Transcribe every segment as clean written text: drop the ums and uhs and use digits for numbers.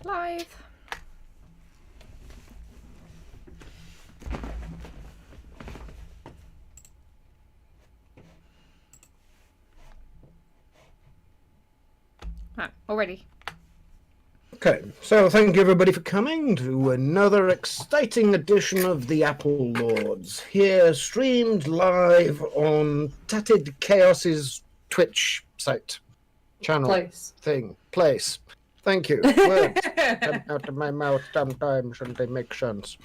Live. Already. Okay, so thank you everybody for coming to another exciting edition of the Applelords, here streamed live on Tatted Chaos's Twitch site, channel, place. Thank you. Words come out of my mouth sometimes and they make sense.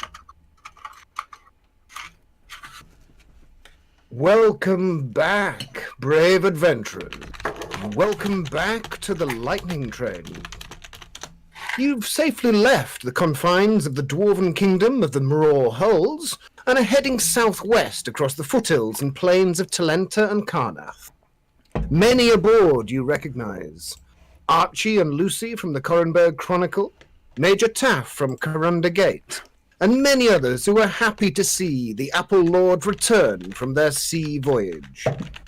Welcome back, brave adventurers. Welcome back to the Lightning Train. You've safely left the confines of the dwarven kingdom of the Mror Hulls and are heading southwest across the foothills and plains of Talenta and Karnath. Many aboard you recognize. Archie and Lucy from the Corenberg Chronicle, Major Taff from Corunda Gate, and many others who are happy to see the Applelord return from their sea voyage.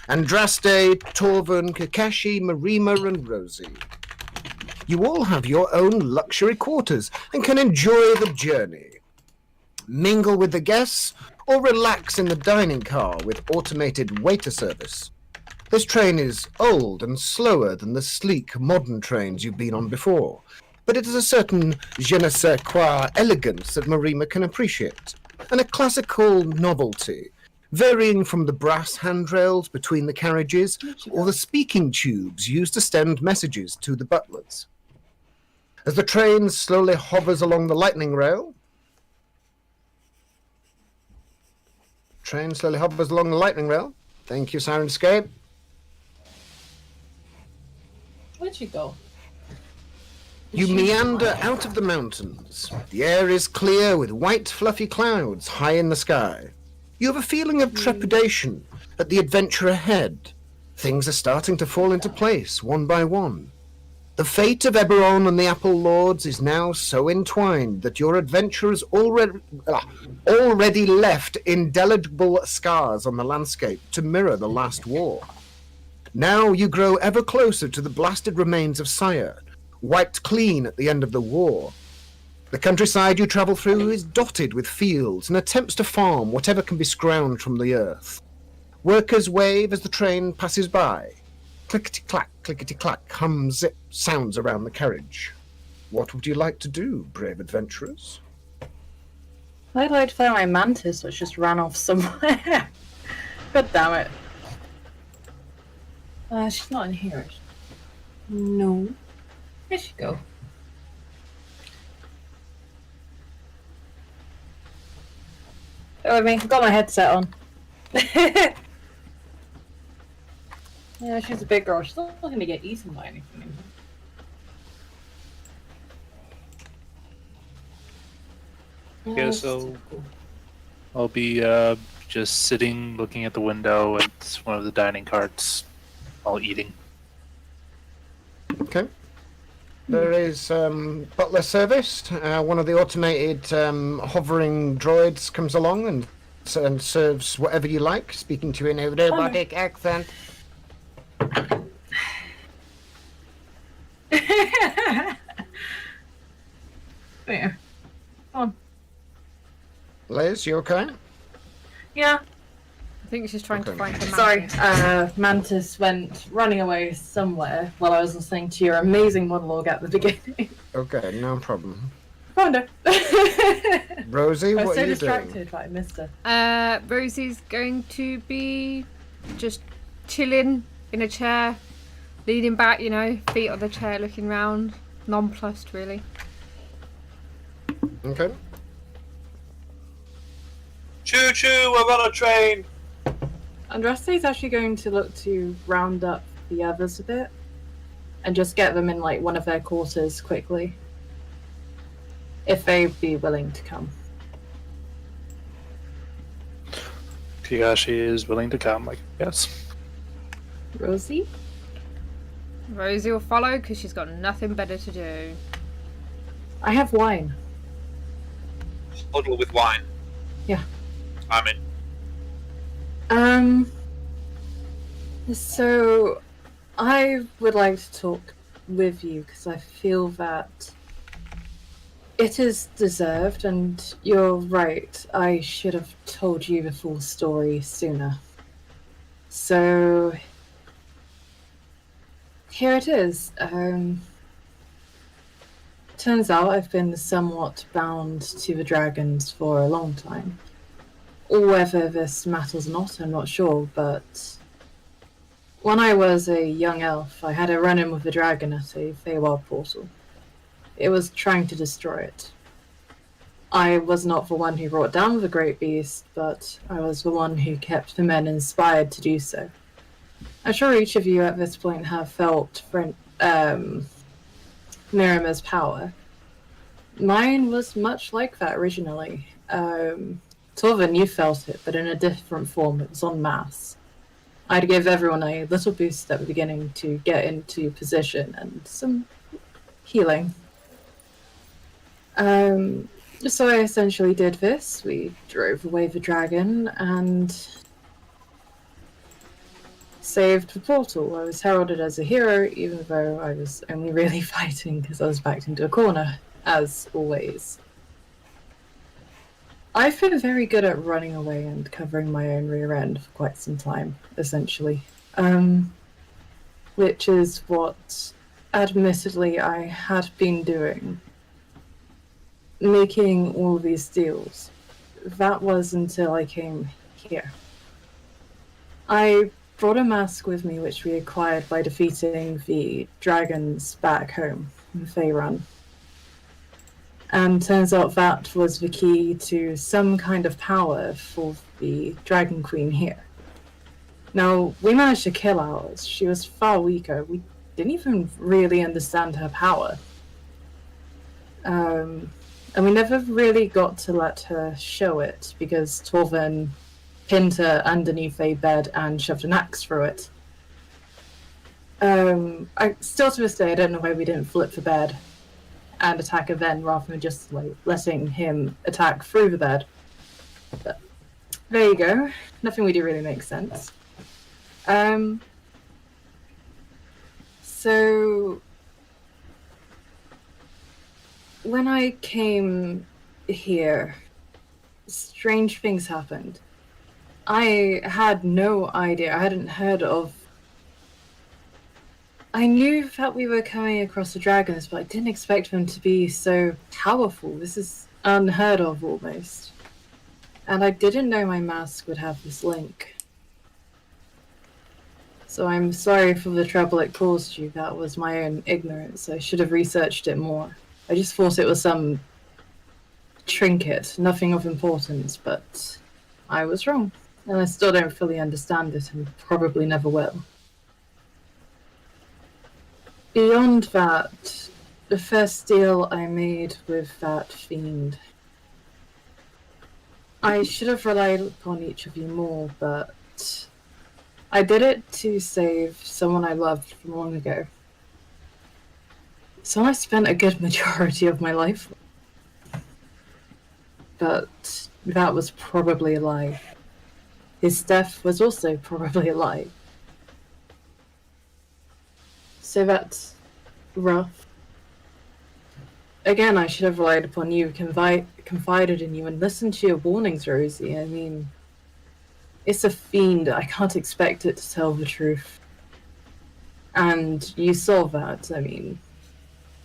Andraste, Torvin, Kakashi, Marima, and Rosie. You all have your own luxury quarters and can enjoy the journey. Mingle with the guests or relax in the dining car with automated waiter service. This train is old and slower than the sleek modern trains you've been on before, but it has a certain je ne sais quoi elegance that Marima can appreciate, and a classical novelty, varying from the brass handrails between the carriages or the speaking tubes used to send messages to the butlers. As the train slowly hovers along the lightning rail, thank you, Sirenscape. Where'd she go? You meander out of the mountains. The air is clear with white fluffy clouds high in the sky. You have a feeling of trepidation at the adventure ahead. Things are starting to fall into place one by one. The fate of Eberron and the Applelords is now so entwined that your adventure has already left indelible scars on the landscape to mirror the last war. Now you grow ever closer to the blasted remains of Sire, wiped clean at the end of the war. The countryside you travel through is dotted with fields and attempts to farm whatever can be scrounged from the earth. Workers wave as the train passes by. Clickety-clack, hum-zip sounds around the carriage. What would you like to do, brave adventurers? I'd like to find my mantis, which just ran off somewhere. God damn it. She's not in here. No. Where'd she go? Oh, I mean, I've got my headset on. Yeah, she's a big girl. She's not going to get eaten by anything. Yeah, so I'll be just sitting, looking at the window at one of the dining carts while eating. Okay. There is butler service. One of the automated hovering droids comes along and serves whatever you like, speaking to you in a robotic accent. There. Come on. Liz, you okay? Yeah. I think she's trying to find the mantis. Sorry, Mantis went running away somewhere while I was listening to your amazing monologue at the beginning. Okay, no problem. Wonder. Rosie, what are you doing? I was so distracted that I missed her. Rosie's going to be just chilling in a chair, leaning back, feet on the chair, looking round, nonplussed, really. Okay. Choo choo, we're on a train! Andraste's actually going to look to round up the others a bit and just get them in one of their quarters quickly. If they'd be willing to come. Kigashi is willing to come, I guess. Rosie? Rosie will follow because she's got nothing better to do. I have wine. Bottle with wine. Yeah. I'm in. So I would like to talk with you because I feel that It is deserved, and you're right. I should have told you the full story sooner. So, here it is. Turns out I've been somewhat bound to the dragons for a long time. Whether this matters or not, I'm not sure, but when I was a young elf, I had a run-in with a dragon at a Feywild portal. It was trying to destroy it. I was not the one who brought down the great beast, but I was the one who kept the men inspired to do so. I'm sure each of you at this point have felt Mirima's power. Mine was much like that originally. Torvin, you felt it, but in a different form. It was en masse. I'd give everyone a little boost at the beginning to get into position and some healing. So I essentially did this. We drove away the dragon and saved the portal. I was heralded as a hero, even though I was only really fighting because I was backed into a corner, as always. I've been very good at running away and covering my own rear end for quite some time, essentially. Which is what, admittedly, I had been doing. Making all these deals. That was until I came here. I brought a mask with me which we acquired by defeating the dragons back home in Faerun. And turns out that was the key to some kind of power for the Dragon Queen here. Now, we managed to kill ours. She was far weaker. We didn't even really understand her power. And we never really got to let her show it because Torvin pinned her underneath a bed and shoved an axe through it. Still to this day, I don't know why we didn't flip the bed and attack her then rather than just like letting him attack through the bed. But there you go. Nothing we do really makes sense. So when I came here, strange things happened. I had no idea. I hadn't heard of... I knew that we were coming across the dragons, but I didn't expect them to be so powerful. This is unheard of, almost. And I didn't know my mask would have this link. So I'm sorry for the trouble it caused you. That was my own ignorance. I should have researched it more. I just thought it was some trinket, nothing of importance, but I was wrong. And I still don't fully understand it and probably never will. Beyond that, the first deal I made with that fiend, I should have relied upon each of you more, but I did it to save someone I loved from long ago. Someone I spent a good majority of my life with. But that was probably a lie. His death was also probably a lie. So that's rough. Again, I should have relied upon you, confided in you, and listened to your warnings, Rosie. I mean, it's a fiend. I can't expect it to tell the truth. And you saw that. I mean,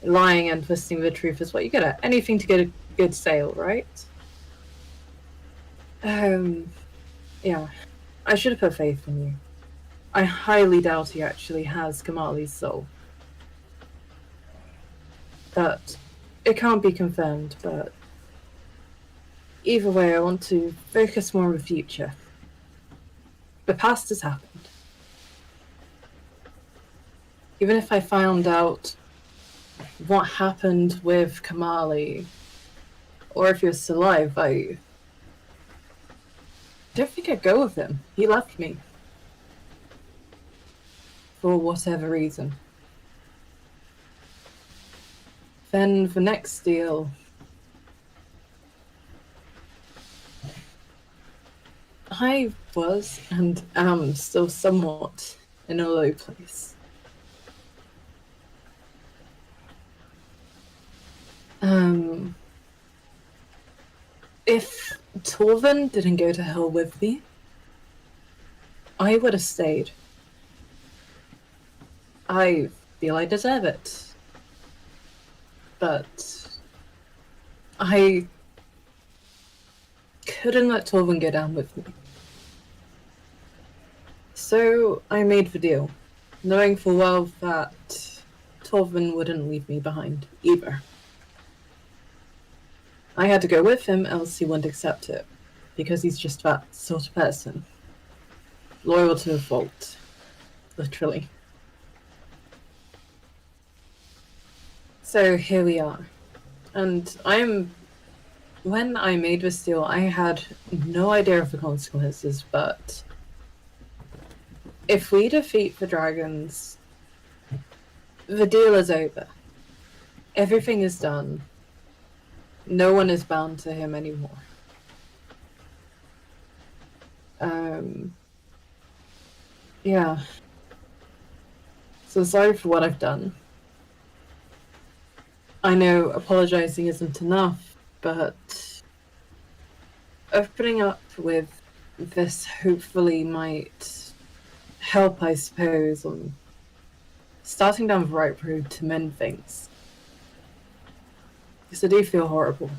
lying and twisting the truth is what you get at. Anything to get a good sale, right? Yeah. I should have put faith in you. I highly doubt he actually has Kamali's soul. But it can't be confirmed, but either way, I want to focus more on the future. The past has happened. Even if I found out what happened with Kamali, or if he was still alive, I don't think I'd go with him. He left me. For whatever reason. Then the next deal. I was and am still somewhat in a low place. If Torvin didn't go to hell with me, I would have stayed. I feel I deserve it. But I couldn't let Torvin go down with me. So I made the deal, knowing full well that Torvin wouldn't leave me behind either. I had to go with him, else he wouldn't accept it, because he's just that sort of person. Loyal to a fault. Literally. So here we are. And when I made this deal, I had no idea of the consequences, but if we defeat the dragons, the deal is over. Everything is done. No one is bound to him anymore. Yeah. So sorry for what I've done. I know apologizing isn't enough, but opening up with this hopefully might help, I suppose, on starting down the right road to mend things. Because I do feel horrible.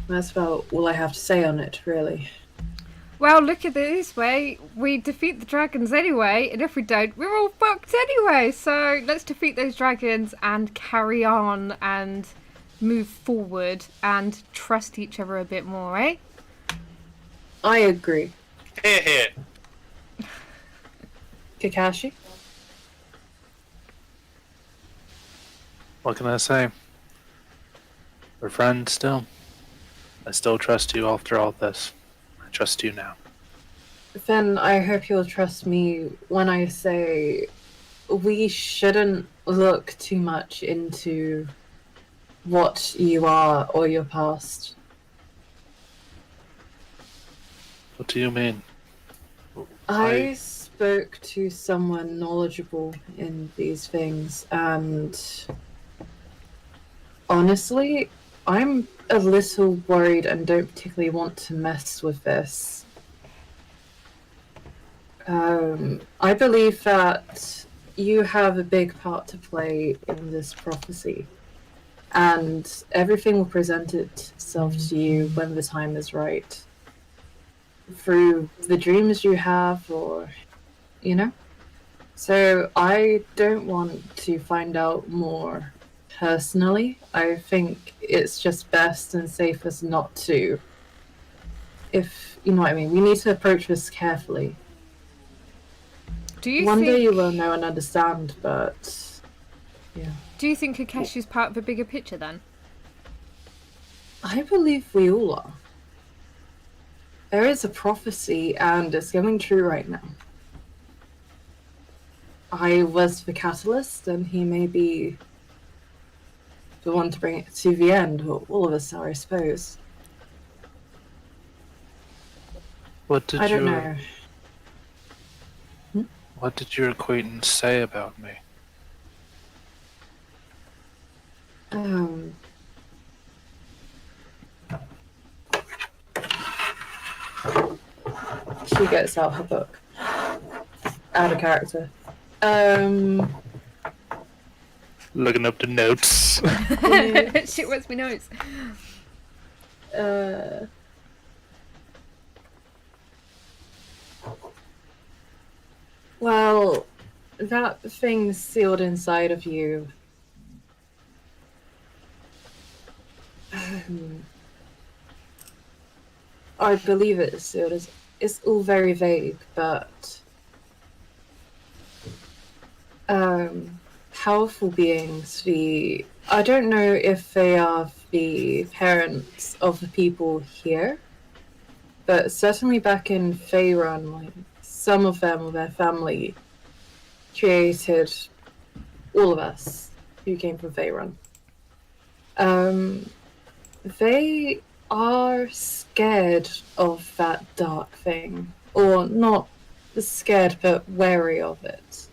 That's about all I have to say on it, really. Well, look at it this way. We defeat the dragons anyway, and if we don't, we're all fucked anyway. So let's defeat those dragons and carry on and move forward and trust each other a bit more, eh? I agree. Here, here. Kakashi? What can I say? We're friends still. I still trust you after all this. I trust you now. Then I hope you'll trust me when I say we shouldn't look too much into what you are or your past. What do you mean? I spoke to someone knowledgeable in these things, and honestly, I'm a little worried and don't particularly want to mess with this. I believe that you have a big part to play in this prophecy, and everything will present itself to you when the time is right. Through the dreams you have, or, you know? So I don't want to find out more personally. I think it's just best and safest not to. If you know what I mean. We need to approach this carefully. One day you will know and understand, but yeah. Do you think Kakeshi's part of a bigger picture then? I believe we all are. There is a prophecy, and it's coming true right now. I was the catalyst, and he may be the one to bring it to the end. Well, all of us are, I suppose. What did I don't know. What did your acquaintance say about me? She gets out her book. Out of character. Looking up the notes. Shit, where's my notes? Well, that thing sealed inside of you. I believe it's sealed. It's all very vague, but powerful beings. I don't know if they are the parents of the people here, but certainly back in Faerun, like, some of them or their family created all of us who came from Faerun. They are scared of that dark thing. Or not scared, but wary of it.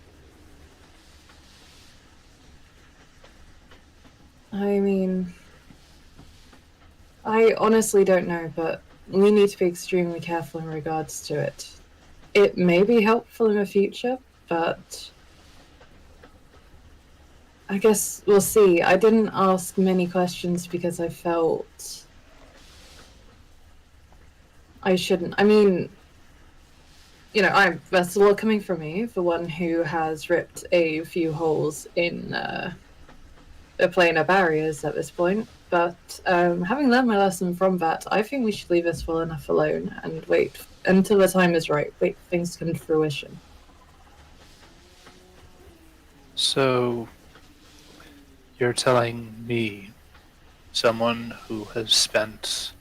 I mean, I honestly don't know, but we need to be extremely careful in regards to it. It may be helpful in the future, but I guess we'll see. I didn't ask many questions because I felt I shouldn't. I mean, that's a lot coming from me, for one who has ripped a few holes in the planar barriers at this point. But having learned my lesson from that, I think we should leave this well enough alone and wait until the time is right. Wait for things to come to fruition. So, you're telling me, someone who has spent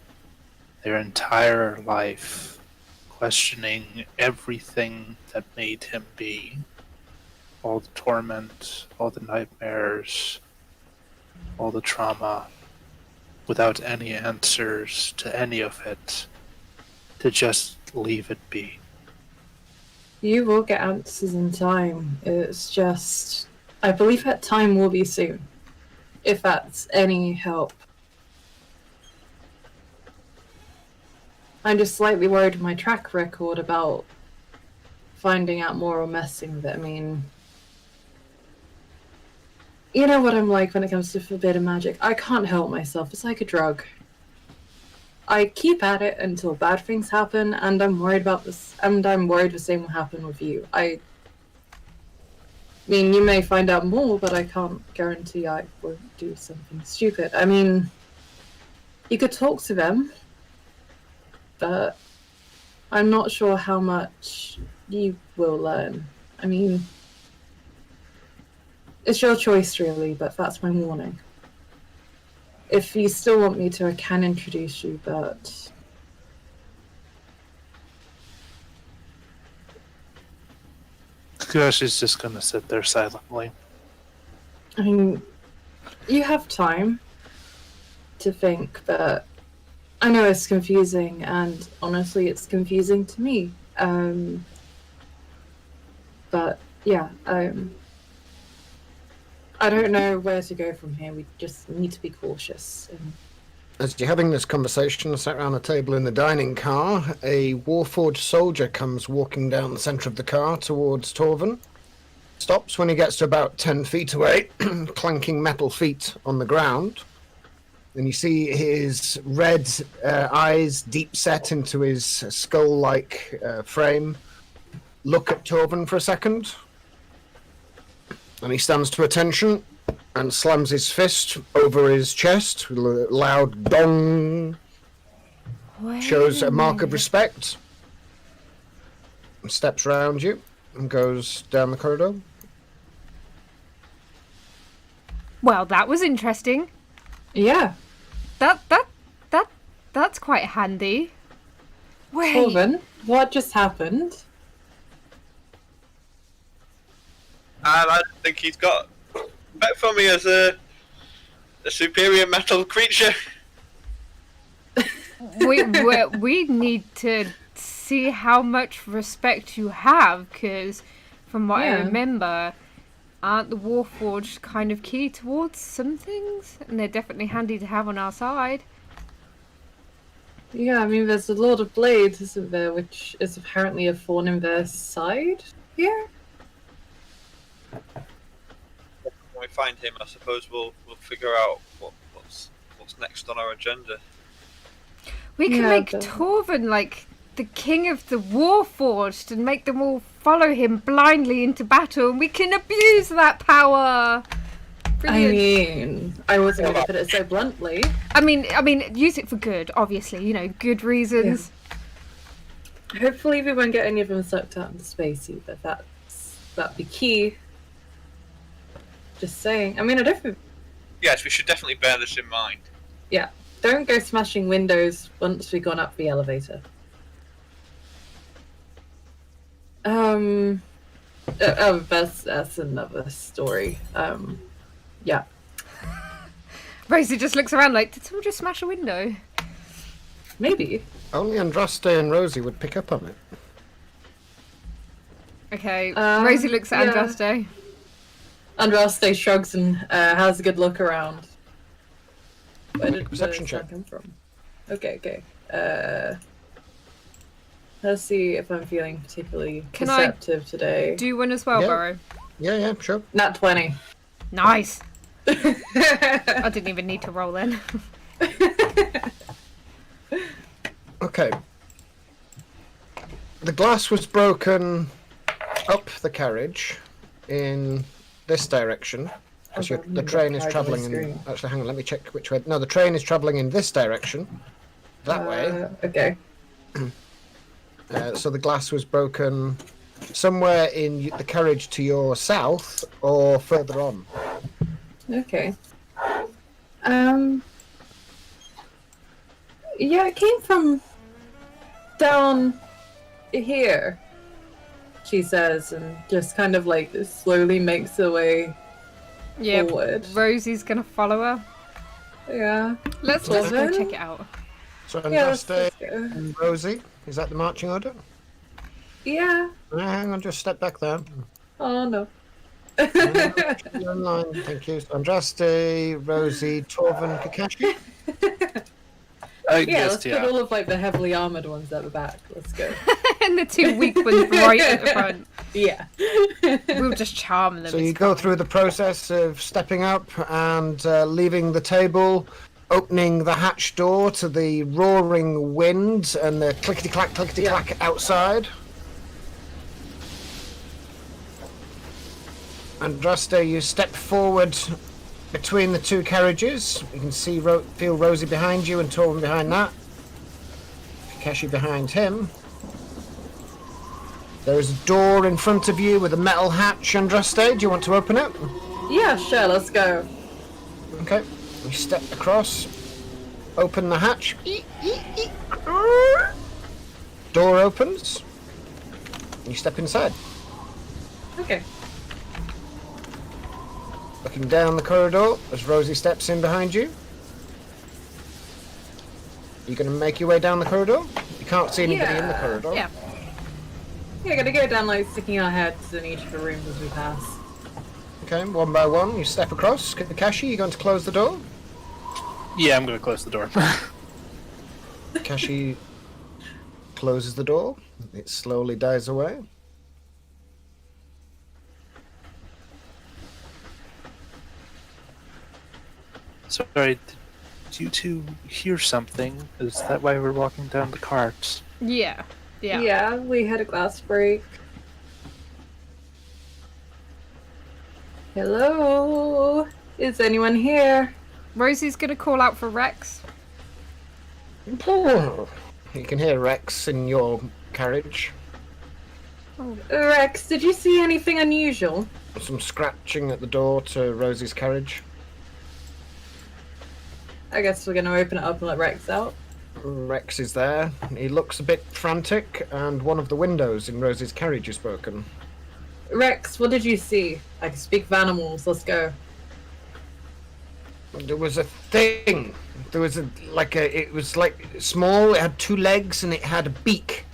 their entire life questioning everything that made him be, all the torment, all the nightmares, all the trauma, without any answers to any of it, to just leave it be. You will get answers in time. It's just, I believe that time will be soon, if that's any help. I'm just slightly worried with my track record about finding out more or messing with it. I mean, you know what I'm like when it comes to forbidden magic. I can't help myself. It's like a drug. I keep at it until bad things happen, and I'm worried about this. And I'm worried the same will happen with you. I mean, you may find out more, but I can't guarantee I won't do something stupid. I mean, you could talk to them, but I'm not sure how much you will learn. I mean, it's your choice, really, but that's my warning. If you still want me to, I can introduce you, but... She's just gonna sit there silently. I mean, you have time to think, but I know it's confusing, and honestly, it's confusing to me. But yeah, I don't know where to go from here. We just need to be cautious. As you're having this conversation, sat around a table in the dining car, a Warforged soldier comes walking down the centre of the car towards Torvin. Stops when he gets to about 10 feet away, clanking metal feet on the ground. And you see his red eyes deep set into his skull-like frame. Look at Torvin for a second. And he stands to attention and slams his fist over his chest with a loud dong. Shows a mark of respect. And steps around you and goes down the corridor. Well, that was interesting. Yeah. That's quite handy. Wait. Torvin, what just happened? I don't think he's got respect for me as a superior metal creature. we need to see how much respect you have, because from what I remember, aren't the Warforged kind of key towards some things? And they're definitely handy to have on our side. Yeah, I mean, there's a Lord of Blades, isn't there, which is apparently a thorn in their side here? When we find him, I suppose we'll figure out what's next on our agenda. We can make Torvin like the king of the Warforged and make them all follow him blindly into battle, and we can abuse that power. Brilliant. I mean, I wasn't going to put it so bluntly. I mean, use it for good, obviously. You know, good reasons. Yeah. Hopefully, we won't get any of them sucked out into space either. That'd be key. Just saying. I mean, I don't think... Yes, we should definitely bear this in mind. Yeah. Don't go smashing windows once we've gone up the elevator. That's another story. Yeah. Rosie just looks around like, did someone just smash a window? Maybe. Only Andraste and Rosie would pick up on it. Okay, Rosie looks at Andraste. Andraste shrugs and has a good look around. Where did Perception the check. sound come from? Okay. Let's see if I'm feeling particularly Can I perceptive today. do one as well, Yeah. Burrow? Yeah, sure. Nat 20. Nice. I didn't even need to roll then. Okay. The glass was broken up the carriage in this direction. Because the train is travelling in... Actually, hang on, let me check which way... No, the train is travelling in this direction. That way. Okay. So the glass was broken somewhere in the carriage to your south or further on. Okay. Yeah, it came from down here, she says, and just kind of like slowly makes her way forward. Rosie's gonna follow her. Yeah. Let's just go check it out. So Yeah, Andraste let's go. and Rosie, is that the marching order? Yeah. Hang on, just step back there. Oh no. You're in line, thank you. Andraste, Rosie, Torvin, Kakashi. Yeah, let's put all of like the heavily armored ones at the back. Let's go. And the two weak ones right at the front. Yeah. We'll just charm them. So you go through the process of stepping up and leaving the table, opening the hatch door to the roaring wind and the clickety-clack outside. Andraste, you step forward between the two carriages. You can see, feel Rosie behind you and Torvin behind that. Kakashi behind him. There is a door in front of you with a metal hatch, Andraste. Do you want to open it? Yeah, sure, let's go. Okay. You step across, open the hatch. Door opens. You step inside. Okay. Looking down the corridor as Rosie steps in behind you. You going to make your way down the corridor? You can't see anybody in the corridor. Yeah. Yeah, gotta go down like sticking our heads in each of the rooms as we pass. Okay, one by one, you step across. Kakashi, you going to close the door? Yeah, I'm gonna close the door. Kakashi closes the door. It slowly dies away. Sorry, did you two hear something? Is that why we're walking down the carts? Yeah. Yeah, we had a glass break. Hello? Is anyone here? Rosie's gonna call out for Rex. You can hear Rex in your carriage. Rex, did you see anything unusual? Some scratching at the door to Rosie's carriage. I guess we're gonna open it up and let Rex out. Rex is there. He looks a bit frantic, and one of the windows in Rosie's carriage is broken. Rex, what did you see? I can speak of animals, let's go. There was a thing. There was it was like small, it had two legs, and it had a beak.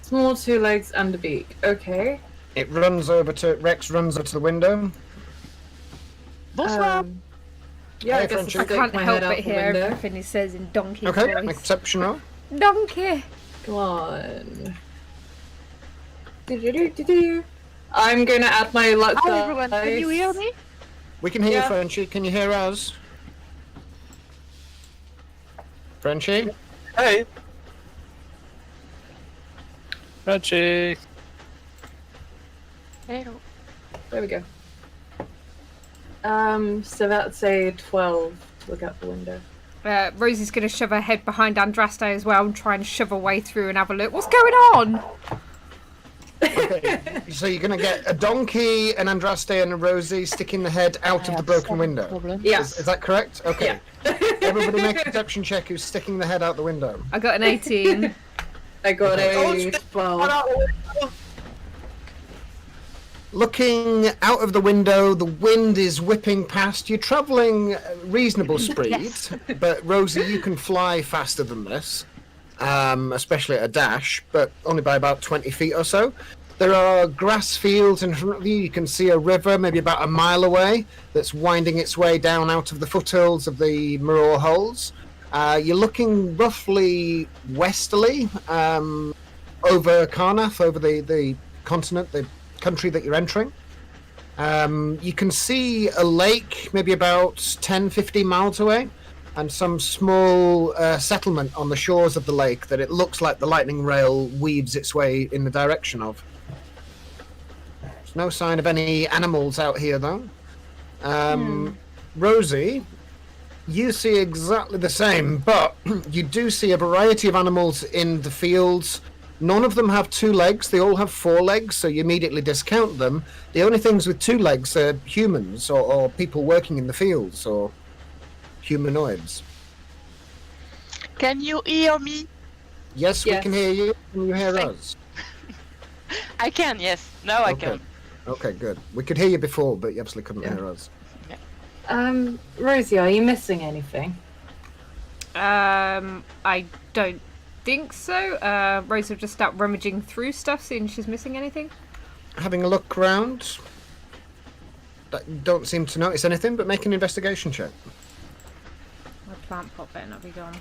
Small, two legs and a beak. Okay. Rex runs over to the window. Yeah, Hey, I guess Frenchie. I'll I stick can't my help head out but the hear window. everything he says in donkey Okay, voice. make a perception roll. Donkey! Come on. Do-do-do-do-do. I'm gonna add my luck Hi everyone, can you hear me? We can hear you, Yeah. Frenchie. Can you hear us? Frenchie? Hey, Reggie! Hello. There we go. So that's a 12 to look out the window. Rosie's gonna shove her head behind Andraste as well and try and shove her way through and have a look. What's going on? Okay. So you're going to get a donkey, an Andraste, and a Rosie sticking the head out of the broken window. Problem. Yeah. Is that correct? Okay. Everybody make a perception check who's sticking the head out the window. I got an 18. I got Oh, a shit. 12. Looking out of the window, the wind is whipping past. You're travelling at reasonable speed, Yes. but Rosie, you can fly faster than this, especially at a dash, but only by about 20 feet or so. There are grass fields in front of you. You can see a river maybe about a mile away that's winding its way down out of the foothills of the Maror Holes. You're looking roughly westerly over Karnath, over the continent, the country that you're entering. You can see a lake maybe about 10-15 miles away, and some small settlement on the shores of the lake that it looks like the lightning rail weaves its way in the direction of. There's no sign of any animals out here, though. Rosie, you see exactly the same, but you do see a variety of animals in the fields. None of them have 2 legs, they all have 4 legs, so you immediately discount them. The only things with 2 legs are humans or people working in the fields or humanoids. Can you hear me? Yes, we Yes. can hear you. Can you hear us? I can, yes. Now I Okay. can. Okay, good. We could hear you before, but you absolutely couldn't Yeah. hear us. Rosie, are you missing anything? I don't think so. Rose will just start rummaging through stuff, seeing if she's missing anything. Having a look around, don't seem to notice anything, but make an investigation check. My plant pot better not be gone.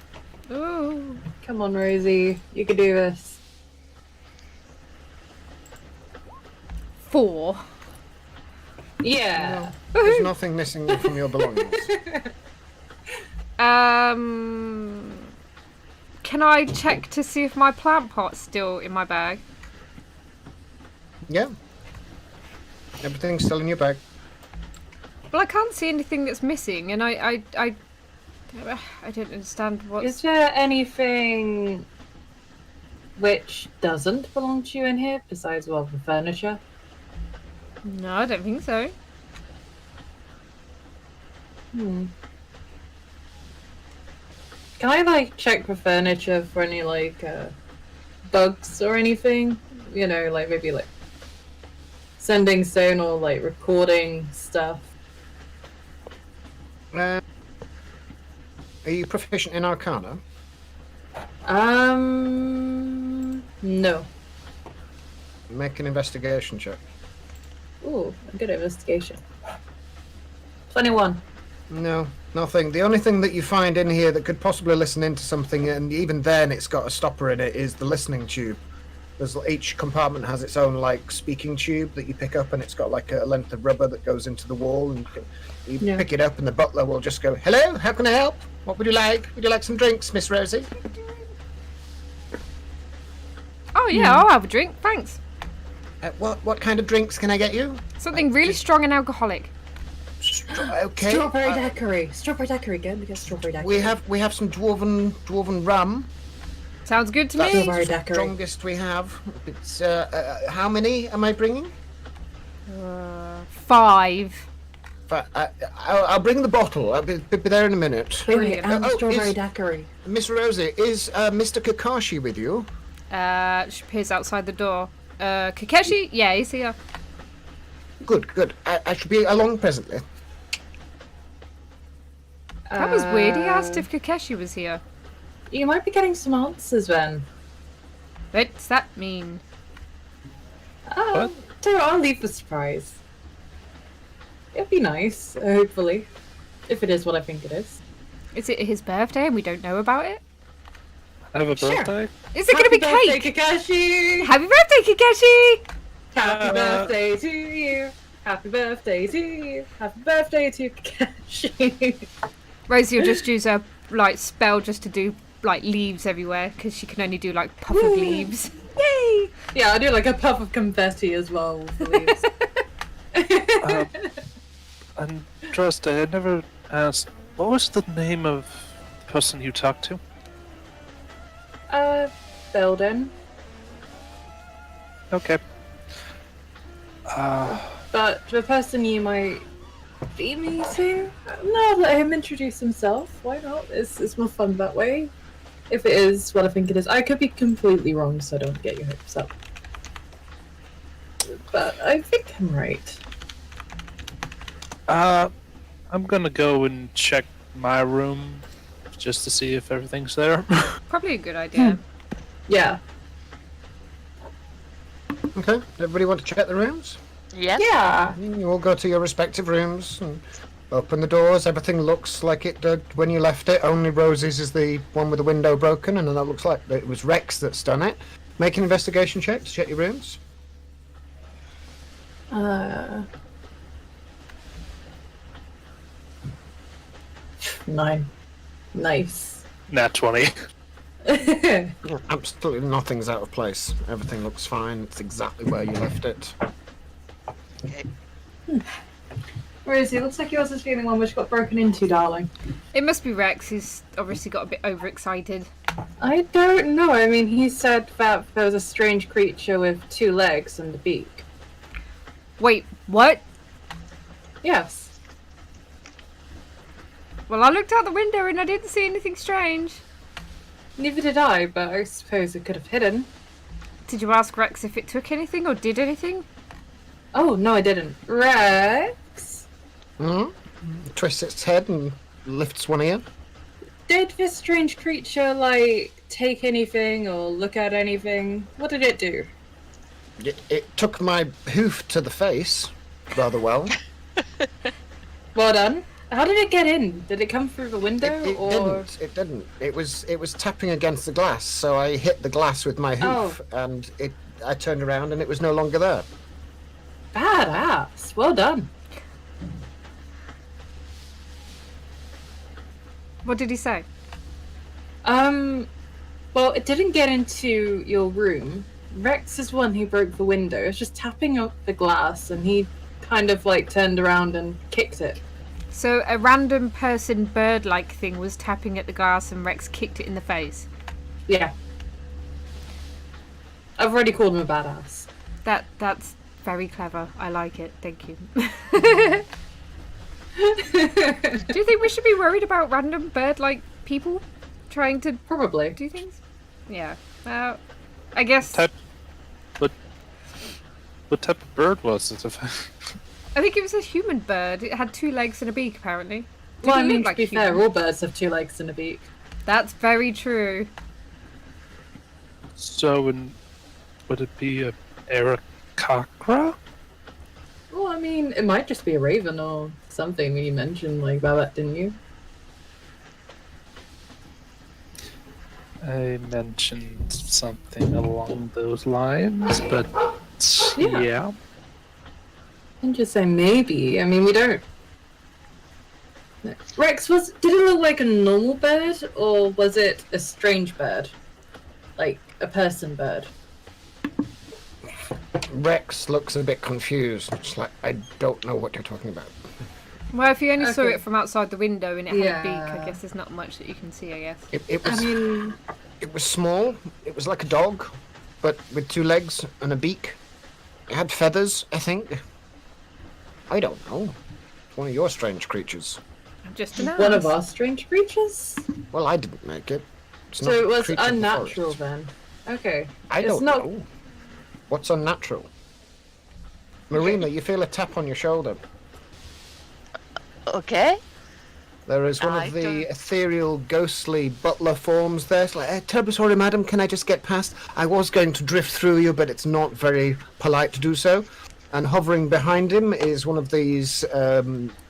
Ooh. Come on, Rosie, you can do this. 4. Yeah. There's nothing missing from your belongings. Can I check to see if my plant pot's still in my bag? Yeah. Everything's still in your bag. Well, I can't see anything that's missing, and I don't understand what's... Is there anything which doesn't belong to you in here besides, well, the furniture? No, I don't think so. Can I, like, check for furniture for any, like, bugs or anything? You know, like, maybe, like, sending stone or, like, recording stuff. Are you proficient in Arcana? No. Make an investigation check. Ooh, a good investigation. 21. No, nothing. The only thing that you find in here that could possibly listen into something, and even then it's got a stopper in it, is the listening tube. Each compartment has its own, like, speaking tube that you pick up, and it's got, like, a length of rubber that goes into the wall, and you Yeah. pick it up, and the butler will just go, "Hello, how can I help? What would you like? Would you like some drinks, Miss Rosie?" Oh yeah, I'll have a drink, thanks. What kind of drinks can I get you? Something really strong and alcoholic. Okay. Strawberry daiquiri. Strawberry daiquiri. Go and get strawberry daiquiri. We have some dwarven rum. Sounds good to That's me. Strawberry the daiquiri. strongest we have. It's how many am I bringing? 5. I'll bring the bottle. I'll be there in a minute. Wait, and Oh, strawberry is- daiquiri. Miss Rosie, is Mr. Kakashi with you? She appears outside the door. Kakeshi? Yeah, he's here. Good. I should be along presently. That was weird. He asked if Kakeshi was here. You might be getting some answers then. What's that mean? Oh, so I'll leave the surprise. It'll be nice, hopefully. If it is what I think it is. Is it his birthday and we don't know about it? I have a Sure. birthday. Is it going to be Happy cake? birthday, Kakashi! Happy birthday, Kakeshi! Happy birthday to you! Happy birthday to you! Happy birthday to Kakashi! Rosie will just use her like spell just to do like leaves everywhere because she can only do like puff of leaves. Yay! Yeah, I'll do like a puff of confetti as well with the leaves. And trust, I had never asked, what was the name of the person you talked to? Belden. Okay. But the person you might be meeting, no, let him introduce himself. Why not? It's more fun that way. If it is what I think it is. I could be completely wrong, so don't get your hopes up. But I think I'm right. I'm gonna go and check my room just to see if everything's there. Probably a good idea. Yeah. Okay. Everybody want to check the rooms? Yes. Yeah. You all go to your respective rooms and Open the doors. Everything looks like it did when you left it. Only Rosie's is the one with the window broken, and then that looks like it was Rex that's done it. Make an investigation check to check your rooms. 9. Nice. Nat 20. Absolutely nothing's out of place. Everything looks fine. It's exactly where you left it. Okay. Where is he? Looks like yours is the only one which got broken into, darling. It must be Rex. He's obviously got a bit overexcited. I don't know. I mean, he said that there was a strange creature with 2 legs and a beak. Wait, what? Yes. Well, I looked out the window and I didn't see anything strange. Neither did I, but I suppose it could have hidden. Did you ask Rex if it took anything or did anything? Oh, no, I didn't. Rex? Twists its head and lifts one ear. Did this strange creature, like, take anything or look at anything? What did it do? It took my hoof to the face rather well. Well done. How did it get in? Did it come through the window, It or...? didn't. It was tapping against the glass, so I hit the glass with my hoof, and I turned around and it was no longer there. Badass. Well done. What did he say? Well, it didn't get into your room. Rex is one who broke the window. It was just tapping up the glass, and he kind of, like, turned around and kicked it. So a random person bird-like thing was tapping at the glass and Rex kicked it in the face. Yeah. I've already called him a badass. That's very clever. I like it. Thank you. Do you think we should be worried about random bird-like people trying to Probably. do things? Yeah. I guess. What type of bird was it? I think it was a human bird. It had 2 legs and a beak, apparently. Well, I Didn't mean, look to like be human. fair, all birds have 2 legs and a beak. That's very true. So, would it be a Aarakocra? Well, I mean, it might just be a raven or something when you mentioned, like, that, didn't you? I mentioned something along those lines, but yeah. I'm just saying maybe. I mean, we don't... Rex, did it look like a normal bird, or was it a strange bird? Like, a person bird? Rex looks a bit confused. It's like, I don't know what you're talking about. Well, if you only saw Okay. it from outside the window and it had a beak, I Yeah. guess there's not much that you can see, I guess. It was I mean... it was small. It was like a dog, but with 2 legs and a beak. It had feathers, I think. I don't know. One of your strange creatures. Just an One of ass. our strange creatures? Well, I didn't make it. It's So not it a was creature of the unnatural forest. then. Okay. I It's don't not- know. What's unnatural? Marina, you feel a tap on your shoulder. Okay. There is one I of the don't- ethereal, ghostly butler forms there. It's like, terribly sorry, madam, can I just get past? I was going to drift through you, but it's not very polite to do so. And hovering behind him is one of these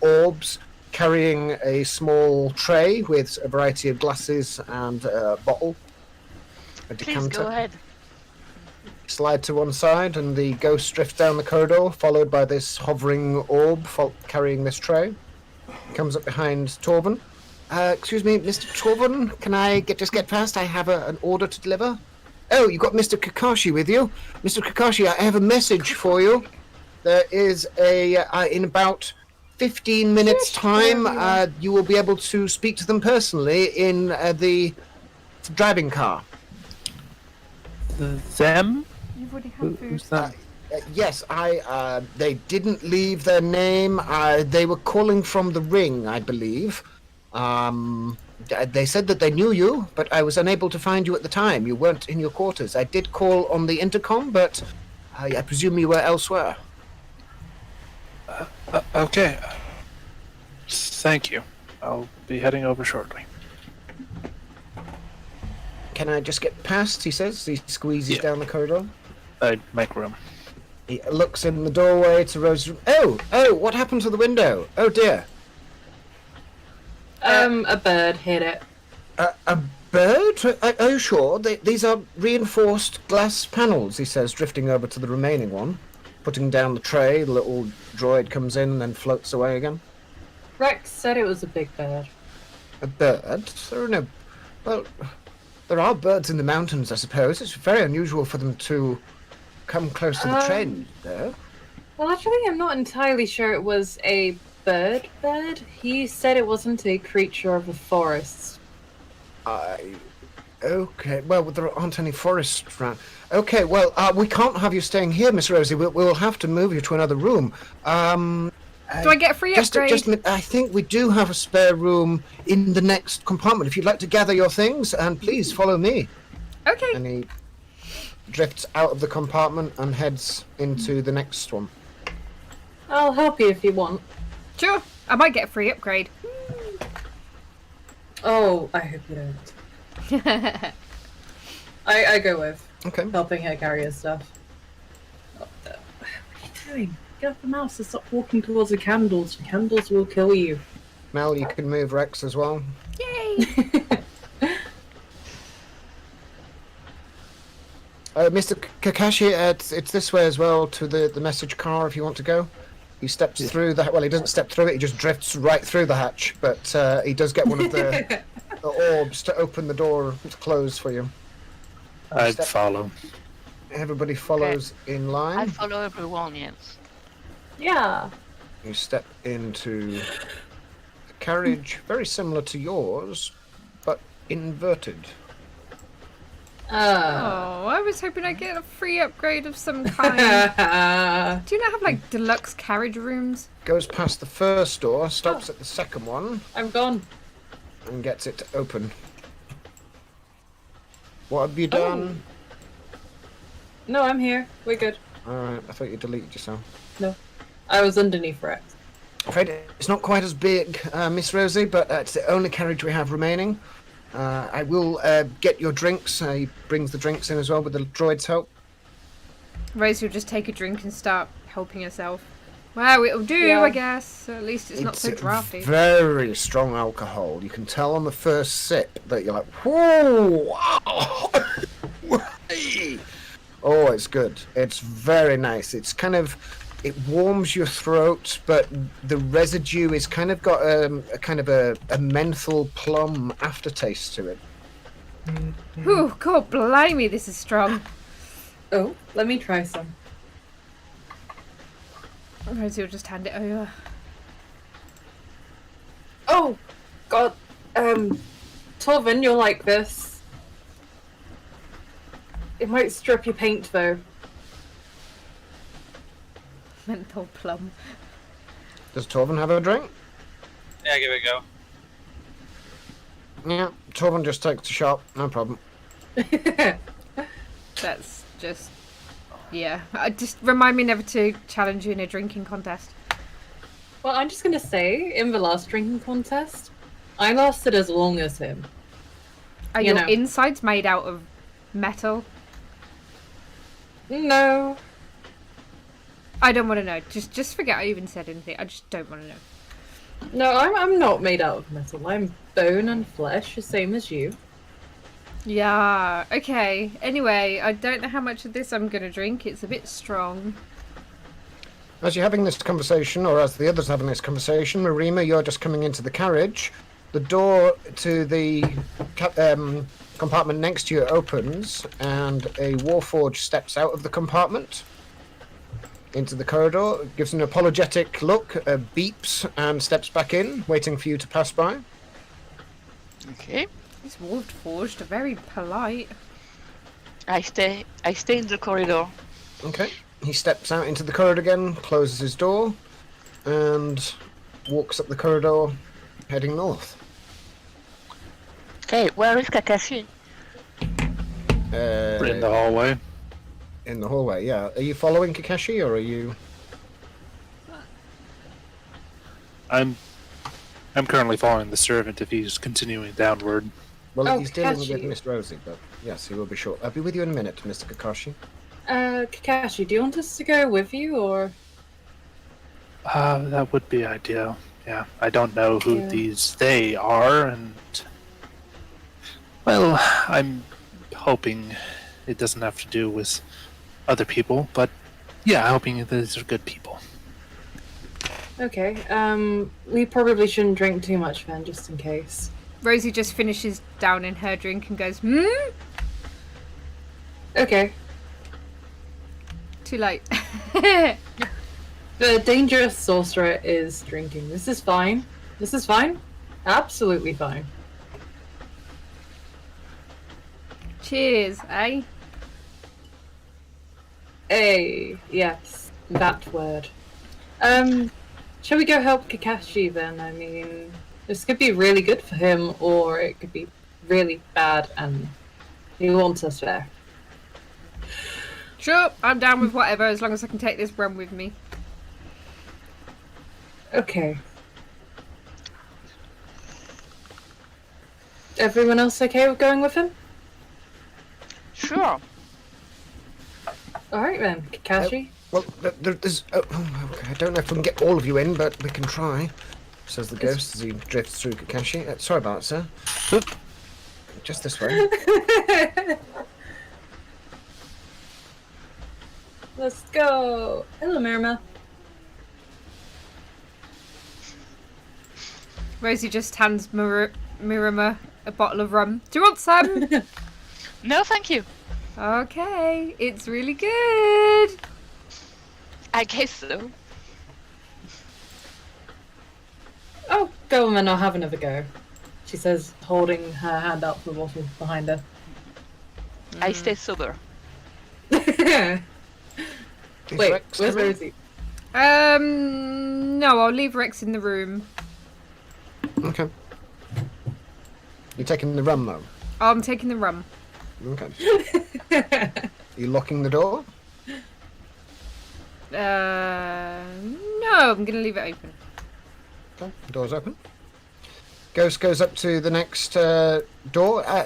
orbs carrying a small tray with a variety of glasses and a bottle. A Please decanter. go ahead. Slide to one side, and the ghost drifts down the corridor, followed by this hovering orb carrying this tray. Comes up behind Torben. Excuse me, Mr. Torben, can I just get past? I have an order to deliver. Oh, you've got Mr. Kakashi with you. Mr. Kakashi, I have a message for you. There is in about 15 minutes' time, you will be able to speak to them personally in the driving car. Them? You've already had food. Who's that? Yes, they didn't leave their name. They were calling from the ring, I believe. They said that they knew you, but I was unable to find you at the time. You weren't in your quarters. I did call on the intercom, but I presume you were elsewhere. Okay. Thank you. I'll be heading over shortly. Can I just get past, he says. He squeezes Yeah. down the corridor. I'd make room. He looks in the doorway to Rose's room. Oh, what happened to the window? Oh dear. A bird hit it. A bird? Are you sure? These are reinforced glass panels, he says, drifting over to the remaining one. Putting down the tray, the little droid comes in and then floats away again. Rex said it was a big bird. A bird? There are no... Well, there are birds in the mountains, I suppose. It's very unusual for them to come close to the train, though. Well, actually, I'm not entirely sure it was a bird. He said it wasn't a creature of the forest. Okay, well, there aren't any forests around. Okay, well, we can't have you staying here, Miss Rosie. We'll have to move you to another room. Do I get a free upgrade? Just a minute. I think we do have a spare room in the next compartment. If you'd like to gather your things, and please follow me. Okay. And he drifts out of the compartment and heads into the next one. I'll help you if you want. Sure. I might get a free upgrade. Oh, I hope you don't. I go with Okay. helping her carry her stuff. What are you doing? Get off the mouse and stop walking towards the candles. The candles will kill you. Mel, you can move Rex as well. Yay! Mr. Kakashi, it's this way as well to the message car if you want to go. He steps through the... Well, he doesn't step through it, he just drifts right through the hatch. But he does get one of the orbs to open the door to close for you. I'd follow. Everybody follows in line. I follow everyone, yes. Yeah. You step into a carriage very similar to yours, but inverted. Oh, I was hoping I'd get a free upgrade of some kind. Do you not have like deluxe carriage rooms? Goes past the first door, stops at the second one, I'm gone. and gets it to open. What have you done? No, I'm here. We're good. Alright, I thought you deleted yourself. No. I was underneath Rex. I'm afraid it's not quite as big, Miss Rosie, but it's the only carriage we have remaining. I will get your drinks. He brings the drinks in as well with the droid's help. Rosie will just take a drink and start helping herself. Well, it'll do, Yeah. I guess. At least it's not so drafty. Very strong alcohol. You can tell on the first sip that you're like, whoa, wow. Oh, it's good. It's very nice. It's kind of, it warms your throat, but the residue is kind of got a kind of a menthol plum aftertaste to it. Whew, God blimey, this is strong. Oh, let me try some. Rosie will just hand it over. Oh, God. Torvin, you're like this. It might strip your paint, though. Menthol plum. Does Torvin have a drink? Yeah, give it a go. Yeah, Torvin just takes a shot, no problem. That's just... Yeah. Just remind me never to challenge you in a drinking contest. Well, I'm just gonna say, in the last drinking contest, I lasted as long as him. Are You your know. insides made out of metal? No. I don't want to know. Just forget I even said anything. I just don't want to know. No, I'm not made out of metal. I'm bone and flesh, the same as you. Yeah, okay. Anyway, I don't know how much of this I'm going to drink. It's a bit strong. As you're having this conversation, or as the others are having this conversation, Marima, you're just coming into the carriage. The door to the compartment next to you opens, and a Warforged steps out of the compartment into the corridor, gives an apologetic look, beeps, and steps back in, waiting for you to pass by. Okay. These Warforged are very polite. I stay in the corridor. Okay. He steps out into the corridor again, closes his door, and walks up the corridor, heading north. Okay, where is Kakashi? We're in the hallway. In the hallway, yeah. Are you following Kakashi, or are you... I'm currently following the servant if he's continuing downward. Well, Oh, he's dealing with Kakashi. Miss Rosie, but yes, he will be short. I'll be with you in a minute, Mr. Kakashi. Kakashi, do you want us to go with you, or...? That would be ideal. Yeah, I don't know who Yeah. these they are, and well, I'm hoping it doesn't have to do with other people, but yeah, hoping these are good people. Okay. We probably shouldn't drink too much then, just in case. Rosie just finishes down in her drink and goes, hmm? Okay. Too late. The dangerous sorcerer is drinking. This is fine. This is fine. Absolutely fine. Cheers, eh? Hey, yes, that word. Shall we go help Kakashi then? I mean, this could be really good for him, or it could be really bad, and he wants us there. Sure, I'm down with whatever, as long as I can take this rum with me. Okay. Everyone else okay with going with him? Sure. Alright then, Kakashi. Well, there's. Oh, okay. I don't know if we can get all of you in, but we can try. Says the ghost as he drifts through Kakashi. Sorry about it, sir. Oop. Just this way. Let's go. Hello, Mirama. Rosie just hands Mirama a bottle of rum. Do you want some? No, thank you. Okay, it's really good. I guess so. Oh, go on then, I'll have another go. She says, holding her hand up the bottle behind her. I stay sober. Wait, Rex where's coming? Rosie? No, I'll leave Rex in the room. Okay. You're taking the rum, though? Oh, I'm taking the rum. Okay. Are you locking the door? No, I'm gonna leave it open. Okay, the door's open. Ghost goes up to the next door.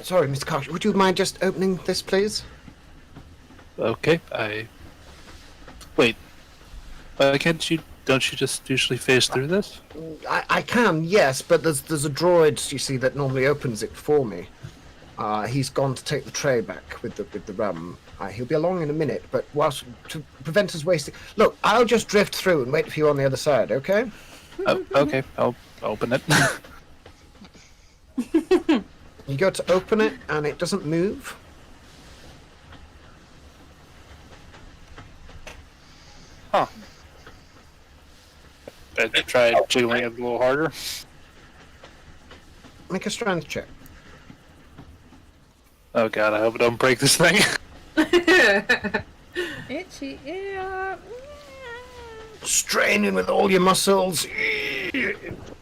Sorry, Mr. Karsh, would you mind just opening this, please? Okay, wait. Can't you? Don't you just usually phase through this? I can, yes, but there's a droid, you see, that normally opens it for me. He's gone to take the tray back with the rum. He'll be along in a minute, but whilst to prevent us wasting... Look, I'll just drift through and wait for you on the other side, okay? Oh, okay, I'll open it. You go to open it, and it doesn't move. Huh. I tried jiggling it a little harder. Make a strength check. Oh god, I hope I don't break this thing. Itchy ear. Straining with all your muscles.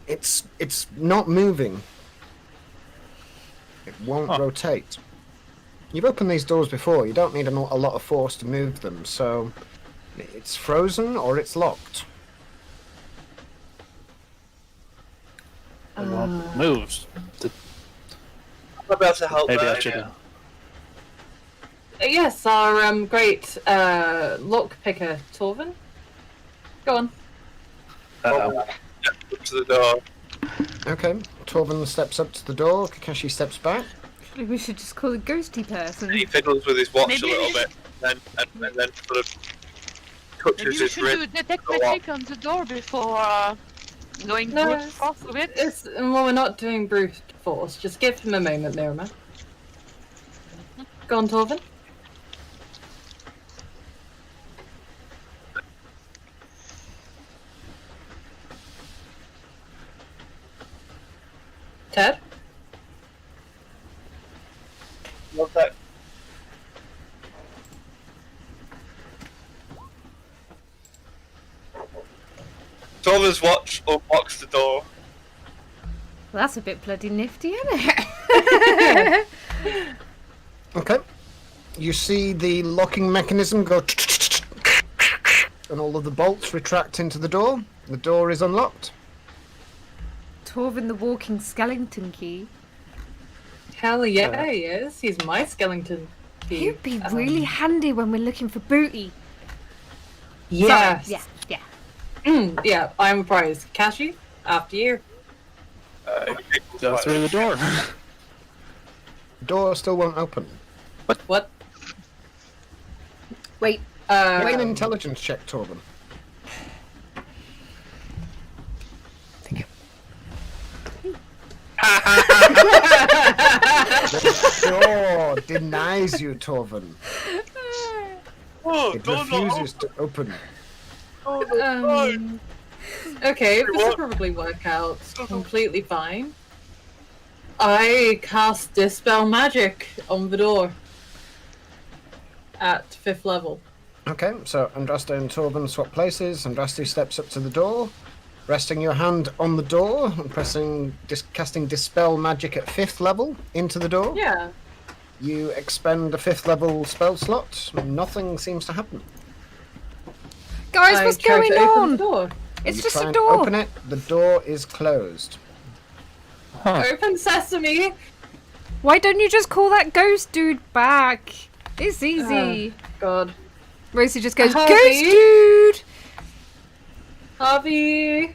It's not moving. It won't rotate. You've opened these doors before. You don't need a lot of force to move them, so it's frozen or it's locked. It won't move. I'm about to help Maybe her. I should. Yes, our great lock picker, Torvin. Go on. Uh-oh. Up to the door. Okay, Torvin steps up to the door. Kakashi steps back. Actually, we should just call a ghosty person. He fiddles with his watch Maybe a little we bit, and then sort of Maybe touches we his should wrist. do detect Go magic on the door before going No, brute it's- force with it. Well, we're not doing brute force. Just give him a moment, Mirama. Go on, Torvin. Ted? Love that. Torvin's watch unlocks the door. Well, that's a bit bloody nifty, isn't it? Okay. You see the locking mechanism go and all of the bolts retract into the door. The door is unlocked. Torvin the walking skeleton key. Hell yeah, he is. He's my skeleton. He'd be really handy when we're looking for booty. Yes. Sorry, yeah. Yeah, I'm surprised. Kashi? After you. Go through the door. Door still won't open. What? Wait. Make an intelligence check, Torben. The door denies you, Torben. Oh, It door not refuses to open. Okay, this will probably work out completely fine. I cast Dispel Magic on the door. At 5th level. Okay, so Andraste and Torben swap places. Andraste steps up to the door, resting your hand on the door and casting Dispel Magic at 5th level into the door. Yeah. You expend a 5th level spell slot. Nothing seems to happen. Guys, I what's try going to open on? the door. It's You just try a and door. Open it. The door is closed. Open sesame! Why don't you just call that ghost dude back? It's easy. God. Rosie just goes, Harvey? ghost dude! Harvey!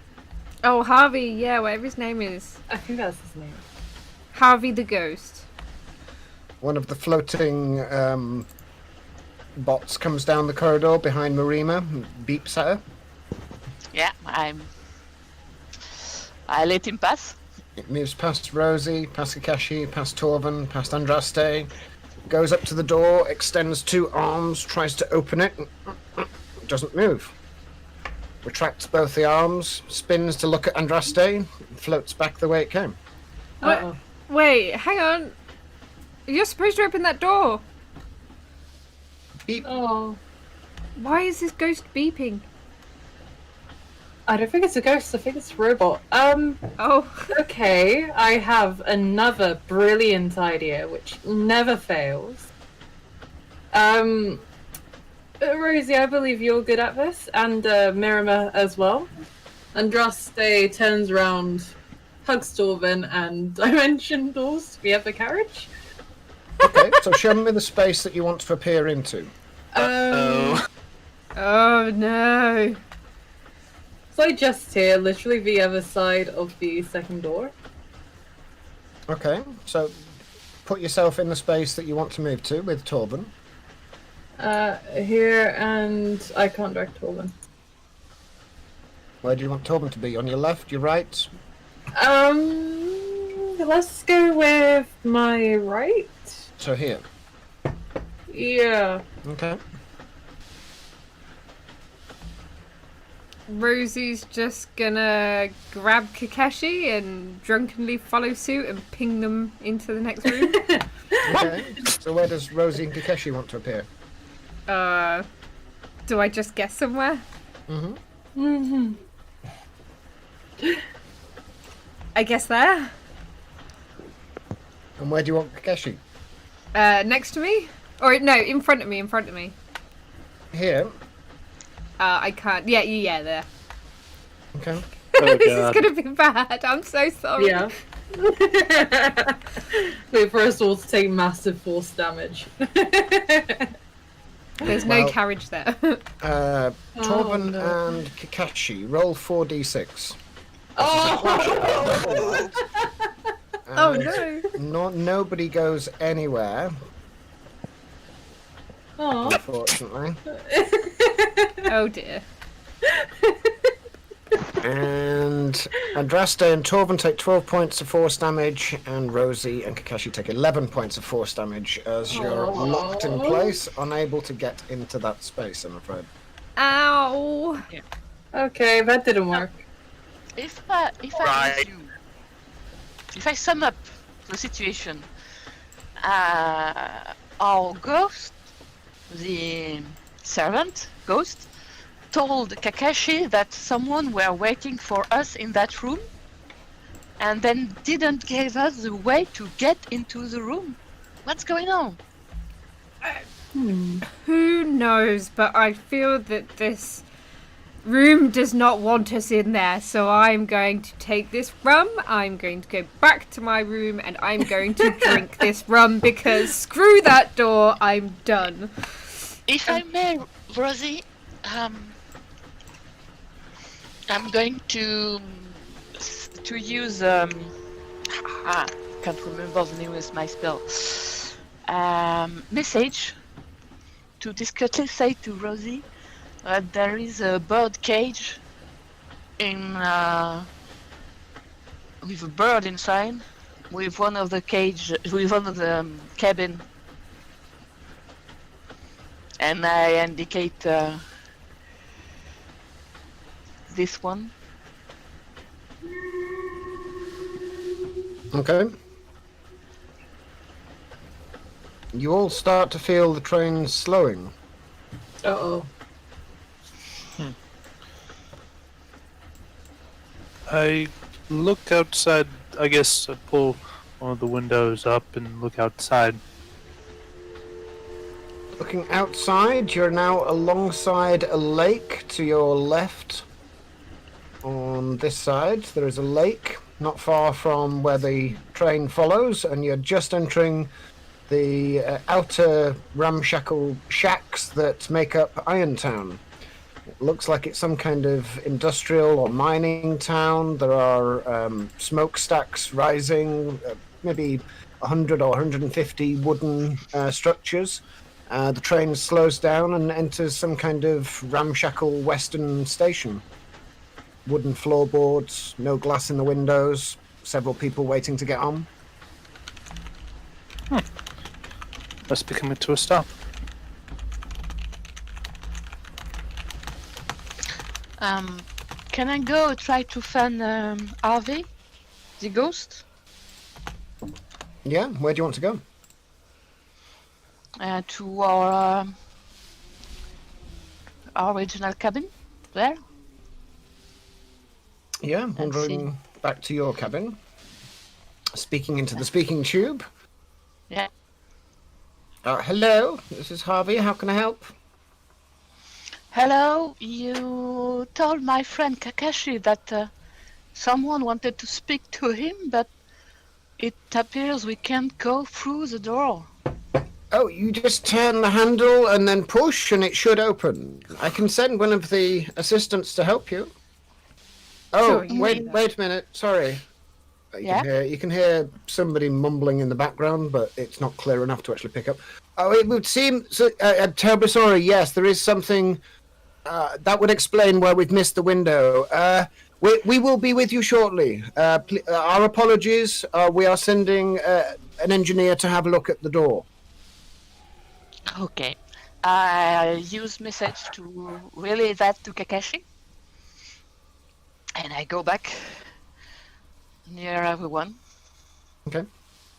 Oh, Harvey, yeah, whatever his name is. I think that's his name. Harvey the ghost. One of the floating bots comes down the corridor behind Marima and beeps at her. Yeah, I let him pass. It moves past Rosie, past Kakashi, past Torben, past Andraste, goes up to the door, extends 2 arms, tries to open it, doesn't move. Retracts both the arms, spins to look at Andraste, floats back the way it came. Uh-oh. Wait, hang on. You're supposed to open that door. Beep. Oh. Why is this ghost beeping? I don't think it's a ghost, I think it's a robot. Oh. Okay, I have another brilliant idea, which never fails. Rosie, I believe you're good at this, and Mirima as well. Andraste turns around, hugs Torben, and dimension doors. We have a carriage. Okay, so show me the space that you want to appear into. Oh no. So just here, literally the other side of the second door. Okay, so put yourself in the space that you want to move to with Torben. Here, and I can't direct Torben. Where do you want Torben to be? On your left, your right? Let's go with my right. So here. Yeah. Okay. Rosie's just gonna grab Kakashi and drunkenly follow suit and ping them into the next room. Okay. So where does Rosie and Kakashi want to appear? Do I just guess somewhere? Mm-hmm. I guess there. And where do you want Kakashi? Next to me? Or no, in front of me, Here. I can't. Yeah, there. Okay. Oh, This is God. gonna be bad. I'm so sorry. Yeah. Wait for us all to take massive force damage. There's Well- no carriage there. Torben no. and Kakashi, roll 4d6. Oh! Oh And no. Nobody goes anywhere, Oh. unfortunately. Oh dear. And Andraste and Torben take 12 points of force damage, and Rosie and Kakashi take 11 points of force damage as you're Aw. locked in place, unable to get into that space, I'm afraid. Ow. Okay, that didn't work. If Right. I sum up the situation, our ghost, the servant ghost, told Kakashi that someone were waiting for us in that room, and then didn't give us the way to get into the room. What's going on? Who knows, but I feel that this room does not want us in there, so I'm going to take this rum, I'm going to go back to my room, and I'm going to drink this rum because screw that door, I'm done. If I may, Rosie, I'm going to to use can't remember the name of my spell. Message to discreetly say to Rosie that there is a bird cage in with a bird inside, with one of the cabin, and I indicate this one. Okay. You all start to feel the train slowing. Uh-oh. I look outside. I guess I pull one of the windows up and look outside. Looking outside, you're now alongside a lake to your left. On this side, there is a lake not far from where the train follows, and you're just entering the outer ramshackle shacks that make up Irontown. It looks like it's some kind of industrial or mining town. There are smokestacks rising, maybe 100 or 150 wooden structures. The train slows down and enters some kind of ramshackle western station. Wooden floorboards, no glass in the windows, several people waiting to get on. Must be coming to a stop. Can I go try to find Harvey, the ghost? Yeah, where do you want to go? To our original cabin there. Yeah, wandering back to your cabin. Speaking into the speaking tube. Yeah. Hello, this is Harvey. How can I help? Hello, you told my friend Kakashi that someone wanted to speak to him, but it appears we can't go through the door. Oh, you just turn the handle and then push and it should open. I can send one of the assistants to help you. Oh, Sure, wait a minute. Sorry. You can hear somebody mumbling in the background, but it's not clear enough to actually pick up. Oh, it would seem... I'm terribly sorry. Yes, there is something... that would explain why we've missed the window. We will be with you shortly. Our apologies. We are sending an engineer to have a look at the door. Okay. I use message to relay that to Kakashi. And I go back near everyone. Okay.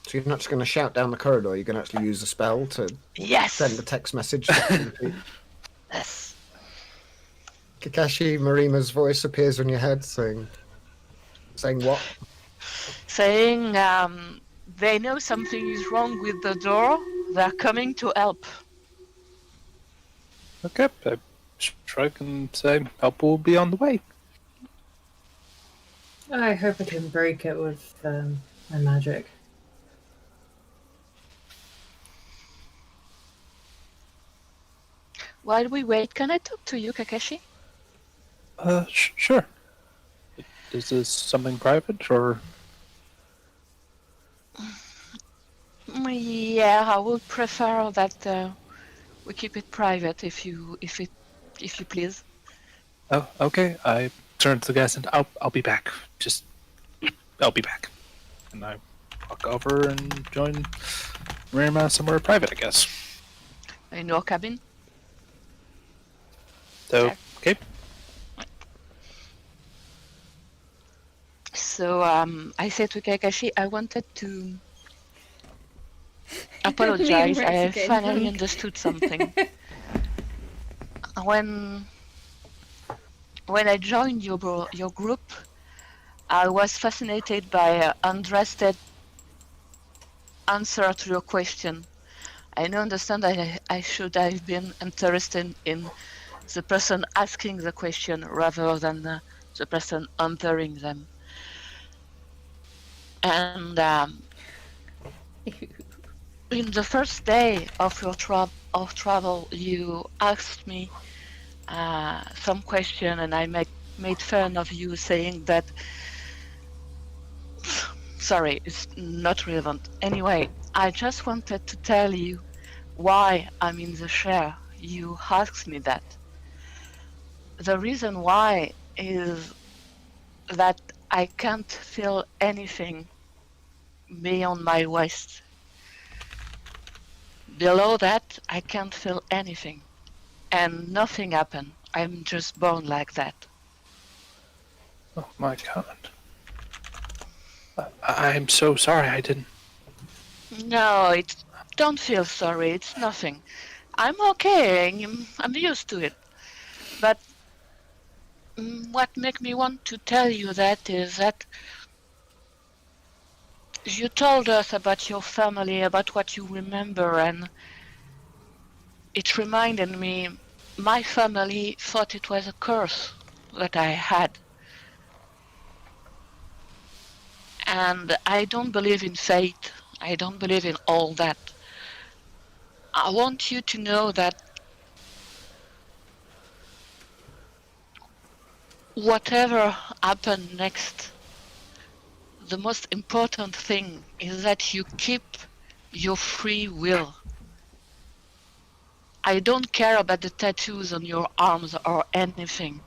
So you're not just going to shout down the corridor, you're going to actually use a spell to send a text message. Yes. Kakashi Marima's voice appears in your head saying what? Saying they know something is wrong with the door. They're coming to help. Okay, I shrug and say help will be on the way. I hope I can break it with my magic. While we wait, can I talk to you, Kakashi? Sure. Is this something private or? Yeah, I would prefer that we keep it private, if you please. Oh, okay. I turn to the guys and I'll be back. I'll be back. And I walk over and join Rima somewhere private, I guess. In your cabin? So, okay. So I said to Kakashi, I wanted to apologize. I finally understood something. When I joined your group, I was fascinated by undrafted answer to your question. I now understand that I should have been interested in the person asking the question rather than the person answering them. And in the first day of your travel, you asked me some question, and I made fun of you, saying that Sorry, it's not relevant. Anyway, I just wanted to tell you why I'm in the chair. You asked me that. The reason why is that I can't feel anything beyond my waist. Below that, I can't feel anything. And nothing happened. I'm just born like that. Oh my god. I'm so sorry I didn't. No, don't feel sorry. It's nothing. I'm okay. I'm used to it. But what makes me want to tell you that is that you told us about your family, about what you remember, and it reminded me my family thought it was a curse that I had. And I don't believe in fate. I don't believe in all that. I want you to know that whatever happens next, the most important thing is that you keep your free will. I don't care about the tattoos on your arms or anything.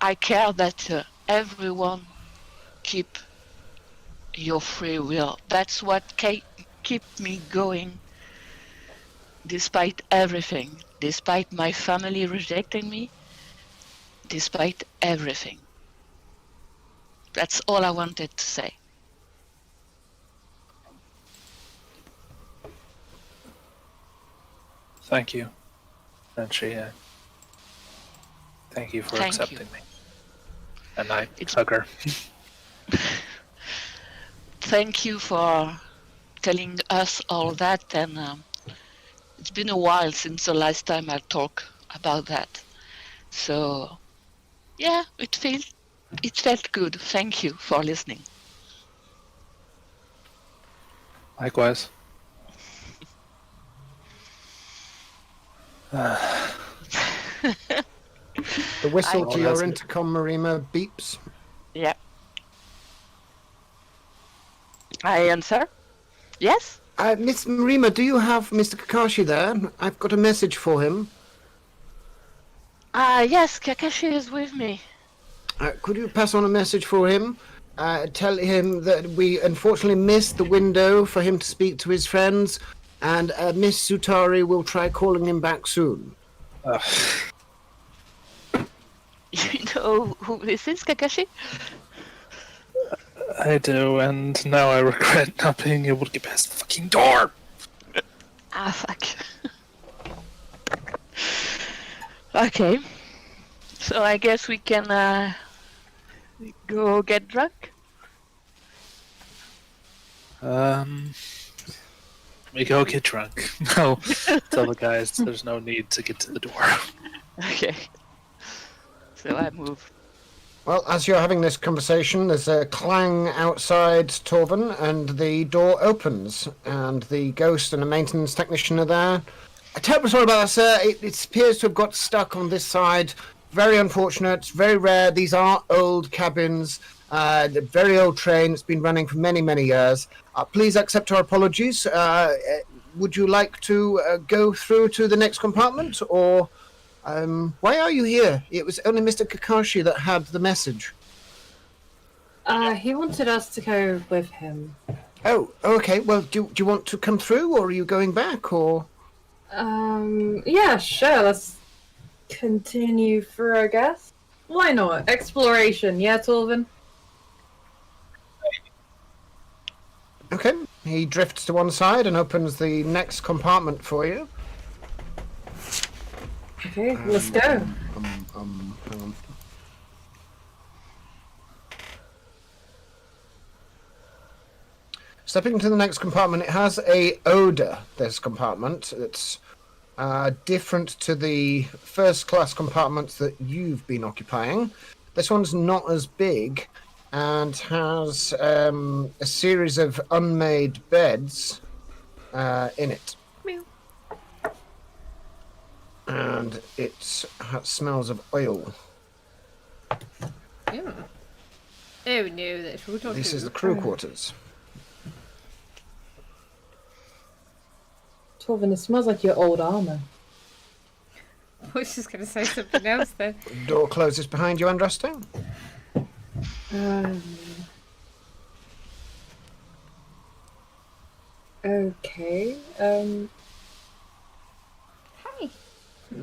I care that everyone keep your free will. That's what keep me going despite everything, despite my family rejecting me, despite everything. That's all I wanted to say. Thank you, Frenchie. Thank you for Thank accepting you. me. And I It's- hug her. Thank you for telling us all that, and it's been a while since the last time I talked about that. So, yeah, it felt good. Thank you for listening. Likewise. The whistle I- to your that's it. intercom, Marima, beeps. Yeah. I answer? Yes? Miss Marima, do you have Mr. Kakashi there? I've got a message for him. Yes, Kakashi is with me. Could you pass on a message for him? Tell him that we unfortunately missed the window for him to speak to his friends, and Miss Sutari will try calling him back soon. You know who this is, Kakashi? I do, and now I regret not being able to get past the fucking door! Ah, fuck. Okay. So I guess we can go get drunk? We go get drunk. No, tell the guys there's no need to get to the door. Okay. So I move. Well, as you're having this conversation, there's a clang outside Torvin, and the door opens, and the ghost and a maintenance technician are there. I'm terribly sorry about that, sir. It appears to have got stuck on this side. Very unfortunate, very rare. These are old cabins, the very old train. It's been running for many, many years. Please accept our apologies. Would you like to go through to the next compartment, or... why are you here? It was only Mr. Kakashi that had the message. He wanted us to go with him. Oh, okay. Well, do you want to come through, or are you going back, or... Yeah, sure, let's continue through, I guess. Why not? Exploration, yeah, Torvin? Okay. He drifts to one side and opens the next compartment for you. Okay, let's go. Hang on. Stepping into the next compartment, it has a odor, this compartment. It's different to the first class compartments that you've been occupying. This one's not as big and has a series of unmade beds in it. Meow. And it smells of oil. Yeah. Oh no, that's what we're This is the crew quarters. Torvin, it smells like your old armor. I was just going to say something else then. Door closes behind you, Andraste. Okay. Hey.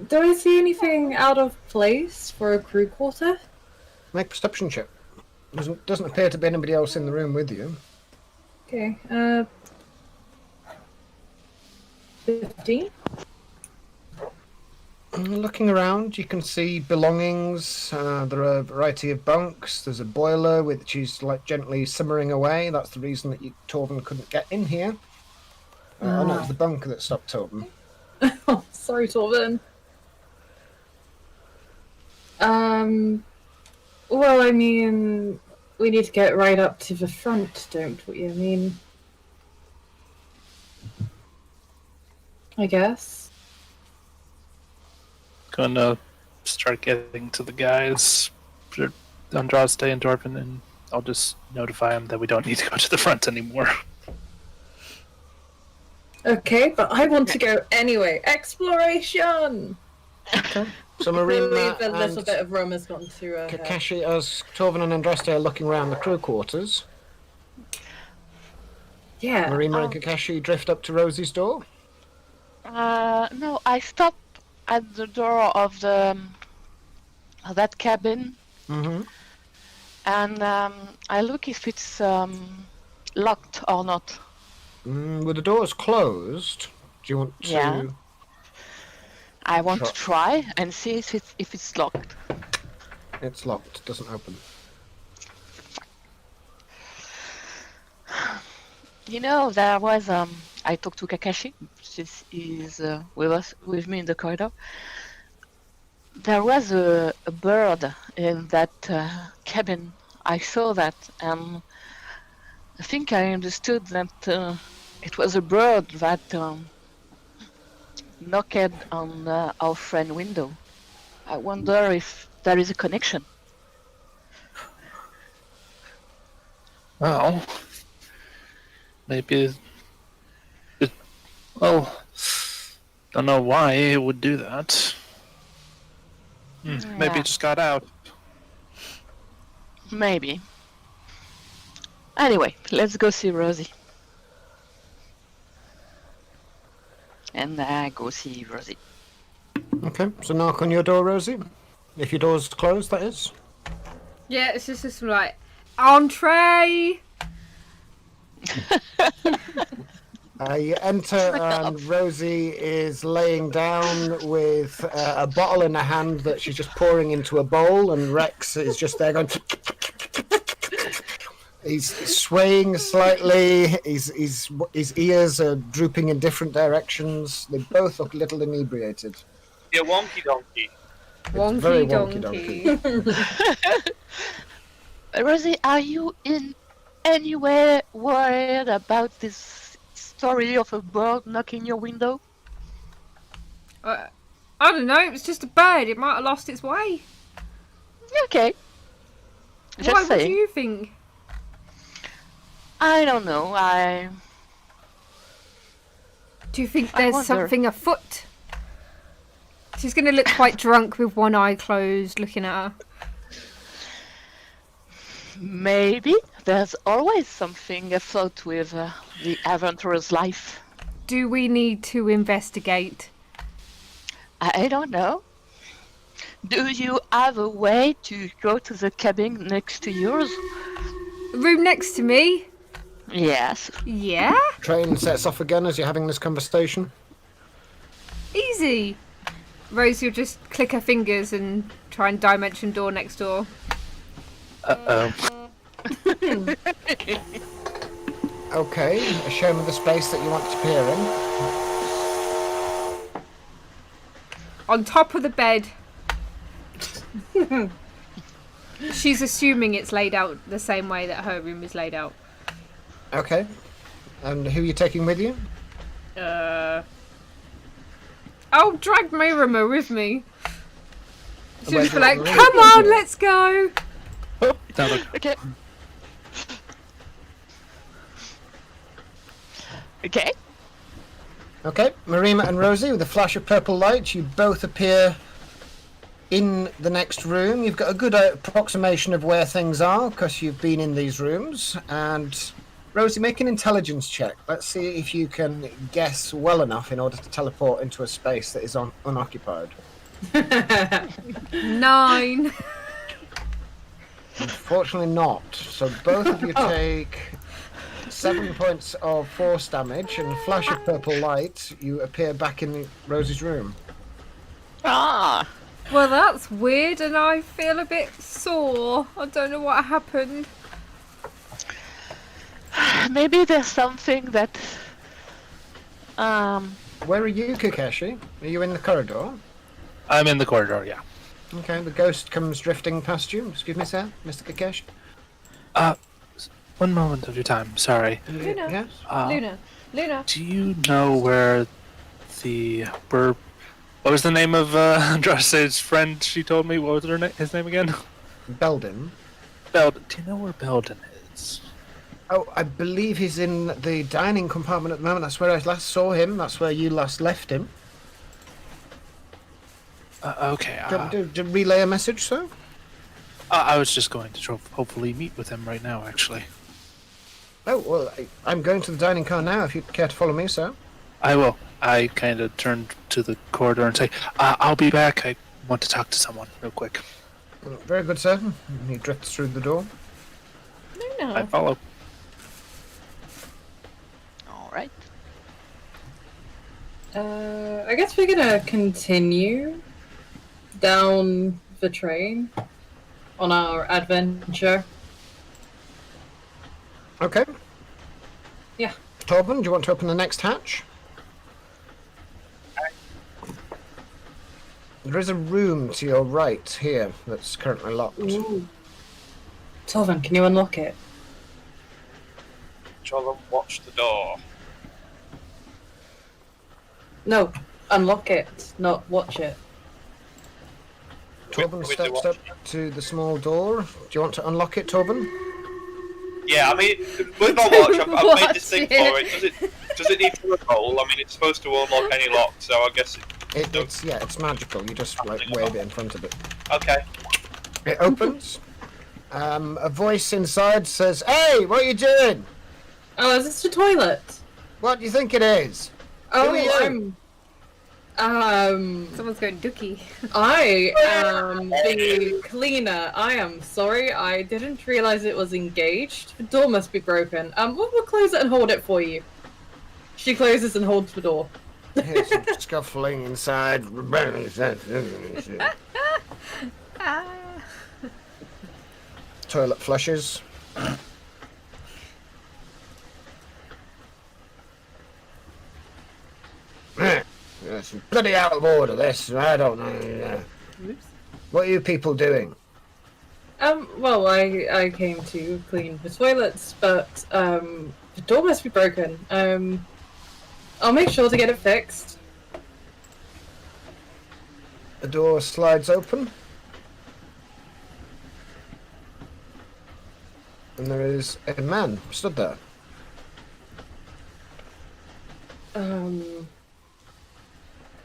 Do I see anything out of place for a crew quarter? Make perception check. Doesn't appear to be anybody else in the room with you. Okay. 15. Looking around, you can see belongings. There are a variety of bunks. There's a boiler which is like gently simmering away. That's the reason that Torvin couldn't get in here. Oh no, it's the bunker that stopped Torvin. Oh, sorry, Torvin. Well, I mean, we need to get right up to the front, don't we? I mean, I guess. Gonna start getting to the guys, Andraste and Dorvin, and I'll just notify them that we don't need to go to the front anymore. Okay, but I want to go anyway. Exploration! Okay. So I believe Marina a little and bit of rum has gone through her head. Kakashi, as Torvin and Andraste are looking around the crew quarters, Yeah. Marina and Kakashi drift up to Rosie's door. No, I stopped at the door of the of that cabin, Mm-hmm. and I look if it's locked or not. With the doors closed, do you want to... Yeah. I want to Try. try and see if it's locked. It's locked, doesn't open. You know, there was I talked to Kakashi, which is with me in the corridor. There was a bird in that cabin. I saw that, and I think I understood that it was a bird that knocked on our friend window. I wonder if there is a connection. Well, maybe well, don't know why it would do that. Maybe Yeah. it just got out. Maybe. Anyway, let's go see Rosie. And I go see Rosie. Okay, so knock on your door, Rosie. If your door's closed, that is. Yeah, it's just some like entree. You enter and Rosie is laying down with a bottle in her hand that she's just pouring into a bowl, and Rex is just there going... He's swaying slightly, his ears are drooping in different directions. They both look a little inebriated. Yeah, wonky donkey. It's very Wonky donkey. Rosie, are you in any way worried about this story of a bird knocking your window? I don't know, it was just a bird. It might have lost its way. Okay. Just Why? What do saying. you think? I don't know. Do you think I there's wonder. something afoot? She's going to look quite drunk with one eye closed looking at her. Maybe there's always something afoot with the adventurer's life. Do we need to investigate? I don't know. Do you have a way to go to the cabin next to yours? Room next to me? Yes. Yeah? Train sets off again as you're having this conversation. Easy. Rosie will just click her fingers and try and dimension door next door. Uh-oh. Okay, show me the space that you want to peer in. On top of the bed. She's assuming it's laid out the same way that her room is laid out. Okay. And who are you taking with you? I'll drag Mirama with me. She'll Where's just be like, your- come on, let's go. Now look, Okay. Okay. Okay, Marima and Rosie, with a flash of purple light, you both appear in the next room. You've got a good approximation of where things are because you've been in these rooms. And Rosie, make an intelligence check. Let's see if you can guess well enough in order to teleport into a space that is unoccupied. 9. Unfortunately not. So both of you take 7 points of force damage, and a flash of purple light, you appear back in Rosie's room. Ah. Well, that's weird, and I feel a bit sore. I don't know what happened. Maybe there's something that. Where are you, Kakashi? Are you in the corridor? I'm in the corridor, yeah. Okay, the ghost comes drifting past you. Excuse me, sir, Mr. Kakashi. One moment of your time, sorry. Luna. Yes? Luna. Do you know where what was the name of Andraste's friend she told me? What was his name again? Belden. Belden. Do you know where Belden is? Oh, I believe he's in the dining compartment at the moment. That's where I last saw him. That's where you last left him. Okay. Do you want me to relay a message, sir? I was just going to hopefully meet with him right now, actually. Oh, well, I'm going to the dining car now, if you'd care to follow me, sir. I will. I kind of turned to the corridor and say, I'll be back. I want to talk to someone real quick. Very good, sir. He drifts through the door. Luna. I follow. All right. I guess we're gonna continue down the train on our adventure. Okay. Yeah. Torben, do you want to open the next hatch? There is a room to your right here that's currently locked. Ooh. Torvin, can you unlock it? Try watch the door. No, unlock it, not watch it. Torben With the steps watch. up to the small door. Do you want to unlock it, Torben? Yeah, I mean, with my watch, I've made this thing Watch for it. Does it need to roll? I mean, it's supposed to unlock any lock, so I guess It's magical. You just wave it in front of it. okay. It opens. A voice inside says, "Hey, what are you doing? Oh, is this the toilet? What do you think it is?" Oh, Who are you? Someone's going dookie. I am the cleaner. I am sorry, I didn't realize it was engaged. The door must be broken. We'll close it and hold it for you. She closes and holds the door. Here's some scuffling inside. Toilet flushes. It's bloody out of order, this. I don't know. Oops. What are you people doing? Well, I came to clean the toilets, but, the door must be broken. I'll make sure to get it fixed. The door slides open. And there is a man stood there.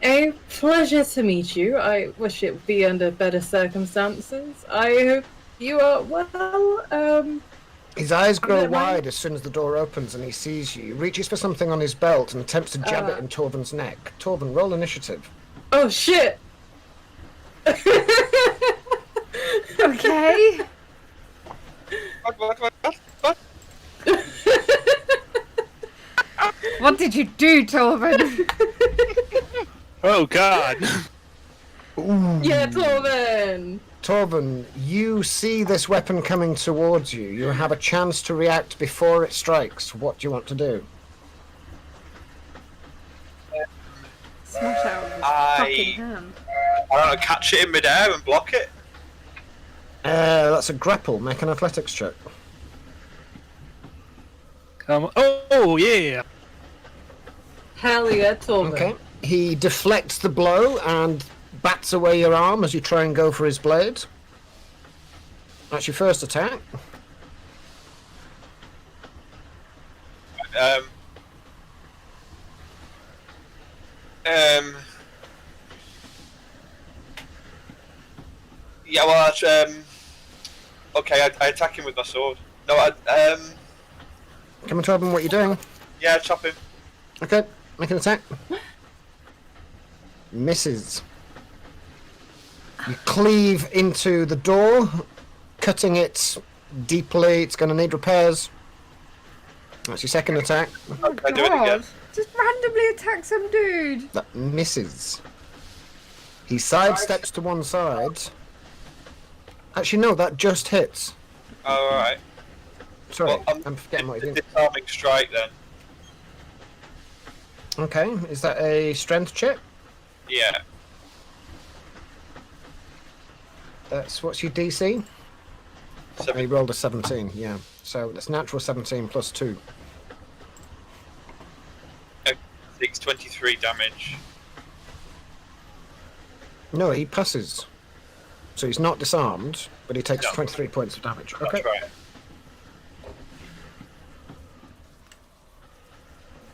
A pleasure to meet you. I wish it would be under better circumstances. I hope you are well. His eyes grow Is that right? wide as soon as the door opens and he sees you. He reaches for something on his belt and attempts to jab it in Torben's neck. Torben, roll initiative. Oh shit! Okay. What? What did you do, Torben? Oh, God. Yeah, Torben! Torben, you see this weapon coming towards you. You have a chance to react before it strikes. What do you want to do? Smash out of his I fucking hand. want to catch it in midair and block it. That's a grapple. Make an athletics check. Come on. Oh, yeah. Hell yeah, Torben. Okay. He deflects the blow and bats away your arm as you try and go for his blade. That's your first attack. Yeah, well, okay, I attack him with my sword. No, Come on, Torben, what are you doing? yeah, chop him. Okay, make an attack. Misses. You cleave into the door, cutting it deeply. It's going to need repairs. That's your second attack. Oh I do it again. god. Just randomly attack some dude. That misses. He sidesteps to one side. Actually, no, that just hits. Alright. Sorry, Well, I'm forgetting what he did. Disarming strike then. Okay, is that a strength check? Yeah. What's your DC? He 7. rolled a 17, yeah. So that's natural 17 plus 2. 6, 23 damage. No, he passes. So he's not disarmed, but he takes No. 23 points of damage. Okay. That's right.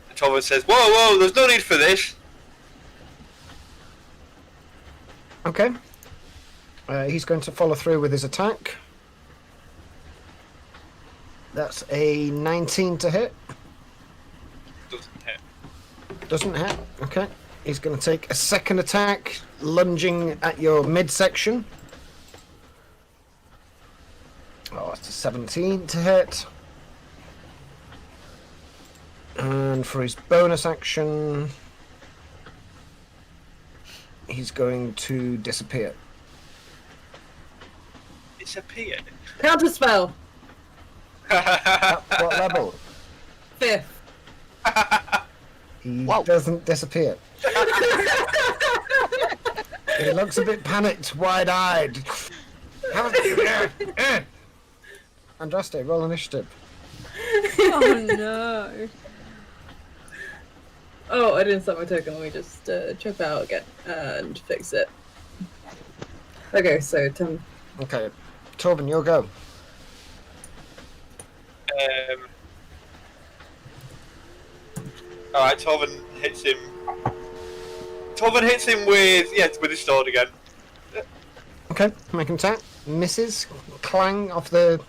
And Torvald says, whoa, there's no need for this. Okay. He's going to follow through with his attack. That's a 19 to hit. Doesn't hit. Doesn't hit. Okay. He's going to take a second attack, lunging at your midsection. Oh, it's a 17 to hit. And for his bonus action, he's going to disappear. Disappeared. Counter spell. At what level? 5th. He Whoa. doesn't disappear. He looks a bit panicked, wide-eyed. Andraste, roll initiative. Oh no. Oh, I didn't set my token. Let me just check that out again and fix it. Okay, so 10. Okay, Torben, you'll go. Alright, Torvald hits him. Torvald hits him with his sword again. Okay, make an attack. Misses. Clang off the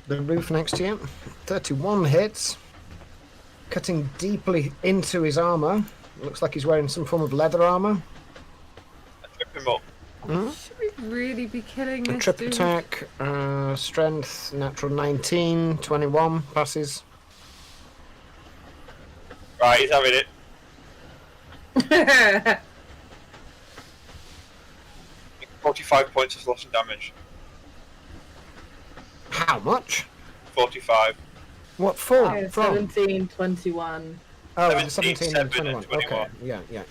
roof next to you. 31 hits. Cutting deeply into his armor. Looks like he's wearing some form of leather armor. I trip him up. Should we really be killing A this trip dude? attack. Strength, natural 19. 21 passes. Right, he's having it. 45 points of loss and damage. How much? 45. What for? Okay, From? 17, 21. Oh, 17, 17 and 7 and 21. Okay, 21. yeah.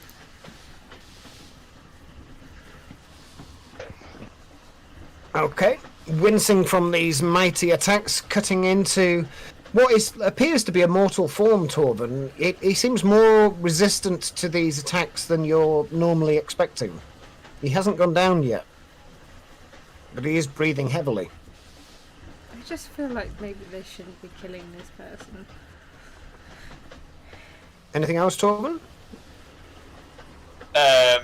Okay, wincing from these mighty attacks, cutting into what appears to be a mortal form, Torben. He seems more resistant to these attacks than you're normally expecting. He hasn't gone down yet, but he is breathing heavily. I just feel like maybe they shouldn't be killing this person. Anything else, Torben? Yeah,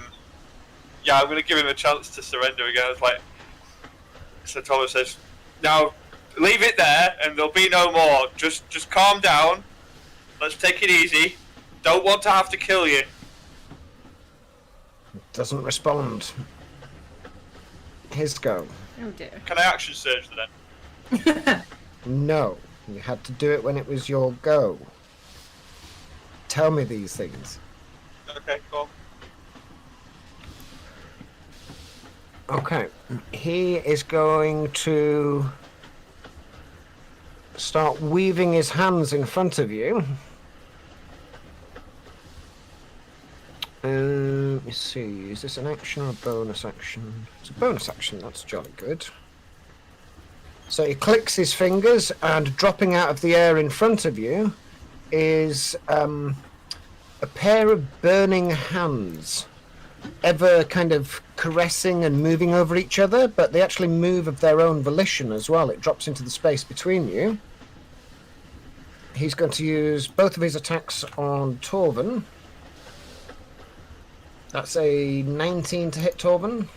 I'm going to give him a chance to surrender again. It's like, so Thomas says, now leave it there and there'll be no more. Just calm down. Let's take it easy. Don't want to have to kill you. Doesn't respond. His go. Oh dear. Can I action surge then? No, you had to do it when it was your go. Tell me these things. Okay, cool. Okay, he is going to start weaving his hands in front of you. Let me see, is this an action or a bonus action? It's a bonus action, that's jolly good. So he clicks his fingers, and dropping out of the air in front of you is a pair of burning hands, ever kind of caressing and moving over each other, but they actually move of their own volition as well. It drops into the space between you. He's going to use both of his attacks on Torven. That's a 19 to hit Torben.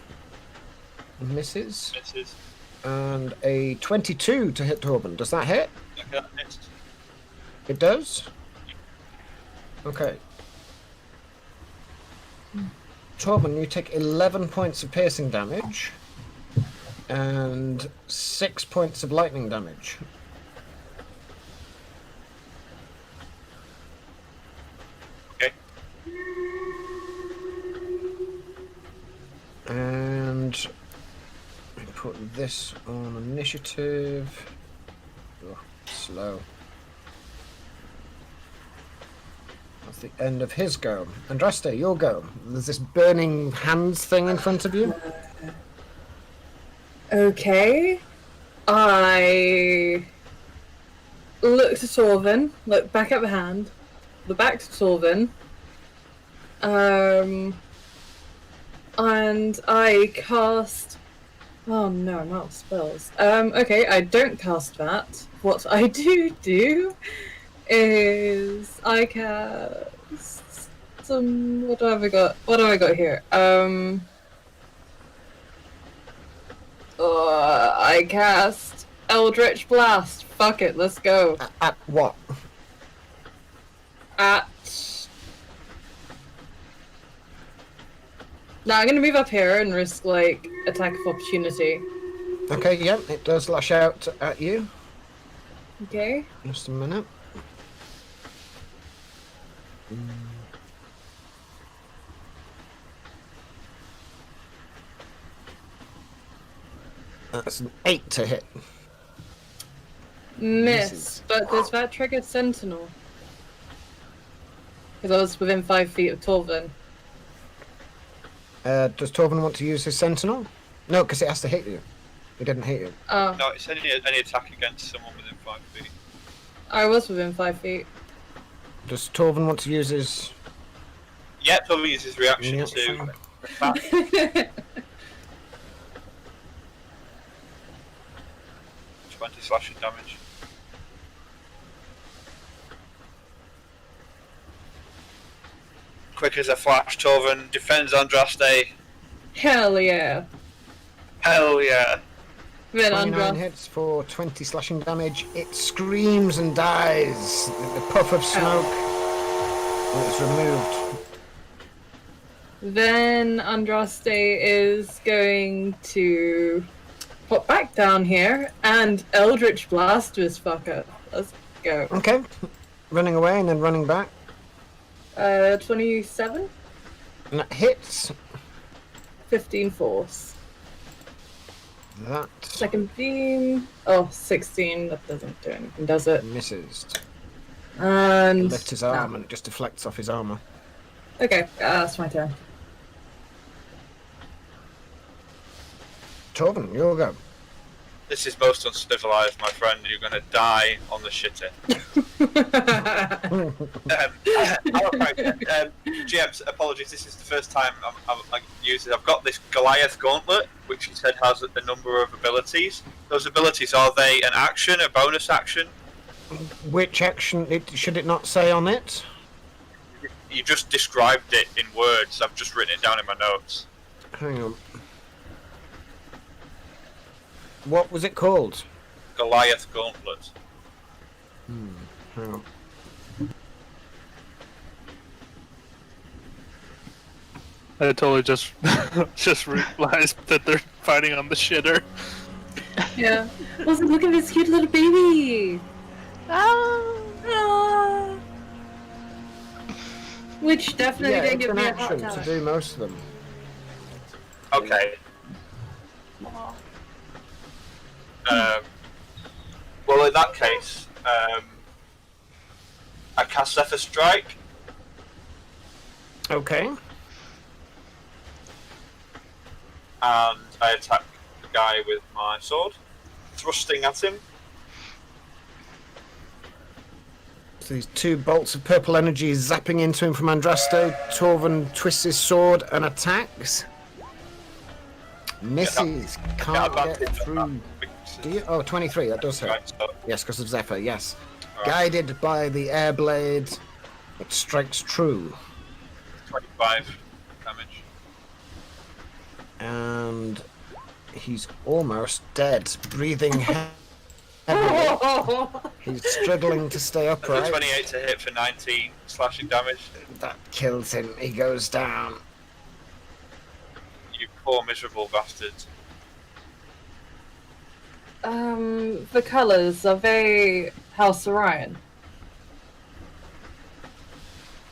Misses. Misses. And a 22 to hit Torben. Does that hit? Okay, that missed. It does? Okay. Torben, you take 11 points of piercing damage and 6 points of lightning damage. Okay. And I put this on initiative. Oh, slow. That's the end of his go. Andraste, your go. There's this burning hands thing in front of you. Okay. I look to Torvin, look back at the hand, look back to Torvin, and I cast. Oh no, I'm out of spells. Okay, I don't cast that. What I do is I cast some. What have I got? What have I got here? I cast Eldritch Blast. Fuck it, let's go. At what? At. Now I'm gonna move up here and risk like attack of opportunity. Okay, yeah, it does lash out at you. Okay. Just a minute. That's an 8 to hit. Miss, Misses. but does that trigger Sentinel? Because I was within 5 feet of Torvin. Does Torben want to use his sentinel? No, because it has to hit you. It didn't hit you. Oh, No, it's any attack against someone within 5 feet. I was within 5 feet. Does Torben want to use his... Yeah, probably uses his reaction reaction? to attack. 20 slashing damage. Quick as a flash, Torvin defends Andraste. Hell yeah. Hell yeah. Then 29 Andra. hits for 20 slashing damage. It screams and dies. The puff of smoke. And it's removed. Then Andraste is going to pop back down here and Eldritch Blast this fucker. Let's go. Okay. Running away and then running back. 27? And that hits. 15 force. That Second beam. Oh, 16. That doesn't do anything, does it? misses. And. Lifts his arm and it just deflects off his armor. Okay, that's my turn. Torben, you'll go. This is most uncivilized, my friend. You're gonna die on the shitter. GMs, apologies. This is the first time I'm using. I've got this Goliath Gauntlet, which he said has a number of abilities. Those abilities, are they an action, a bonus action? Which action should it not say on it? You just described it in words. I've just written it down in my notes. Hang on. What was it called? Goliath Gauntlet. Hang on. I totally just realized that they're fighting on the shitter. Yeah. Also, look at this cute little baby! Ah. Ah. Which definitely Yeah, didn't it's give an me a heart action to attack. do most of them. Okay. Well, in that case, I cast Zephyr Strike. Okay. And I attack the guy with my sword, thrusting at him. So these two bolts of purple energy zapping into him from Andraste. Torven twists his sword and attacks. Misses. Can't advantage get on through. that. Do you? Oh, 23. That does hit. Right, so, Yes, because of Zephyr, yes. Alright. Guided by the air blade, it strikes true. 25. damage. And he's almost dead, breathing heavily. He's struggling to stay That's upright. a 28 to hit for 19 slashing damage. That kills him. He goes down. You poor miserable bastard. The colours, are they House Orion?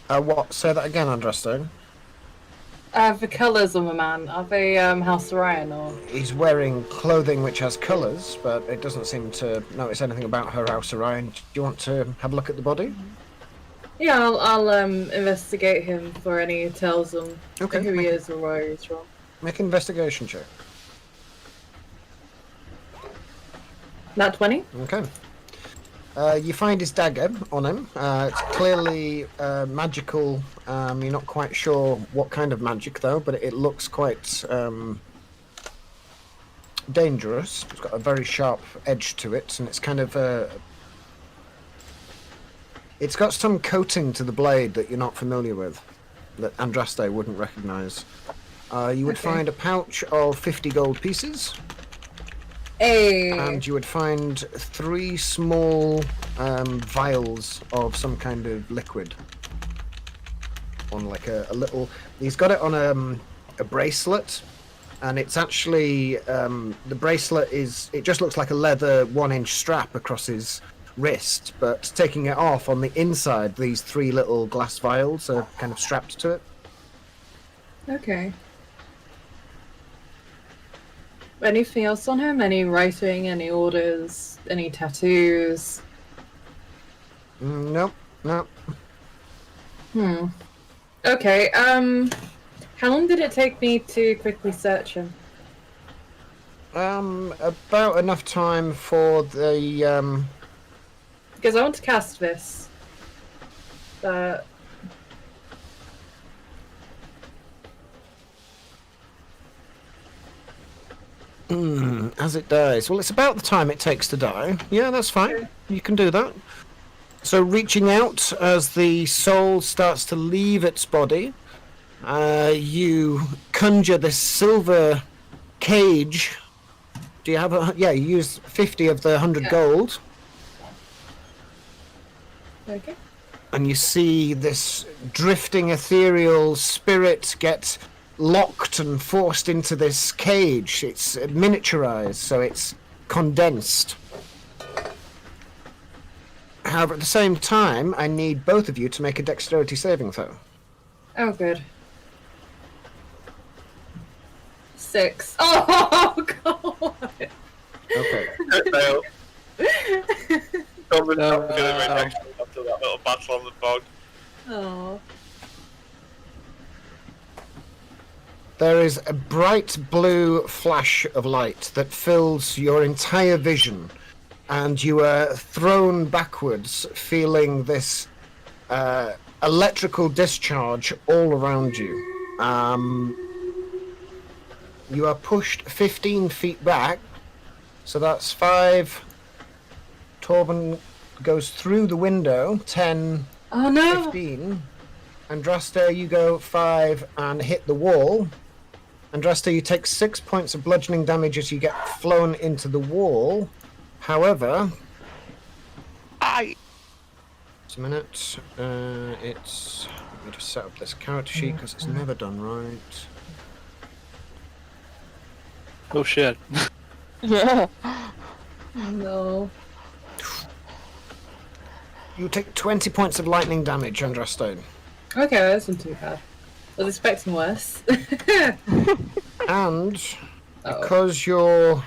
What? Say that again, Andraste. The colours of a man, are they House Orion or? He's wearing clothing which has colours, but it doesn't seem to notice anything about her House Orion. Do you want to have a look at the body? Yeah, I'll investigate him for any tells on Okay, who he make- is or where he's from. Make an investigation check. Nat 20? Okay. You find his dagger on him. It's clearly magical. You're not quite sure what kind of magic, though, but it looks quite dangerous. It's got a very sharp edge to it, and it's kind of it's got some coating to the blade that you're not familiar with, that Andraste wouldn't recognise. You would Okay. find a pouch of 50 gold pieces. Hey! And you would find 3 small vials of some kind of liquid. On like a little. He's got it on a bracelet, and it's actually the bracelet is. It just looks like a leather 1-inch strap across his wrist, but taking it off on the inside, these 3 little glass vials are kind of strapped to it. Okay. Anything else on him? Any writing, any orders, any tattoos? Nope, nope. Okay, how long did it take me to quickly search him? About enough time for the Because I want to cast this. as it dies. Well, it's about the time it takes to die. Yeah, that's fine. You can do that. So, reaching out as the soul starts to leave its body, you conjure this silver cage. Do you have a? Yeah, you use 50 of the 100 Yeah. gold, Okay. and you see this drifting ethereal spirit get locked and forced into this cage. It's miniaturized, so it's condensed. However, at the same time, I need both of you to make a dexterity saving throw. Oh, good. 6. Oh, God! Okay. Fail. Corbin's No. not feeling very next after that little battle on the bog. Oh. There is a bright blue flash of light that fills your entire vision, and you are thrown backwards, feeling this electrical discharge all around you. You are pushed 15 feet back, so that's 5. Torben goes through the window, 10, Oh, no! 15. Andraste, you go 5 and hit the wall. Andraste, you take 6 points of bludgeoning damage as you get flown into the wall. However, just a minute. Let me just set up this character sheet because it's never done right. Oh shit. Yeah. No. You take 20 points of lightning damage, Andraste. Okay, that isn't too bad. I was expecting worse. And Oh. because you're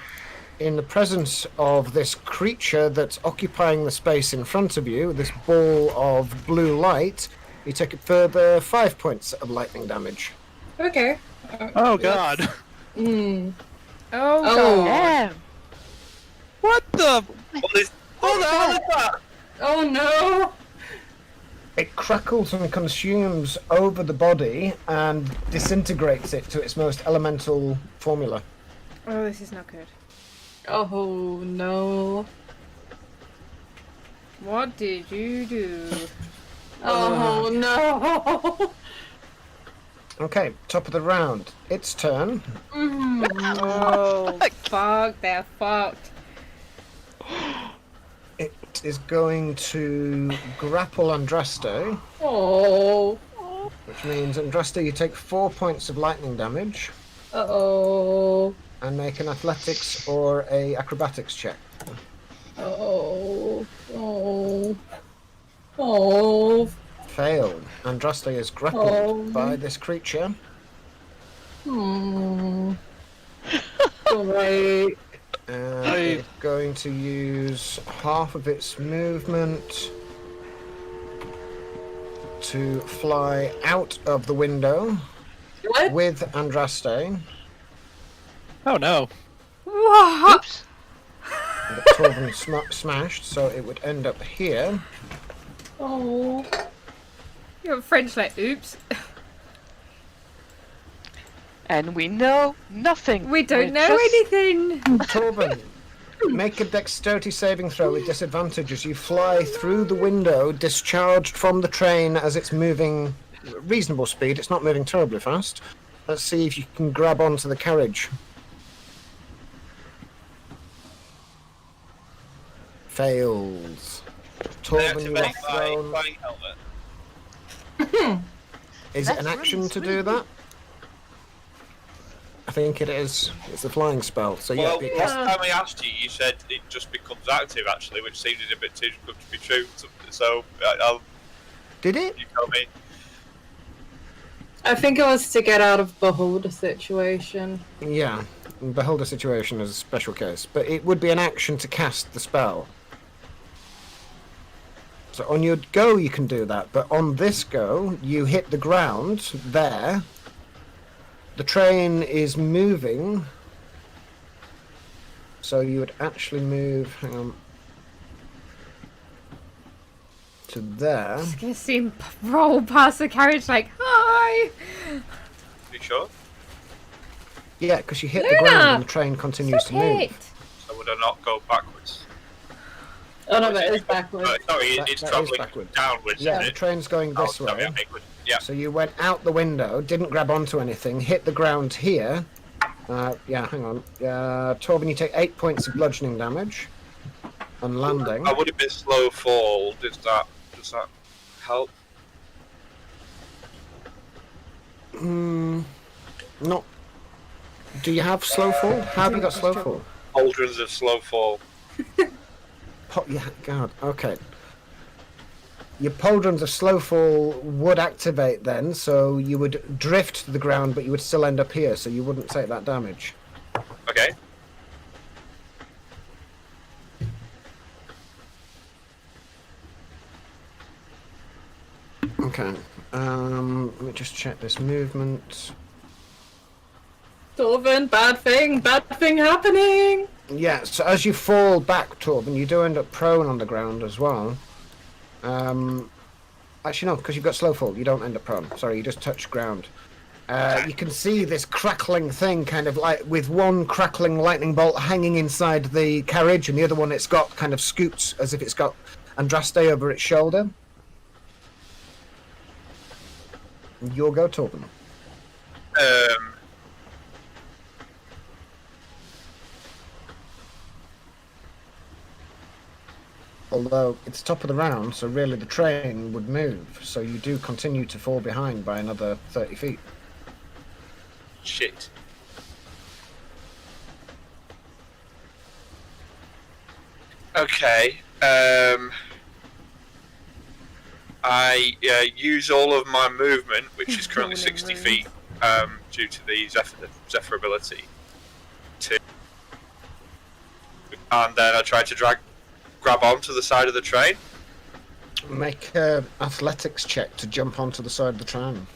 in the presence of this creature that's occupying the space in front of you, this ball of blue light, you take a further 5 points of lightning damage. Okay. Oh god. Mm. Oh, Oh. God. Yeah. What the? What the hell is that? Oh, no! It crackles and consumes over the body and disintegrates it to its most elemental formula. Oh, this is not good. Oh, no. What did you do? Oh, no! Okay, top of the round. Its turn. Oh, fuck, they're fucked. It is going to grapple Andraste, Oh. which means Andraste, you take 4 points of lightning damage Oh. and make an athletics or a acrobatics check. Oh. Oh. Oh. Failed. Andraste is grappled Oh. by this creature. Alright. It's going to use half of its movement to fly out of the window What? with Andraste. Oh no. What? Oops. But Torvin smashed, so it would end up here. Oh. You're French like, oops. And we know nothing. We don't We're know just- anything. Torvin, make a dexterity saving throw with disadvantage as you fly through the window, discharged from the train as it's moving reasonable speed. It's not moving terribly fast. Let's see if you can grab onto the carriage. Fails. Torvin, you are Activate my thrown. flying helmet. Is it That's an action really to do sweet. that? I think it is. It's a flying spell. So yeah, Well, because last time I asked you, you said it just becomes active, actually, which seemed a bit too good to be true. So I'll did it? you tell me. I think it was to get out of Beholder situation. Yeah. Beholder situation is a special case, but it would be an action to cast the spell. So on your go you can do that, but on this go you hit the ground there. The train is moving, so you would actually move. Hang on. To there. Just gonna see him roll past the carriage like, hi! You sure? Yeah, because you hit the Luna! ground and the train continues Stop to move. it! So would I not go backwards? Oh no, but it is backwards. Sorry, That- it's that is travelling backwards. downwards, Yeah, isn't the it? train's going Oh, this sorry, way. I'm being good. Yeah. So you went out the window, didn't grab onto anything, hit the ground here. Yeah, hang on. Torben, you take 8 points of bludgeoning damage on landing. I would have been slow fall. Does that help? Not. Do you have slow fall? How have you got slow fall? Pauldrons of slow fall. Yeah, God, okay. Your pauldrons of slow fall would activate then, so you would drift to the ground, but you would still end up here, so you wouldn't take that damage. Okay. Okay. Let me just check this movement. Torvin, bad thing happening. Yeah, so as you fall back, Torben, you do end up prone on the ground as well. Actually, no, because you've got slow fall, you don't end up prone. Sorry, you just touch ground. You can see this crackling thing, kind of like with one crackling lightning bolt hanging inside the carriage, and the other one it's got kind of scooped as if it's got Andraste over its shoulder. Your go, Torben. Although it's top of the round, so really the train would move, so you do continue to fall behind by another 30 feet. Shit. Okay. I use all of my movement, which is currently 60 feet, due to the Zephyr ability, and then I try to grab onto the side of the train. Make an athletics check to jump onto the side of the train.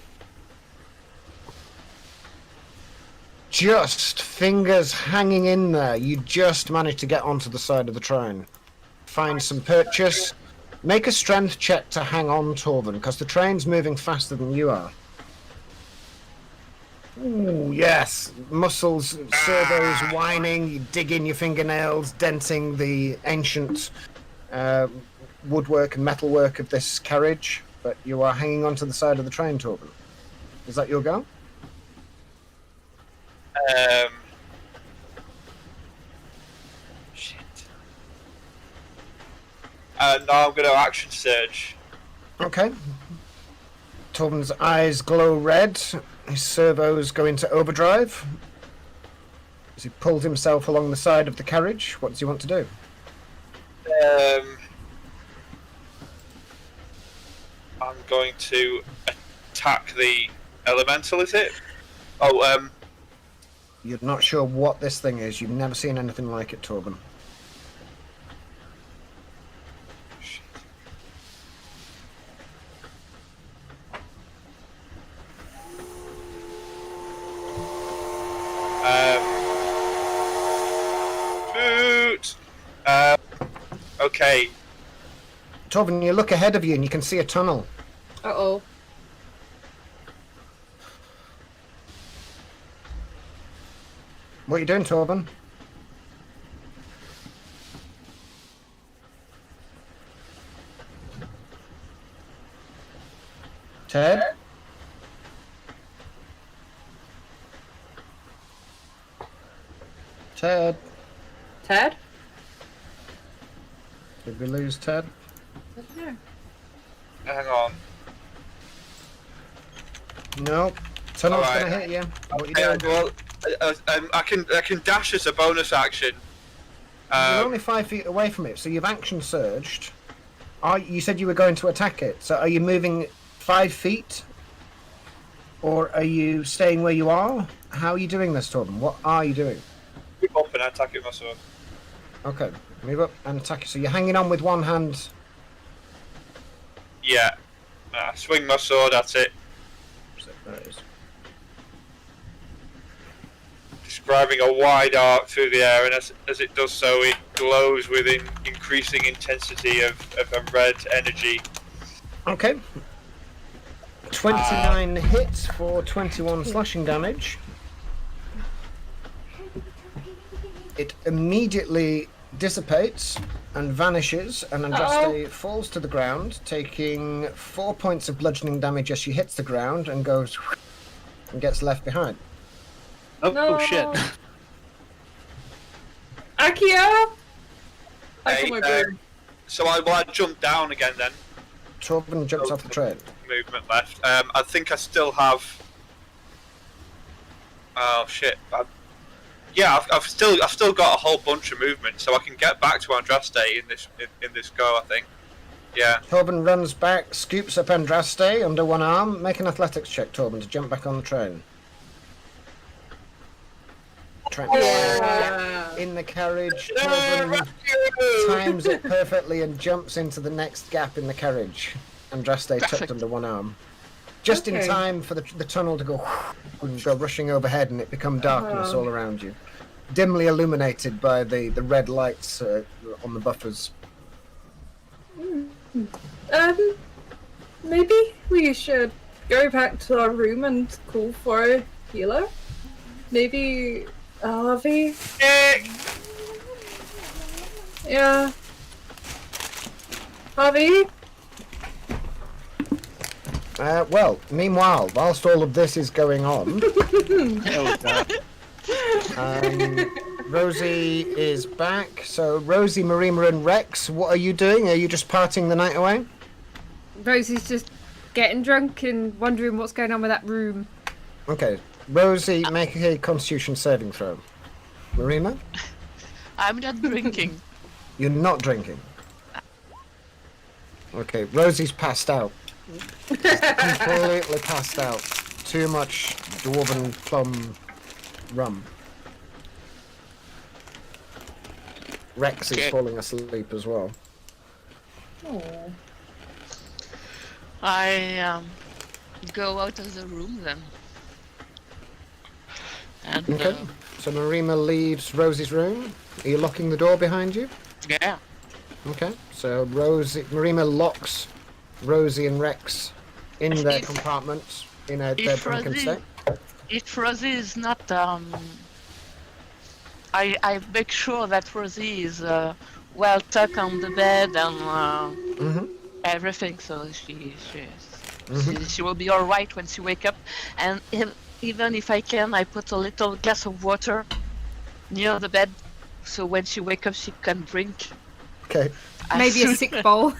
Just fingers hanging in there. You just managed to get onto the side of the train. Find some purchase. Make a strength check to hang on, Torben, because the train's moving faster than you are. Ooh, yes. Muscles, servos whining, you dig in your fingernails, denting the ancient woodwork and metalwork of this carriage, but you are hanging onto the side of the train, Torben. Is that your go? Shit. Now I'm going to action surge. Okay. Torben's eyes glow red. His servos go into overdrive. As he pulls himself along the side of the carriage, what does he want to do? I'm going to attack the elemental, is it? Oh, You're not sure what this thing is. You've never seen anything like it, Torben. shit. Shoot! Okay. Torben, you look ahead of you and you can see a tunnel. Uh-oh. What are you doing, Torben? Ted? Ted? Ted? Did we lose Ted? I don't know. Hang on. No. Tunnel's Alright. gonna hit you. What are you Yeah, doing? well, I can dash as a bonus action. You're only 5 feet away from it, so you've action surged. You said you were going to attack it, so are you moving 5 feet? Or are you staying where you are? How are you doing this, Torben? What are you doing? Move up and attack it myself. Okay, move up and attack it. So you're hanging on with one hand. Yeah. Swing my sword at it, There it is. describing a wide arc through the air, and as it does so, it glows with increasing intensity of a red energy. Okay. 29 hits for 21 slashing damage. It immediately dissipates and vanishes, and Andraste falls to the ground, taking 4 points of bludgeoning damage as she hits the ground and goes and gets left behind. Oh, No. oh shit. Akia! I Hey, got my broom. So I jump down again then. Torben jumps off the train. Movement left. I think I still have. Oh shit! I've still got a whole bunch of movement, so I can get back to Andraste in this go. I think. Yeah. Torben runs back, scoops up Andraste under one arm. Make an athletics check, Torben, to jump back on the train. Yeah. In the carriage, Torben times it perfectly and jumps into the next gap in the carriage. Andraste tucked Perfect. under one arm. Just in Okay. time for the tunnel to go and go rushing overhead and it become darkness all around you. Dimly illuminated by the red lights on the buffers. Maybe we should go back to our room and call for a healer? Maybe Harvey? Yeah. Harvey? Well, meanwhile, whilst all of this is going on, Oh, God. Rosie is back. So, Rosie, Marima, and Rex, what are you doing? Are you just partying the night away? Rosie's just getting drunk and wondering what's going on with that room. Okay. Rosie, make a Constitution saving throw. Marima, I'm not drinking. you're not drinking. Okay, Rosie's passed out. Completely passed out. Too much dwarven plum rum. Rex is Okay. falling asleep as well. Oh. I go out of the room then. And Okay. So Marima leaves Rosie's room. Are you locking the door behind you? yeah, Okay. So Marima locks Rosie and Rex in their If- compartments in their if drunken Rosie- state. if Rosie is not, I make sure that Rosie is well tucked on the bed and Mm-hmm. everything, so she is She will be all right when she wake up. And even if I can, I put a little glass of water near the bed, so when she wake up, she can drink. Okay. Maybe a sick bowl.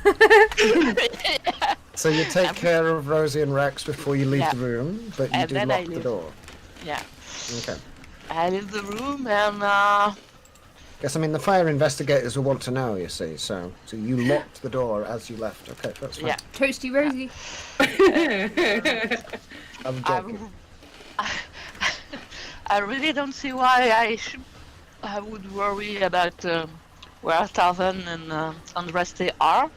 So you take care of Rosie and Rex before you leave Yeah. the room, but you And do then I lock the leave. door. Yeah. Okay. I leave the room and Guess, I mean, the fire investigators will want to know, you see, so you locked the door as you left. Okay, that's fine. yeah. Toasty Rosie. I'm joking. I really don't see why I would worry about where Tarvan and Andraste are.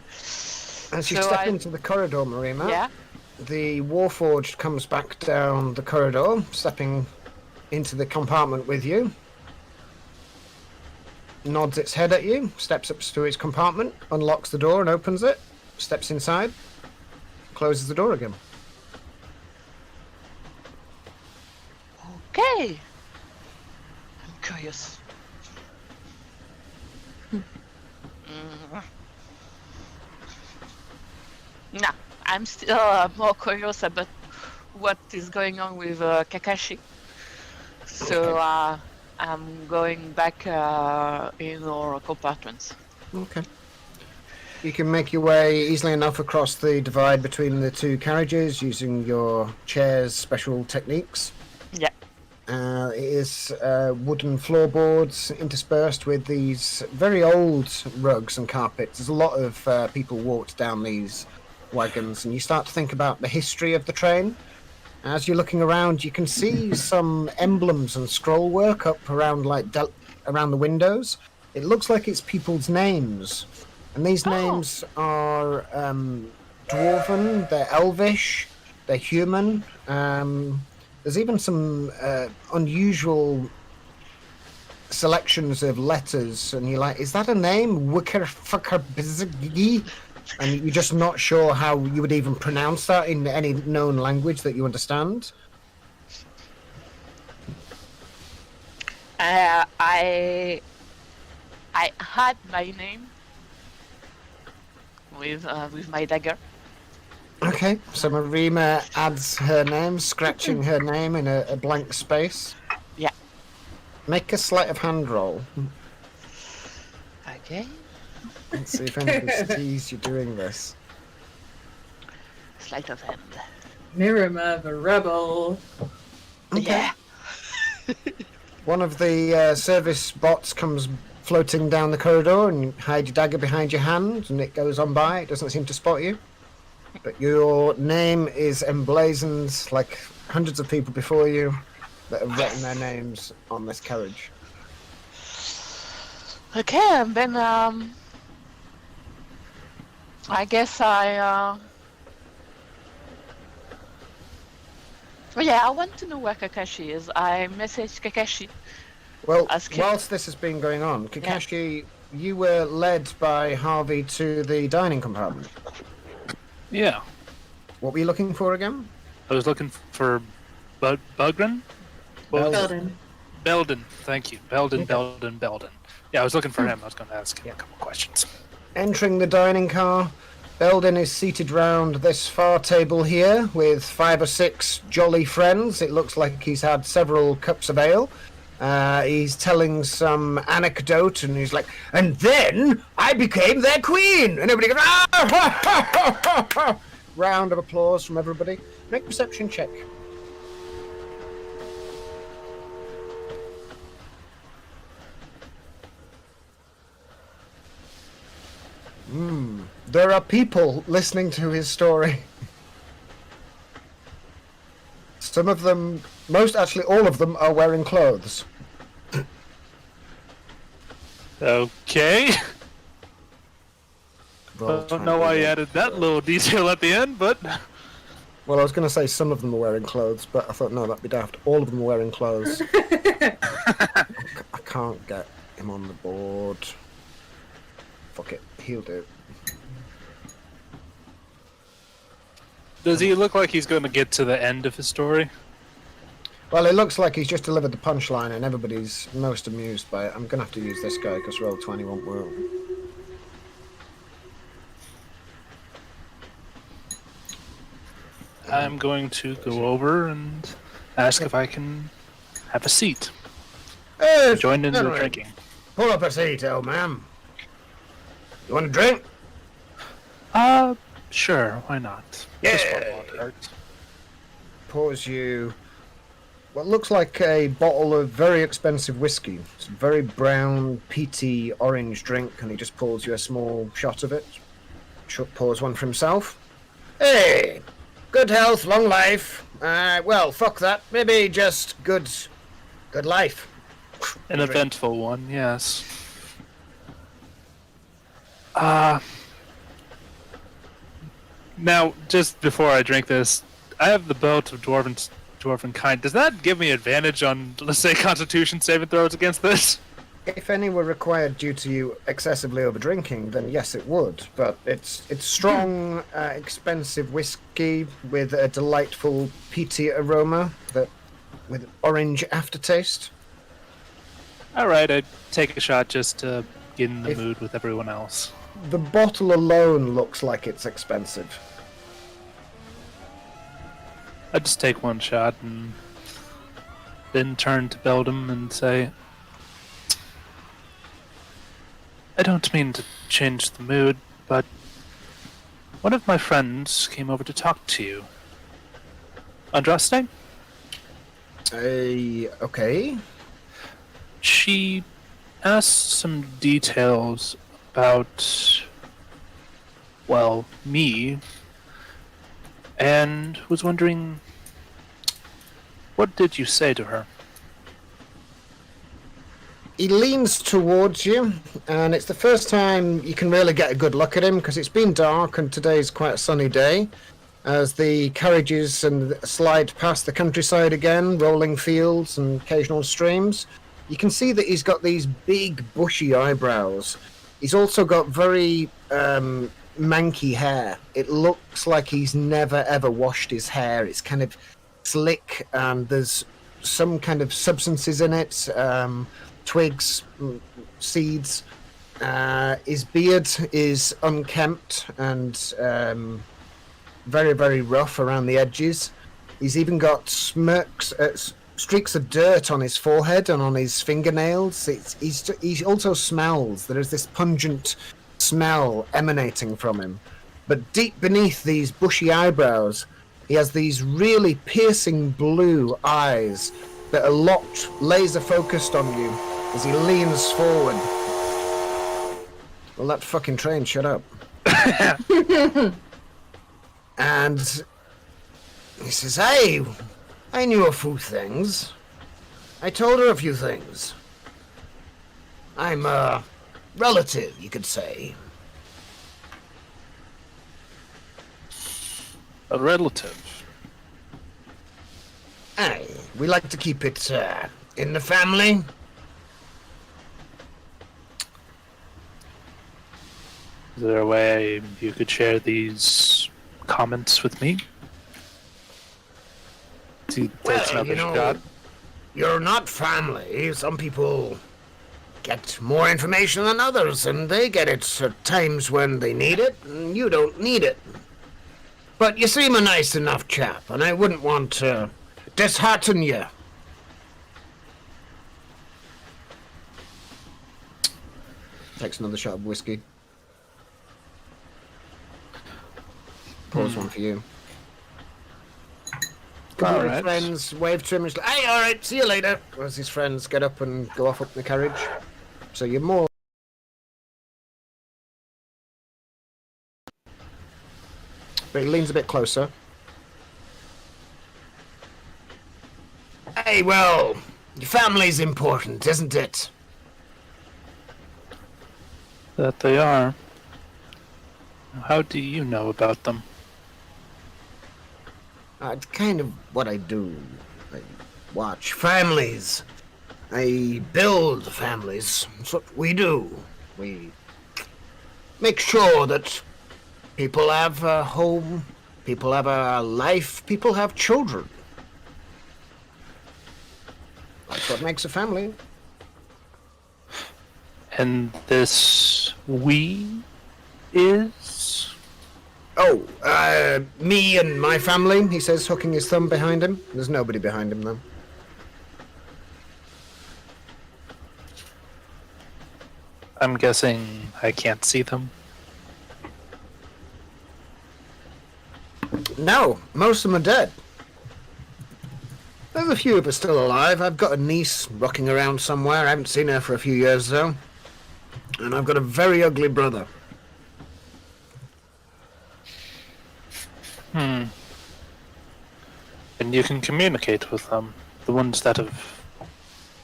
As you so step I- into the corridor, Marima, Yeah. the Warforged comes back down the corridor, stepping into the compartment with you. Nods its head at you, steps up to its compartment, unlocks the door and opens it, steps inside, closes the door again. Okay. I'm curious. Nah, I'm still more curious about what is going on with Kakashi. So I'm going back in our compartments. Okay. You can make your way easily enough across the divide between the two carriages using your chair's special techniques. Yeah. It is wooden floorboards interspersed with these very old rugs and carpets. There's a lot of people walked down these wagons, and you start to think about the history of the train. As you're looking around, you can see some emblems and scroll work up around around the windows. It looks like it's people's names, and these names are dwarven, they're elvish, they're human. There's even some unusual selections of letters, and you're like, is that a name? Wickerfuckerbizgi? And you're just not sure how you would even pronounce that in any known language that you understand. I had my name with my dagger. Okay, so Marima adds her name, scratching her name in a blank space. Yeah. Make a sleight of hand roll. Okay. Let's see if anybody sees you doing this. Sleight of hand. Mirima, the rebel. Yeah. One of the service bots comes floating down the corridor, and you hide your dagger behind your hand, and it goes on by. It doesn't seem to spot you. But your name is emblazoned like hundreds of people before you that have written their names on this carriage. Okay, and then I guess I I want to know where Kakashi is. I messaged Kakashi. Well, Ask him. whilst this has been going on, Kakashi, you were led by Harvey to the dining compartment. Yeah. What were you looking for again? I was looking for Bugren? Belden. Belden, thank you. Belden, Okay. Belden. Yeah, I was looking for him. I was going to ask him a couple questions. Entering the dining car, Belden is seated round this far table here with 5 or 6 jolly friends. It looks like he's had several cups of ale. He's telling some anecdote, and he's like, and then I became their queen! And everybody goes, ah! Round of applause from everybody. Make a perception check. There are people listening to his story. Some of them, actually all of them, are wearing clothes. Okay. Roll I don't know why you added that little detail at the end, but... Well, I was going to say some of them are wearing clothes, but I thought, no, that'd be daft. All of them are wearing clothes. I can't get him on the board. Fuck it, he'll do. Does he look like he's going to get to the end of his story? Well, it looks like he's just delivered the punchline and everybody's most amused by it. I'm going to have to use this guy because roll 20 won't work. I'm going to go over and ask if I can have a seat. Join in the Henry, drinking. Pull up a seat, old man. You want a drink? Sure, why not? Just one more cart. Pours you what looks like a bottle of very expensive whiskey. It's a very brown, peaty, orange drink, and he just pours you a small shot of it. Pours one for himself. Hey! Good health, long life. Well, fuck that. Maybe just good life. An eventful one, yes. Now, just before I drink this, I have the belt of dwarven kind. Does that give me advantage on, let's say, Constitution saving throws against this? If any were required due to you excessively over drinking, then yes, it would. But it's strong, expensive whiskey with a delightful peaty aroma with orange aftertaste. All right, I take a shot just to get in the mood with everyone else. The bottle alone looks like it's expensive. I just take one shot and then turn to Beldam and say, I don't mean to change the mood, but one of my friends came over to talk to you. Andraste? Okay. She asked some details about, well, me, and was wondering, what did you say to her? He leans towards you, and it's the first time you can really get a good look at him, because it's been dark and today's quite a sunny day. As the carriages slide past the countryside again, rolling fields and occasional streams, you can see that he's got these big bushy eyebrows. He's also got very manky hair. It looks like he's never ever washed his hair. It's kind of slick, and there's some kind of substances in it, twigs, seeds. His beard is unkempt and very, very rough around the edges. He's even got streaks of dirt on his forehead and on his fingernails. He also smells. There is this pungent smell emanating from him. But deep beneath these bushy eyebrows, he has these really piercing blue eyes that are locked, laser focused on you as he leans forward. Well, that fucking train, shut up. And he says, hey, I knew a few things. I told her a few things. I'm a relative, you could say. A relative? Aye, we like to keep it in the family. Is there a way you could share these comments with me? Well, you know, you're not family. Some people get more information than others, and they get it at times when they need it, and you don't need it. But you seem a nice enough chap, and I wouldn't want to dishearten you. Takes another shot of whiskey. Pours one for you. Couple of his friends wave to him and he's like, hey, alright, see you later. As his friends get up and go off up in the carriage. So you're more... But he leans a bit closer. Hey, well, your family's important, isn't it? That they are. How do you know about them? It's kind of what I do. I watch families. I build families. That's what we do. We make sure that people have a home, people have a life, people have children. That's what makes a family. And this we is? Me and my family, he says, hooking his thumb behind him. There's nobody behind him, though. I'm guessing I can't see them. No, most of them are dead. There's a few of us still alive. I've got a niece rocking around somewhere. I haven't seen her for a few years, though. And I've got a very ugly brother. And you can communicate with them, the ones that have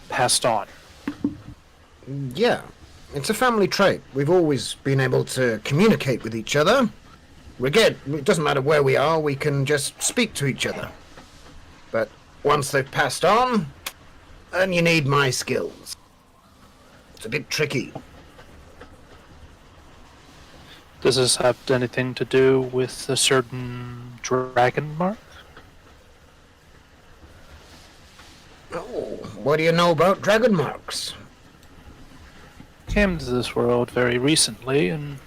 passed on. Yeah, it's a family trait. We've always been able to communicate with each other. It doesn't matter where we are, we can just speak to each other. But once they've passed on, then you need my skills. It's a bit tricky. Does this have anything to do with a certain dragon mark? Oh, what do you know about dragon marks? Came to this world very recently and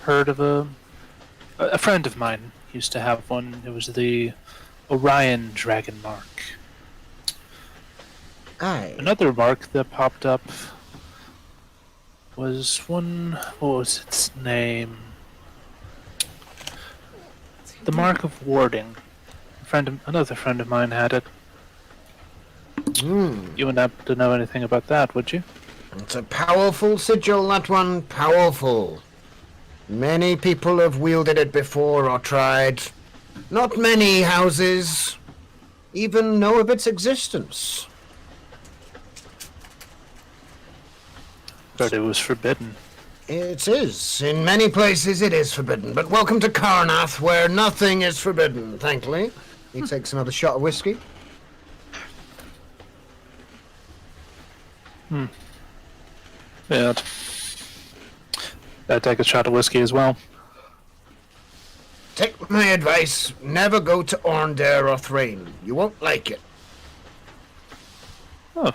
heard of a friend of mine used to have one. It was the Orion dragon mark. Aye. Another mark that popped up was one. What was its name? The mark of warding. Another friend of mine had it. You wouldn't happen to know anything about that, would you? It's a powerful sigil, that one. Powerful. Many people have wielded it before or tried. Not many houses even know of its existence. But it was forbidden. It is. In many places it is forbidden, but welcome to Karnath, where nothing is forbidden, thankfully. He takes another shot of whiskey. Yeah. I'd take a shot of whiskey as well. Take my advice, never go to Orndare or Thrain. You won't like it. Oh.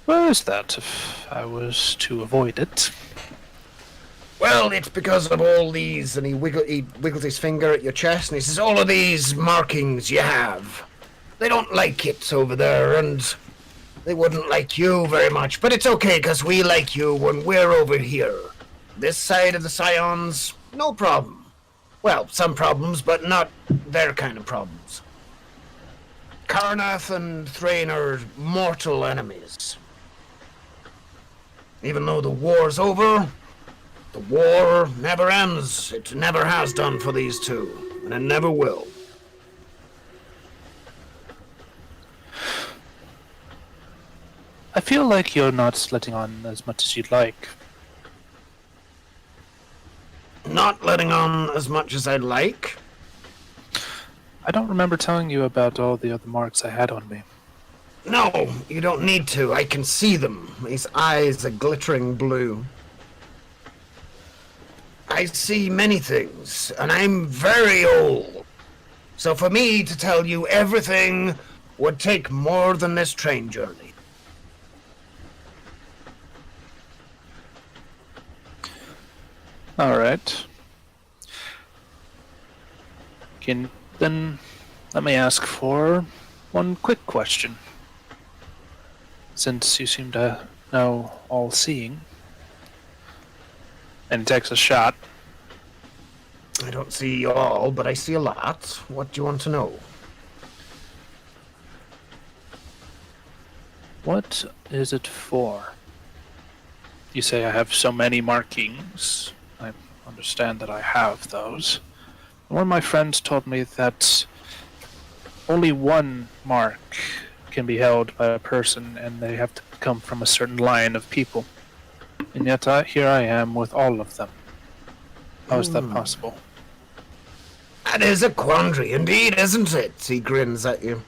Where is that, if I was to avoid it? Well, it's because of all these, and he wiggles his finger at your chest, and he says, all of these markings you have. They don't like it over there, and they wouldn't like you very much, but it's okay, because we like you when we're over here. This side of the Scions, no problem. Well, some problems, but not their kind of problems. Karnath and Thrain are mortal enemies. Even though the war's over, the war never ends. It never has done for these two, and it never will. I feel like you're not letting on as much as you'd like. Not letting on as much as I'd like. I don't remember telling you about all the other marks I had on me. No, you don't need to. I can see them. His eyes are glittering blue. I see many things, and I'm very old. So for me to tell you everything would take more than this train journey. Alright. Then let me ask for one quick question. Since you seem to know all-seeing. And he takes a shot. I don't see all, but I see a lot. What do you want to know? What is it for? You say I have so many markings. I understand that I have those. One of my friends told me that only one mark can be held by a person, and they have to come from a certain line of people. And yet here I am with all of them. How is that possible? That is a quandary indeed, isn't it? He grins at you.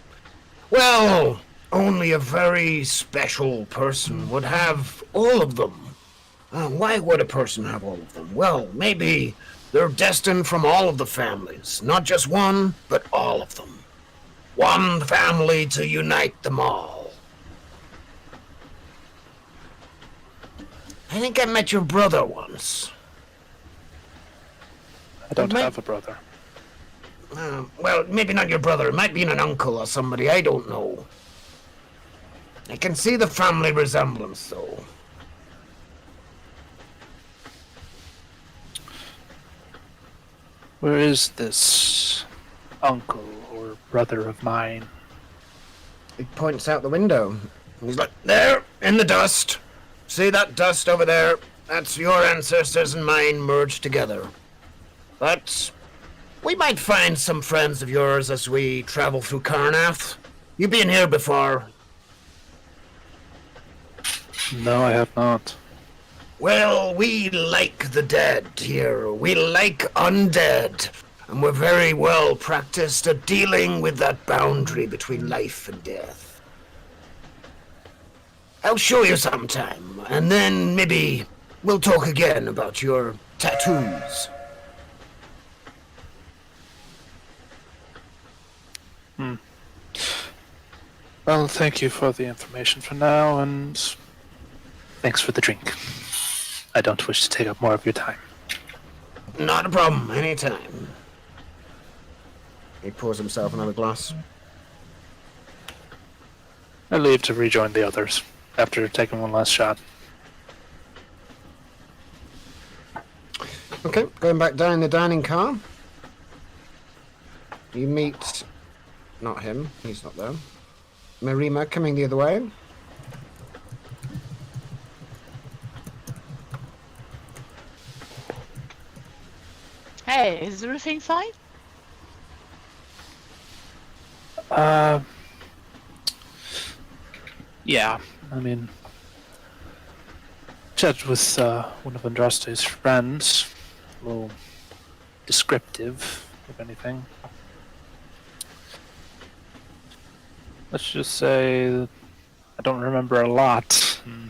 Well, only a very special person would have all of them. Why would a person have all of them? Well, maybe they're destined from all of the families. Not just one, but all of them. One family to unite them all. I think I met your brother once. I don't Mate- have a brother. Well, maybe not your brother. It might be an uncle or somebody. I don't know. I can see the family resemblance, though. Where is this uncle or brother of mine? He points out the window. He's like, there, in the dust. See that dust over there? That's your ancestors and mine merged together. But we might find some friends of yours as we travel through Karnath. You've been here before. No, I have not. Well, we like the dead here. We like undead. And we're very well practiced at dealing with that boundary between life and death. I'll show you sometime, and then maybe we'll talk again about your tattoos. Well, thank you for the information for now, and thanks for the drink. I don't wish to take up more of your time. Not a problem, anytime. He pours himself another glass. I leave to rejoin the others after taking one last shot. Okay, going back down in the dining car. You meet... not him, he's not there. Marima coming the other way. Hey, is everything fine? Yeah, I mean, chatted with one of Andraste's friends. A little descriptive, if anything. Let's just say that I don't remember a lot, and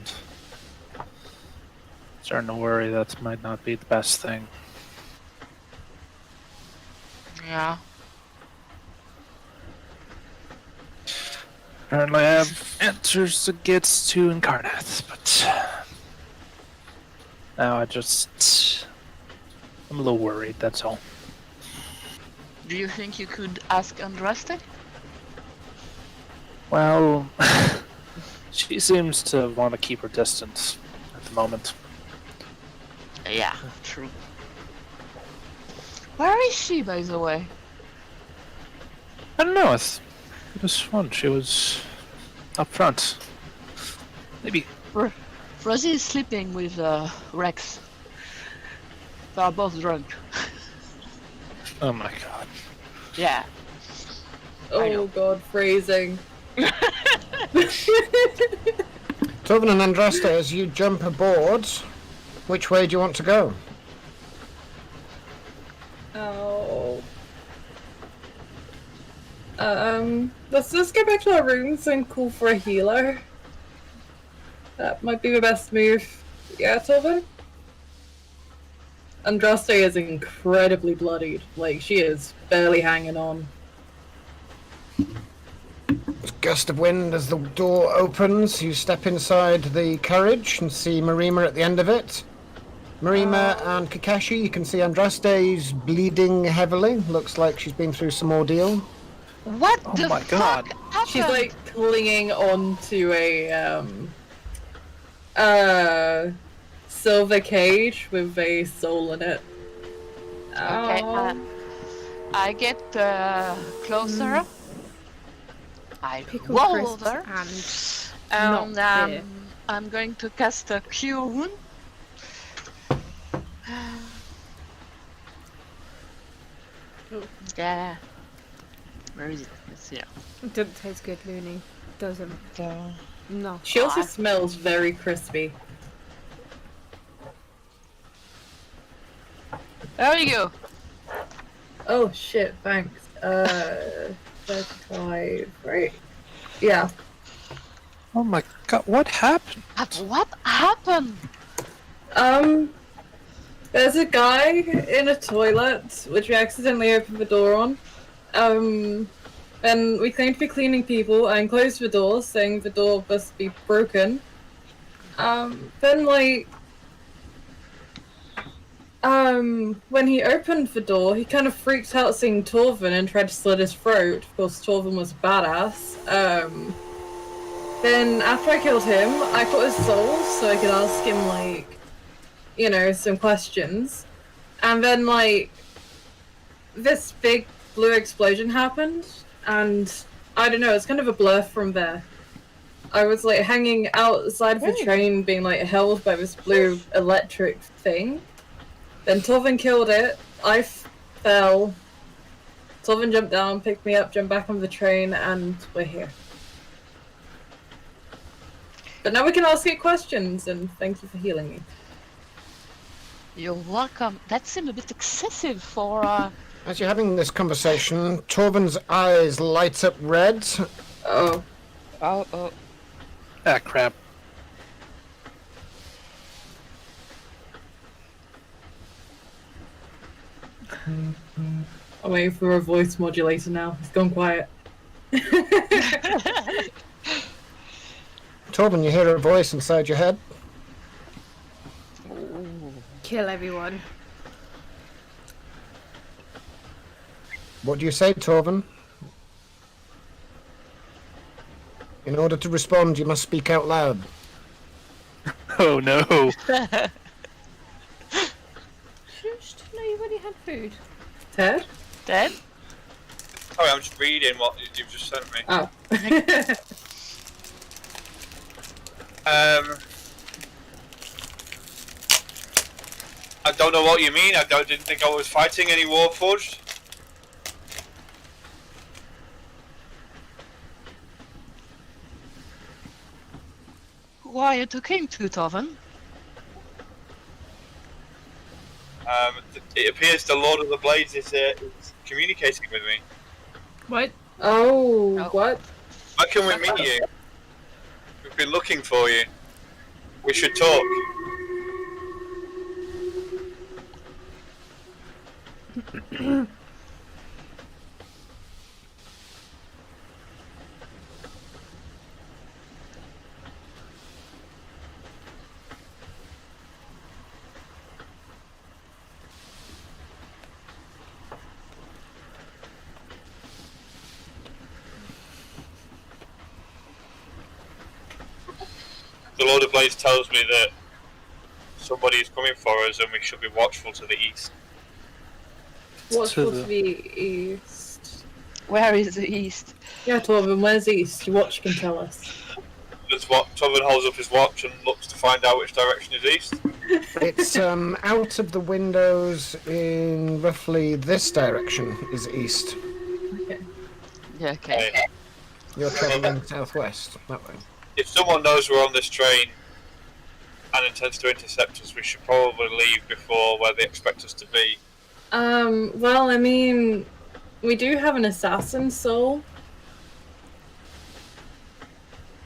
starting to worry that might not be the best thing. Yeah. Apparently I have answers to get to Incarnath, but now I'm a little worried, that's all. Do you think you could ask Andraste? Well, she seems to want to keep her distance at the moment. Yeah, true. Where is she, by the way? I don't know, it was fun. She was up front. Maybe. Rosie is sleeping with Rex. They are both drunk. Oh my god. Yeah. I know. Oh god, phrasing. Tovan and Andraste, as you jump aboard, which way do you want to go? Oh. Let's go back to our rooms and call for a healer. That might be the best move. Yeah, Tovan? Andraste is incredibly bloodied. Like, she is barely hanging on. A gust of wind as the door opens. You step inside the carriage and see Marima at the end of it. Marima and Kakashi, you can see Andraste's bleeding heavily. Looks like she's been through some ordeal. What Oh the my fuck God. happened? She's like clinging onto a silver cage with a soul in it. Okay, I get closer. I Pickled roll crisps over. and not beer. I'm going to cast a cure wound. Yeah. Where is it? Let's see. It doesn't taste good, Looney. Doesn't. No. She also smells very crispy. There you go. Oh shit, thanks. 35, right? Yeah. Oh my god, what happened? What happened? There's a guy in a toilet, which we accidentally opened the door on. And we claimed to be cleaning people and closed the door, saying the door must be broken. Then, like, when he opened the door, he kind of freaked out seeing Torvin and tried to slit his throat. Of course, Torvin was a badass. Then after I killed him, I put his soul so I could ask him, like, you know, some questions. And then, like, this big blue explosion happened, and I don't know, it's kind of a blur from there. I was, like, hanging outside of the train being, like, held by this blue electric thing. Then Torvin killed it, I fell. Torvin jumped down, picked me up, jumped back on the train, and we're here. But now we can ask it questions, and thank you for healing me. You're welcome. That seemed a bit excessive for. As you're having this conversation, Torvin's eyes light up red. Oh. Oh. Ah, crap. I'm waiting for a voice modulator now. It's gone quiet. Torvin, you hear a voice inside your head. Kill everyone. What do you say, Torvin? In order to respond, you must speak out loud. Oh no. Shush, no, you've already had food. Ted? Dead? Sorry, I'm just reading what you've just sent me. Oh. I don't know what you mean. Didn't think I was fighting any Warforged. Who are you talking to, Torvin? It appears the Lord of the Blades is communicating with me. What? Oh, what? Why can we meet you? We've been looking for you. We should talk. The Lord of Blades tells me that somebody is coming for us and we should be watchful to the east. Watchful to the east. Where is the east? Yeah, Torvin, where's east? Your watch can tell us. That's what Torvin holds up his watch and looks to find out which direction is east. It's out of the windows in roughly this direction is east. Okay. Yeah, okay. Okay. You're traveling southwest, that way. If someone knows we're on this train and intends to intercept us, we should probably leave before where they expect us to be. Well, I mean, we do have an assassin soul.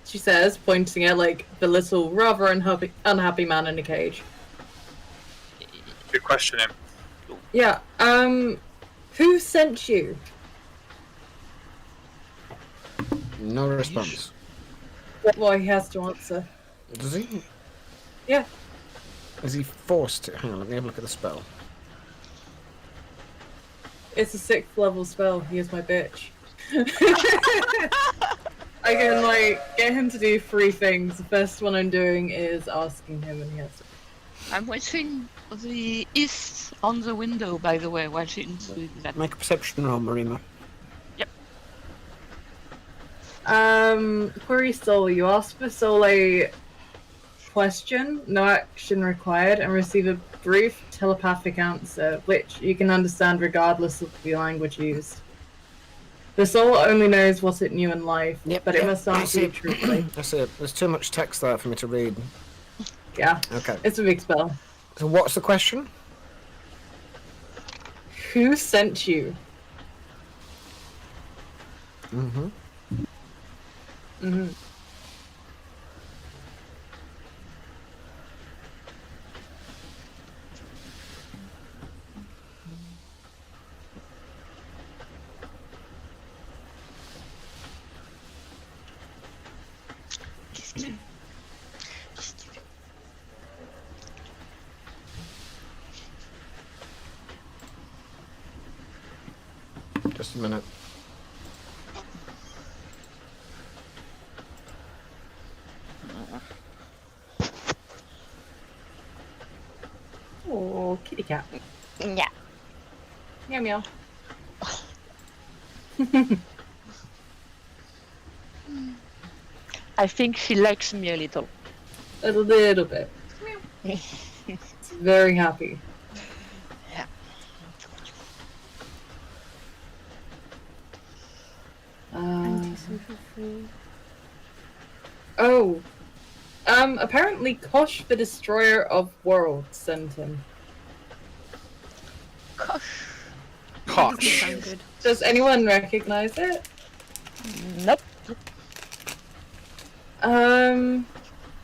She says, pointing at, like, the little, rather unhappy man in a cage. We question him. Yeah, who sent you? No response. Well, he has to answer. Does he? Yeah. Is he forced to? Hang on, let me have a look at the spell. It's a 6th level spell. He is my bitch. I can, like, get him to do 3 things. The first one I'm doing is asking him, and he has to. I'm watching the east on the window, by the way, watching that. Make a perception roll, Marina. Query soul. You ask the soul a question, no action required, and receive a brief telepathic answer, which you can understand regardless of the language used. The soul only knows what it knew in life, but it must answer you truthfully. That's it. There's too much text there for me to read. Yeah. Okay. It's a big spell. So what's the question? Who sent you? Mm-hmm. Mm-hmm. Just a minute. Oh, kitty cat. Yeah. Meow meow. I think she likes me a little. A little bit. Very happy. Yeah. Antisocial fool. Oh. Apparently Kosh the Destroyer of Worlds sent him. Gosh. Doesn't Kosh. sound good. Does anyone recognize it? Nope.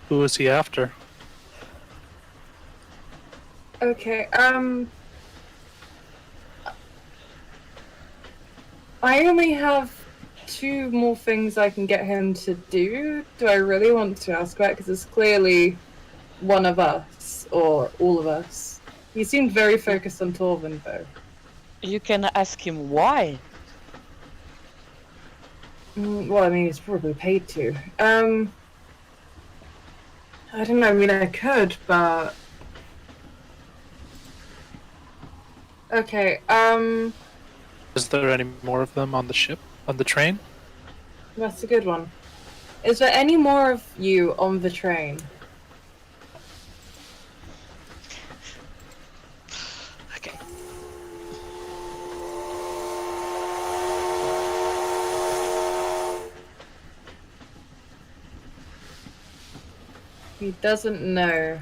Who is he after? Okay, I only have 2 more things I can get him to do. Do I really want to ask about? Because it's clearly one of us, or all of us. He seemed very focused on Torvin, though. You can ask him why. Well, I mean, he's probably paid to. I don't know, I mean, I could, but... Okay, Is there any more of them on the ship? On the train? that's a good one. Is there any more of you on the train? Okay. He doesn't know.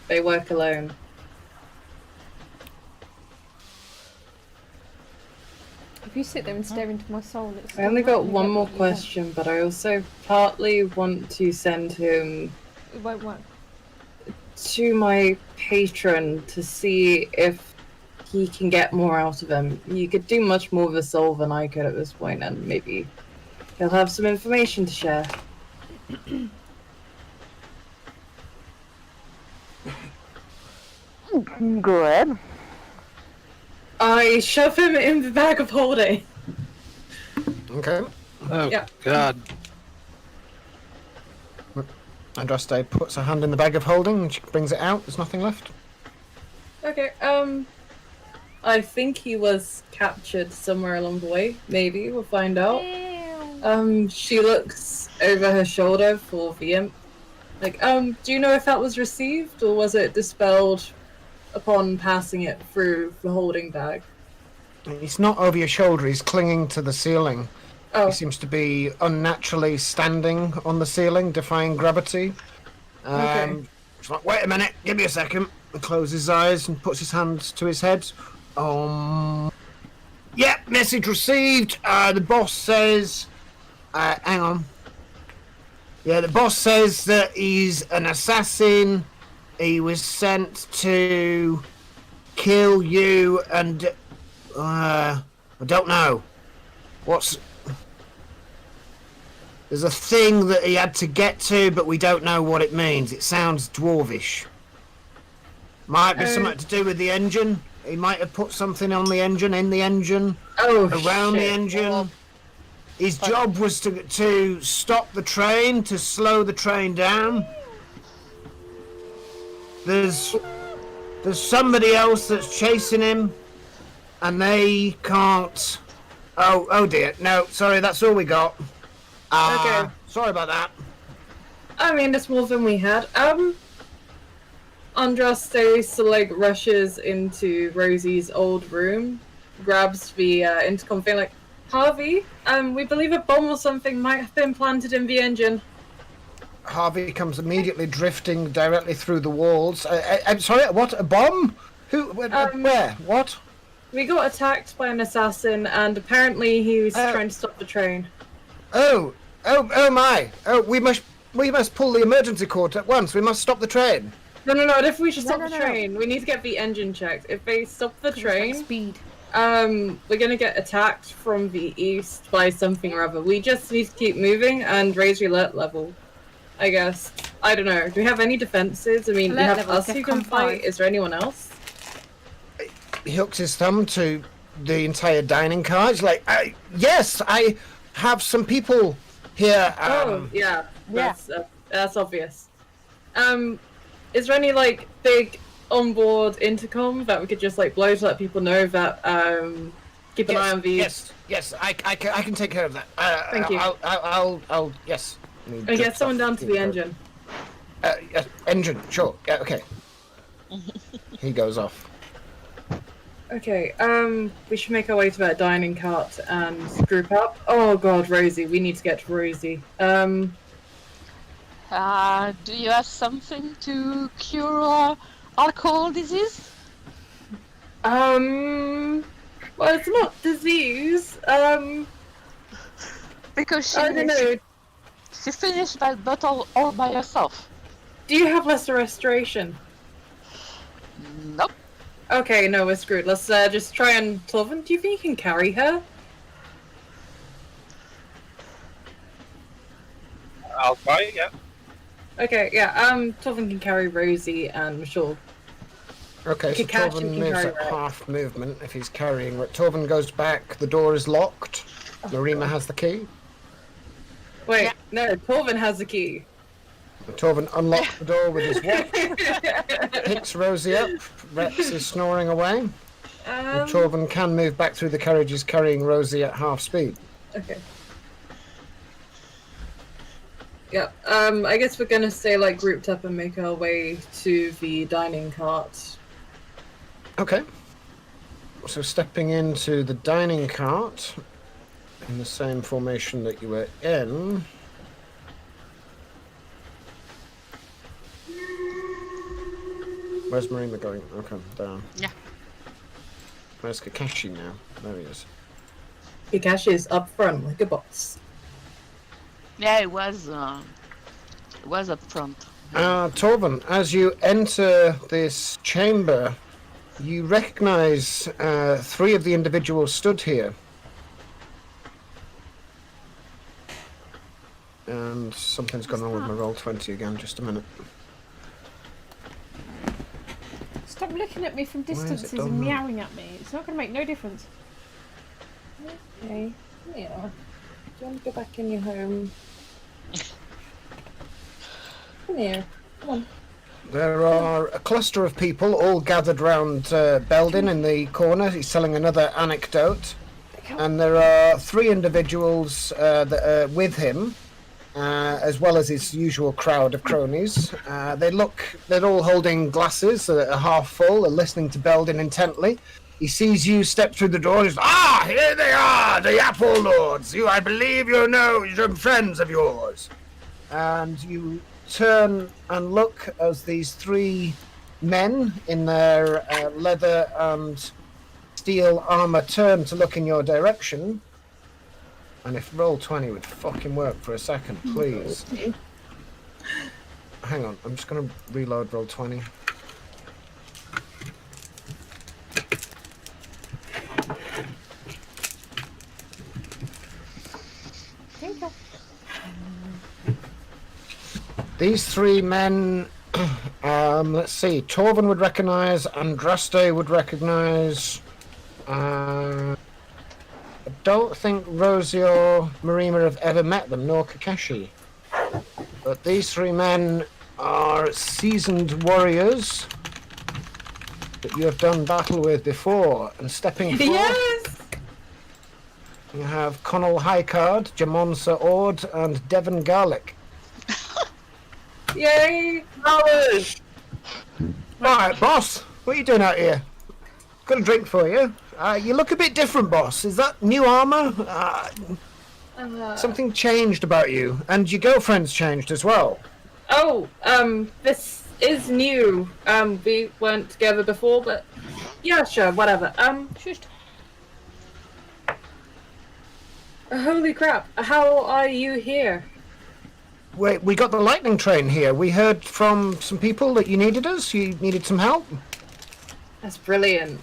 They work alone. If you sit there and stare into my soul, it's. I only got you one get more what you want. question, but I also partly want to send him It won't work. to my patron to see if he can get more out of him. You could do much more of a soul than I could at this point, and maybe he'll have some information to share. Go ahead. I shove him in the bag of holding. Okay. Oh, Yeah. God. Andraste puts her hand in the bag of holding and she brings it out. There's nothing left. Okay, I think he was captured somewhere along the way. Maybe, we'll find out. She looks over her shoulder for the imp. Like, do you know if that was received, or was it dispelled upon passing it through the holding bag? He's not over your shoulder, he's clinging to the ceiling. Oh, He seems to be unnaturally standing on the ceiling, defying gravity. Okay. He's like, wait a minute, give me a second. He closes his eyes and puts his hands to his head. Yep, message received. The boss says... hang on. Yeah, the boss says that he's an assassin. He was sent to kill you and... I don't know. There's a thing that he had to get to, but we don't know what it means. It sounds dwarvish. Might be something to do with the engine. He might have put something on the engine, in the engine, around the shit. engine. His job was to stop the train, to slow the train down. There's somebody else that's chasing him, and they can't... Oh dear. No, sorry, that's all we got. Okay. Sorry about that. I mean, it's more than we had. Andraste like rushes into Rosie's old room, grabs the intercom thing like, Harvey, we believe a bomb or something might have been planted in the engine. Harvey comes immediately drifting directly through the walls. I'm sorry, what? A bomb? Who? Where? What? We got attacked by an assassin, and apparently he was trying to stop the train. Oh my! Oh, we must pull the emergency cord at once. We must stop the train. No, if we should stop No. the train, we need to get the engine checked. If they stop the train, Speed. we're gonna get attacked from the east by something or other. We just need to keep moving and raise the alert level, I guess. I don't know. Do we have any defenses? I mean, we Alert have level, us who can Defcon 5. fight. Is there anyone else? He hooks his thumb to the entire dining car. He's like, yes, I have some people here. Yeah. That's obvious. Is there any like big onboard intercom that we could just like blow to let people know that keep an eye on these? Yes, I can take care of that. Thank you. I'll yes. And get someone down to the engine. Yes, engine, sure. Yeah, okay. He goes off. Okay, we should make our way to that dining cart and group up. Oh god, Rosie, we need to get to Rosie. Do you have something to cure alcohol disease? Well, it's not disease. Because I don't know. she finished that bottle all by herself. Do you have lesser restoration? Nope. Okay, no, we're screwed. Let's just try and... Torvin, do you think you can carry her? I'll try, yeah. Okay, yeah, Torvin can carry Rosie and Michelle. Okay, so Kakashi Torvin can moves carry at Rex. half movement if he's carrying. Torvin goes back, the door is locked. Marima has the key. Wait, Yeah. no, Torvin has the key. Torvin unlocks the door with his watch, picks Rosie up. Rex is snoring away. And Torvin can move back through the carriages carrying Rosie at half speed. Okay. Yeah, I guess we're gonna stay like grouped up and make our way to the dining cart. Okay. So stepping into the dining cart in the same formation that you were in. Where's Marima going? Okay, down. Yeah. Where's Kakashi now? There he is. Kakashi is up front like a boss. Yeah, it was up front. Torvin, as you enter this chamber, you recognize 3 of the individuals stood here. And something's gone wrong with my roll 20 again. Just a minute. Stop looking at me from Why has it distances done and that? meowing at me. It's not going to make no difference. Okay, yeah. Do you want to go back in your home? Come here. Come on. There are a cluster of people all gathered round Beldin in the corner. He's telling another anecdote. And there are 3 individuals that are with him, as well as his usual crowd of cronies. They're all holding glasses that are half full and listening to Beldin intently. He sees you step through the door. He's here they are, the Applelords. I believe you know some friends of yours. And you turn and look as these 3 men in their leather and steel armor turn to look in your direction. And if roll 20 would fucking work for a second, please. Hang on, I'm just going to reload roll 20. Thank you. These 3 men, let's see, Torvin would recognize, Andraste would recognize. I don't think Rosie or Marima have ever met them, nor Kakashi. But these 3 men are seasoned warriors that you have done battle with before. And stepping forward, Yes! you have Connell Highcard, Jamonsa Ord, and Devon Garlic. Yay! Knowledge! Alright, boss, what are you doing out here? Got a drink for you. You look a bit different, boss. Is that new armor? Something changed about you, and your girlfriend's changed as well. Oh, this is new. We weren't together before, but yeah, sure, whatever. Shush. Holy crap! How are you here? Wait, we got the lightning train here. We heard from some people that you needed us. You needed some help. That's brilliant.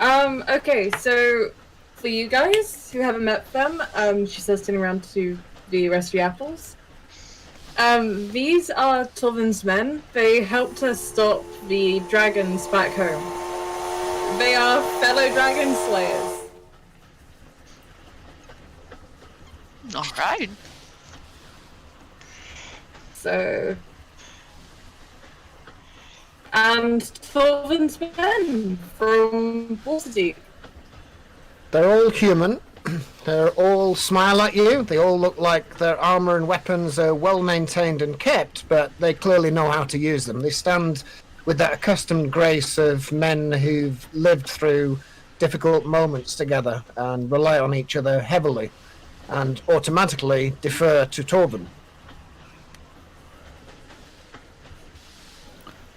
Okay, so for you guys who haven't met them, she says, turning around to the rest of the apples. These are Torvin's men. They helped us stop the dragons back home. They are fellow dragon slayers. All right. So. And Thorvin's men from Waterdeep. They're all human. They all smile at you. They all look like their armor and weapons are well maintained and kept, but they clearly know how to use them. They stand with that accustomed grace of men who've lived through difficult moments together and rely on each other heavily and automatically defer to Torvin.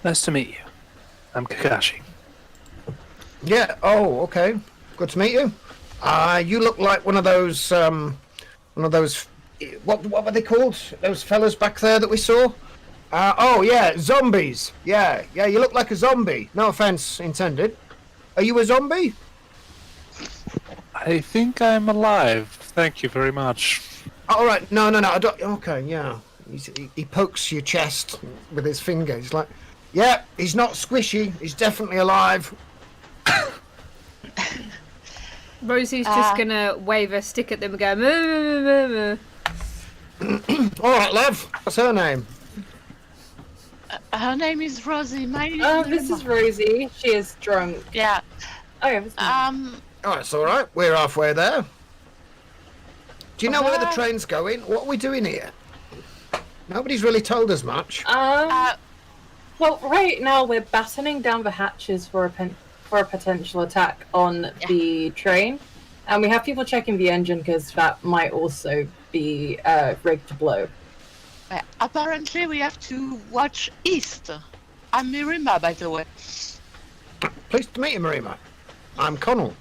Nice to meet you. I'm Kakashi. Yeah, oh, okay. Good to meet you. You look like one of those, what were they called? Those fellas back there that we saw? Oh, yeah, zombies. Yeah, you look like a zombie. No offense intended. Are you a zombie? I think I'm alive. Thank you very much. All right, no, I don't, okay, yeah. He pokes your chest with his finger. He's like, yeah, he's not squishy. He's definitely alive. Rosie's just gonna wave a stick at them and go, moo, moo, moo, moo. All right, love. What's her name? Her name is Rosie. My name Oh, this is Rosie. She is drunk. Yeah. Oh, yeah, this is Oh, it's all right. We're halfway there. Do you know where the Alright. train's going? What are we doing here? Nobody's really told us much. Well, right now we're battening down the hatches for a potential attack on the train, and we have people checking the engine because that might also be rigged to blow. Apparently, we have to watch east. I'm Mirima, by the way. Pleased to meet you, Marima. I'm Connell.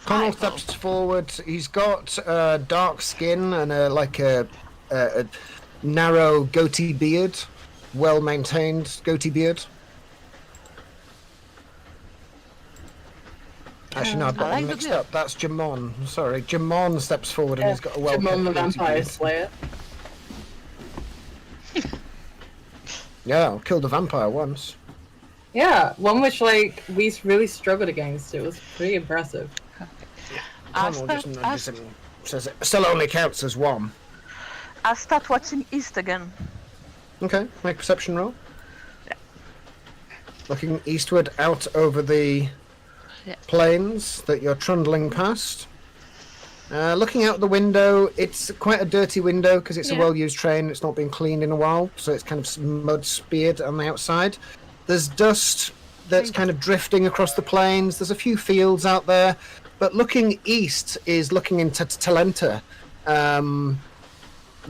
Connell Connell. steps forward. He's got dark skin and a narrow goatee beard, well-maintained goatee beard. Actually, no, I've got I like them the mixed beard. up. That's Jamon. Sorry, Jamon steps forward and he's got a well-kept Timon the goatee Vampire beard. Slayer. Yeah, I killed a vampire once. Yeah, one which like we really struggled against. It was pretty impressive. Connell just says it still only counts as one. I'll start watching east again. Okay, make a perception roll. Looking eastward out over the plains that you're trundling past. Looking out the window, it's quite a dirty window because it's a well-used train. It's not been cleaned in a while, so it's kind of mud-speared on the outside. There's dust that's kind of drifting across the plains. There's a few fields out there, but looking east is looking into Talenta.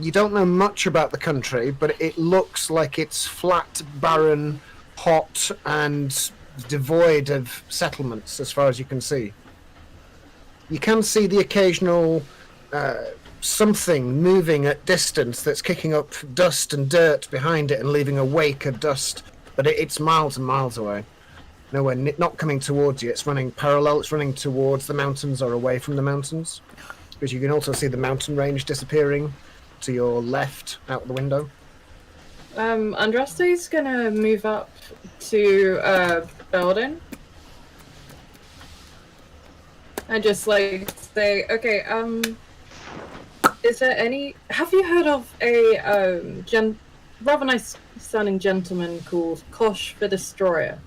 You don't know much about the country, but it looks like it's flat, barren, hot, and devoid of settlements as far as you can see. You can see the occasional something moving at distance that's kicking up dust and dirt behind it and leaving a wake of dust, but it's miles and miles away. Nowhere, not coming towards you. It's running parallel. It's running towards the mountains or away from the mountains, because you can also see the mountain range disappearing to your left out the window. Andraste's gonna move up to Belden. And just like say, okay, is there any? Have you heard of a rather nice sounding gentleman called Kosh the Destroyer?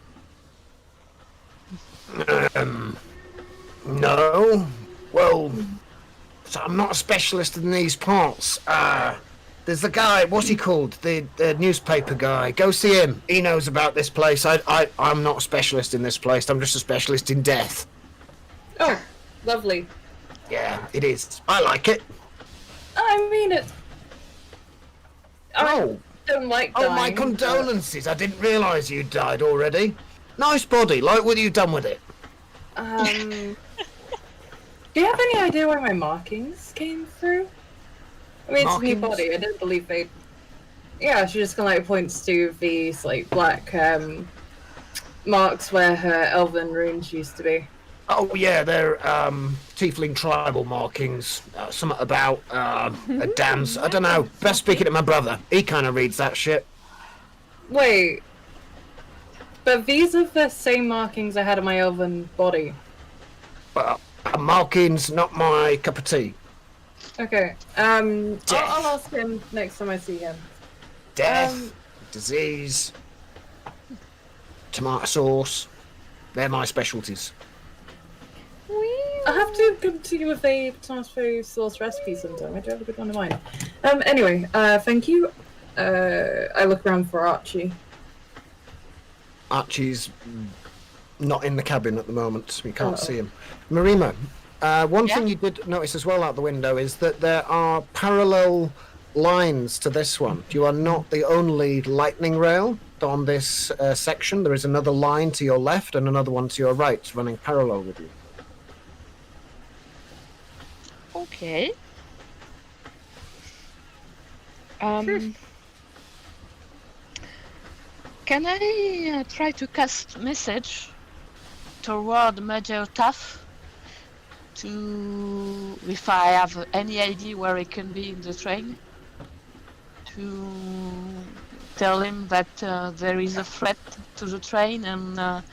No. Well, so I'm not a specialist in these parts. There's the guy. What's he called? The newspaper guy. Go see him. He knows about this place. I'm not a specialist in this place. I'm just a specialist in death. Oh, lovely. Yeah, it is. I like it. I mean it. Oh. I don't like Oh, dying. my but- condolences. I didn't realise you'd died already. Nice body. Like, what have you done with it? Do you have any idea where my markings came through? I mean, it's a new Markings? body. I didn't believe they. Yeah, she just kind of like points to these like black marks where her elven runes used to be. Oh, yeah, they're tiefling tribal markings. Something about a dance. I don't know. Best speaking to my brother. He kind of reads that shit. Wait. But these are the same markings I had on my elven body. But marking's not my cup of tea. Okay. I'll ask him next time I see him. Death, disease, tomato sauce. They're my specialties. I'll have to continue with a tomato sauce recipe sometime. I do have a good one in mind. Anyway, thank you. I look around for Archie. Archie's not in the cabin at the moment. We can't see him. Marima, one thing you did notice as well out the window is that there are parallel lines to this one. You are not the only lightning rail on this section. There is another line to your left and another one to your right running parallel with you. Okay. Can I try to cast message toward Major Taff to, if I have any idea where it can be in the train, to tell him that there is a threat to the train and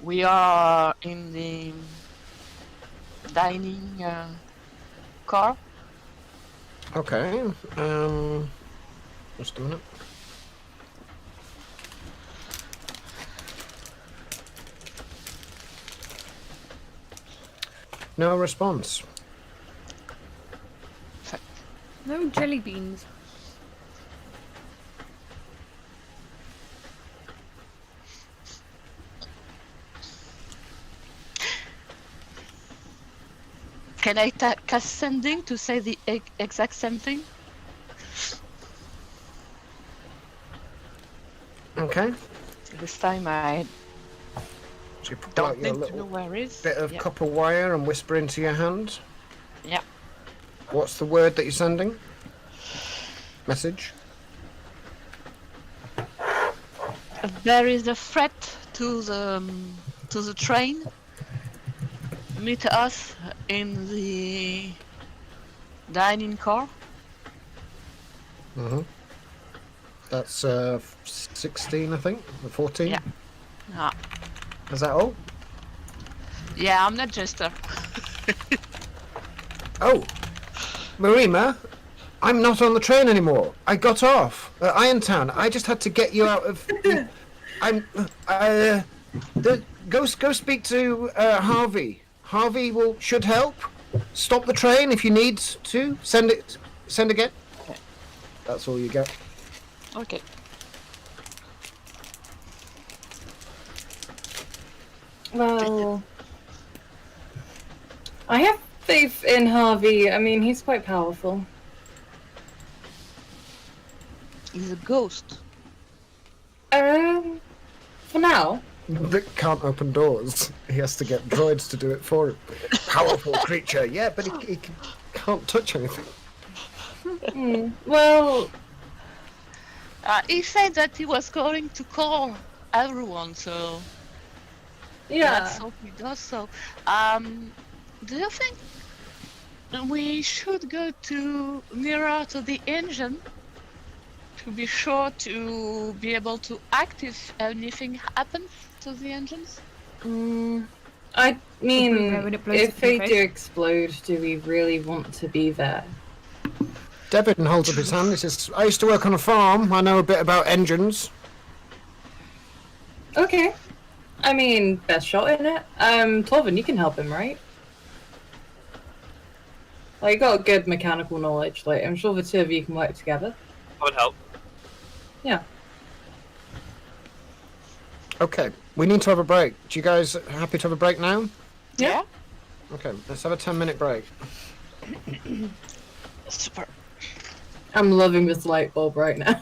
we are in the dining car? Okay. Just a minute. No response. No jelly beans. Can I cast sending to say the exact same thing? Okay. This time I So you pull don't out your need to know little where it is. bit of copper wire and whisper into your hand. Yeah. What's the word that you're sending? Message? There is a threat to the train. Meet us in the dining car. Mm-hmm. That's 16, I think, or 14. Yeah. Ah. Is that all? Yeah, I'm not jester. Oh, Marima, I'm not on the train anymore. I got off at Irontown. I just had to get you out of. Go speak to Harvey. Harvey should help. Stop the train if you need to. Send again. Okay. That's all you get. Okay. Well, I have faith in Harvey. I mean, he's quite powerful. He's a ghost. For now. That can't open doors. He has to get droids to do it for him. Powerful creature, yeah, but he can't touch anything. Well, He said that he was going to call everyone, so yeah. that's how he does so. Do you think we should go nearer to the engine to be sure to be able to act if anything happens to the engines? I mean, When it blows if up in they your do face. explode, do we really want to be there? Devin holds up his hand. He says, I used to work on a farm. I know a bit about engines. Okay. I mean, best shot in it. Torvin, you can help him, right? Like, you got good mechanical knowledge. Like, I'm sure the two of you can work together. I would help. Yeah. Okay, we need to have a break. Do you guys happy to have a break now? Yeah. Okay, let's have a 10-minute break. Super. I'm loving this light bulb right now.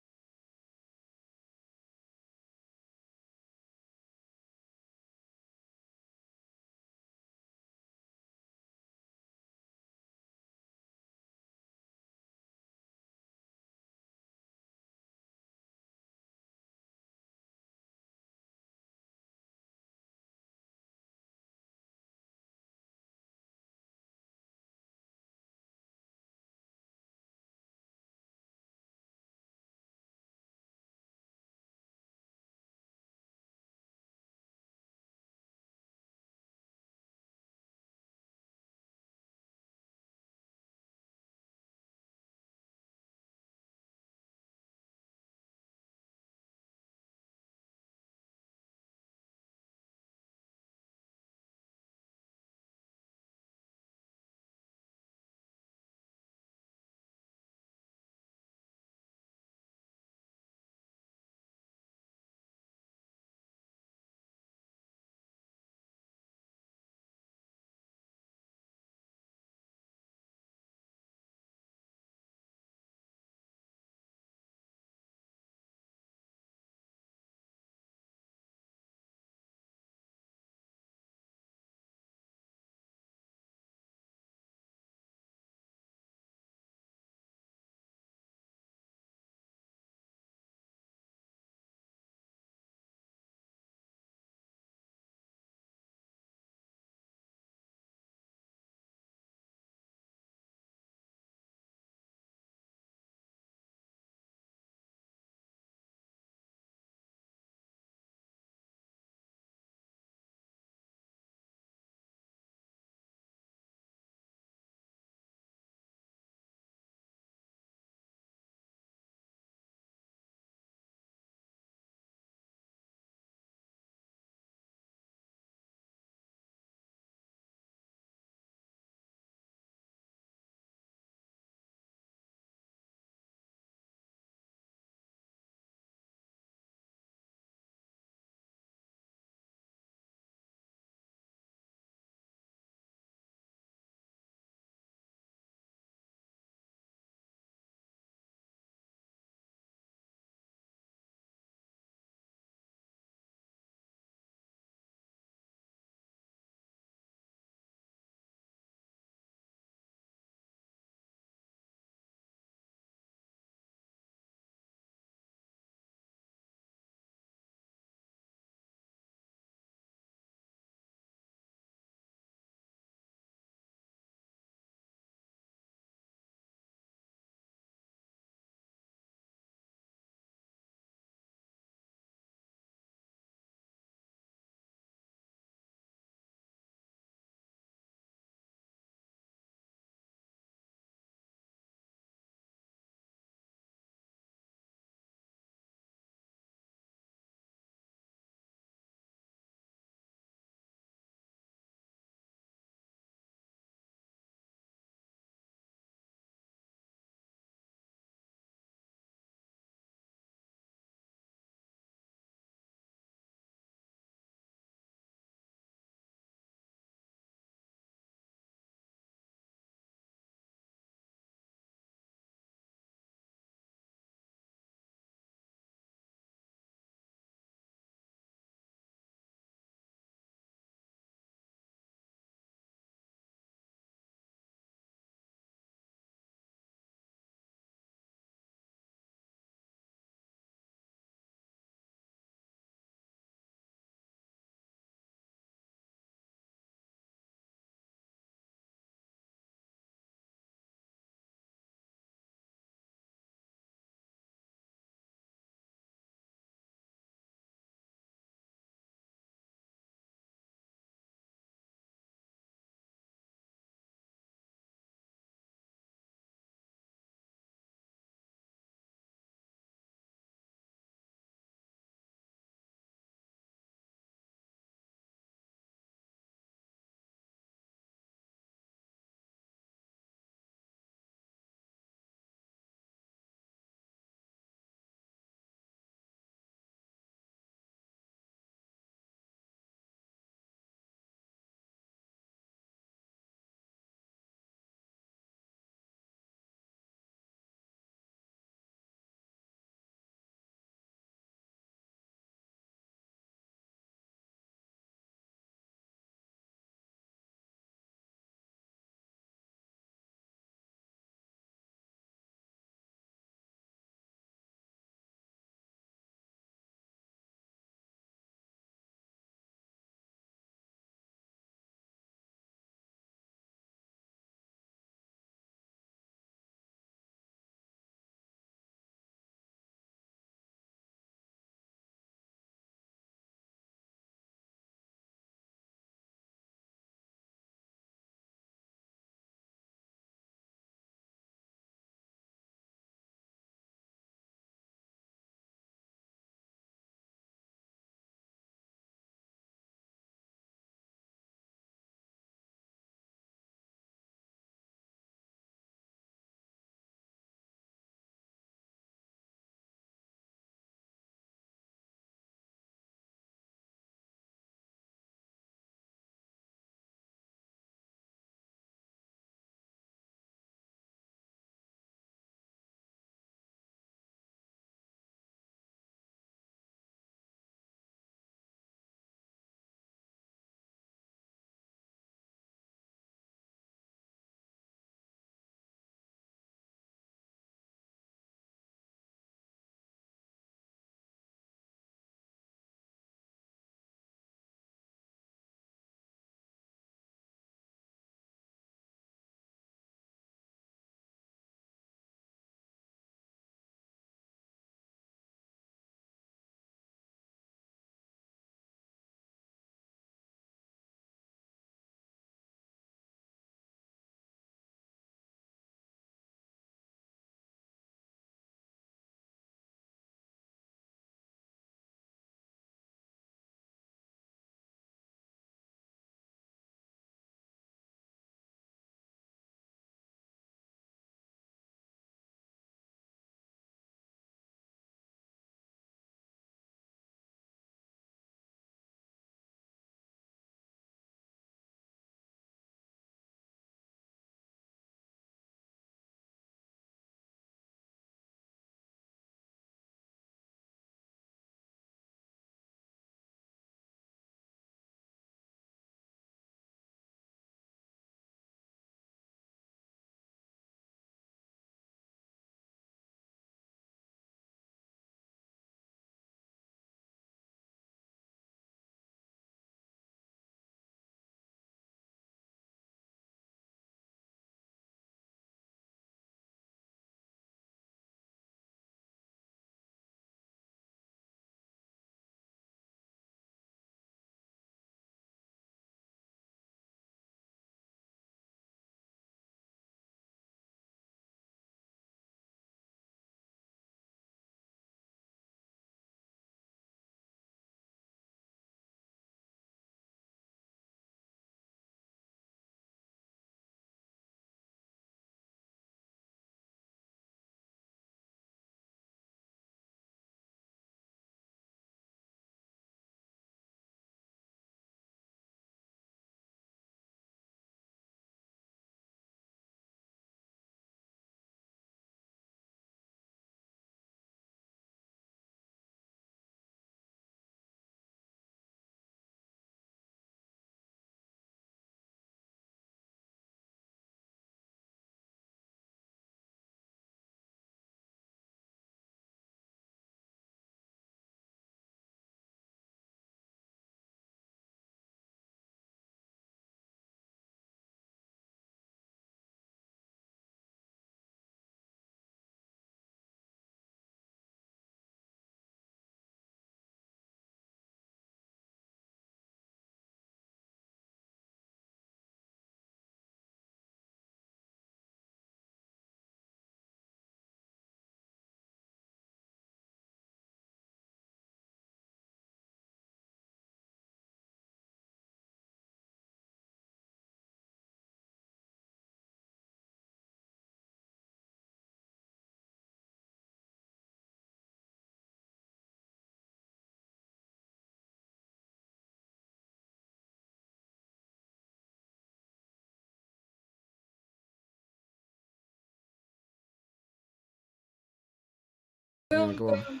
go on.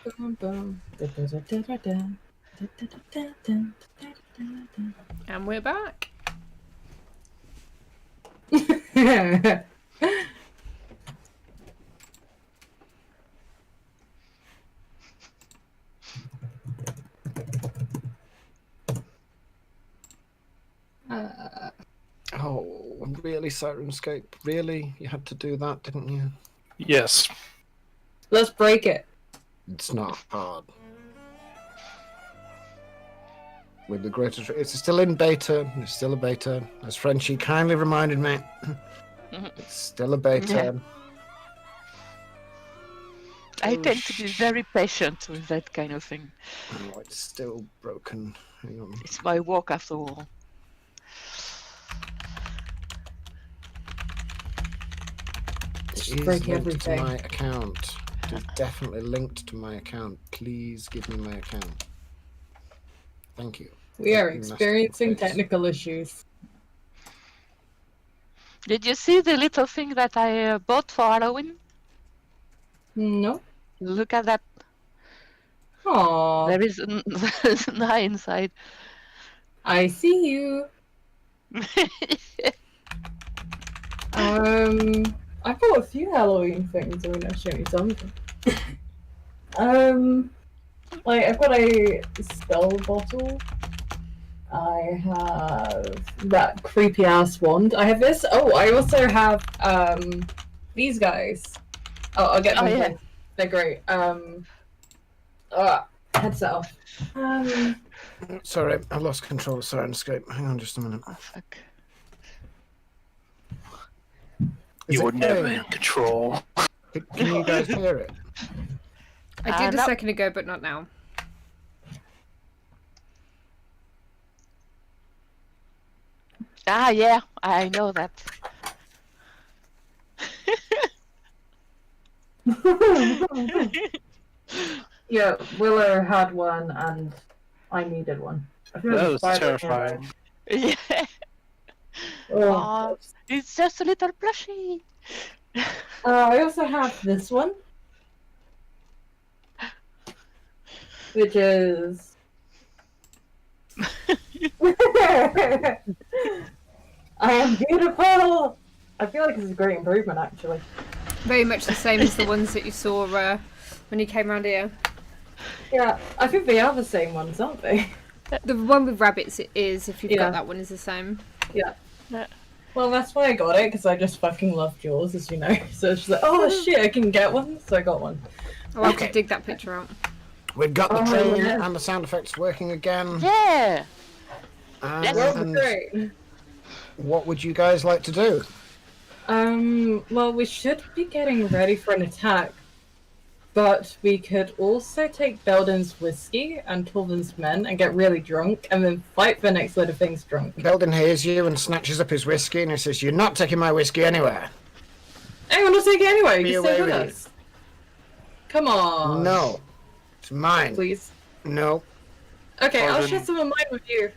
And we're back. Oh, really, Sirenscape? Really? You had to do that, didn't you? Yes. Let's break it. It's not hard. With the greater, it's still in beta. It's still a beta. As Frenchie kindly reminded me, it's still a beta. I Oh, tend to be very patient with that kind of thing. Oh, it's still broken. Hang on. It's my work after all. It Just is break linked everything. to my account. It is definitely linked to my account. Please give me my account. Thank you. We are You messed up experiencing my face. technical issues. Did you see the little thing that I bought for Halloween? No. Look at that. Aww. There is there's an eye inside. I see you. I bought a few Halloween things. I mean, I'll show you something. Like I've got a spell bottle. I have that creepy ass wand. I have this. Oh, I also have these guys. Oh, I'll get them. Oh, yeah. both. They're great. Headset off. Sorry, I lost control of Sirenscape. Hang on just a minute. Oh, fuck. Is You it were never okay? in control. Can you guys hear it? I did a no. second ago, but not now. Ah, yeah, I know that. Yeah, Willow had one and I needed one. I feel like That a was spider terrifying. Yeah. Oh. Aw, it's just a little plushie. I also have this one, which is. I am beautiful. I feel like this is a great improvement, actually. Very much the same as the ones that you saw when you came around here. Yeah, I think they are the same ones, aren't they? The one with rabbits is, if you've Yeah. got that one, is the same. Yeah. Yeah. Well, that's why I got it, because I just fucking love Jaws, as you know. So it's just like, oh shit, I can get one, so I got one. I'll have Okay. to dig that picture out. We've got the Oh, train yeah. and the sound effects working again. Yeah. Well, And great. what would you guys like to do? Well, we should be getting ready for an attack, but we could also take Belden's whiskey and Torvin's men and get really drunk, and then fight the next load of things drunk. Belden hears you and snatches up his whiskey and he says, "You're not taking my whiskey anywhere." Hey, I'm not taking it anyway. Be You stay away with with us. Come on. No. It's mine. Please. No. Okay, I'll Torvin. share some of mine with you.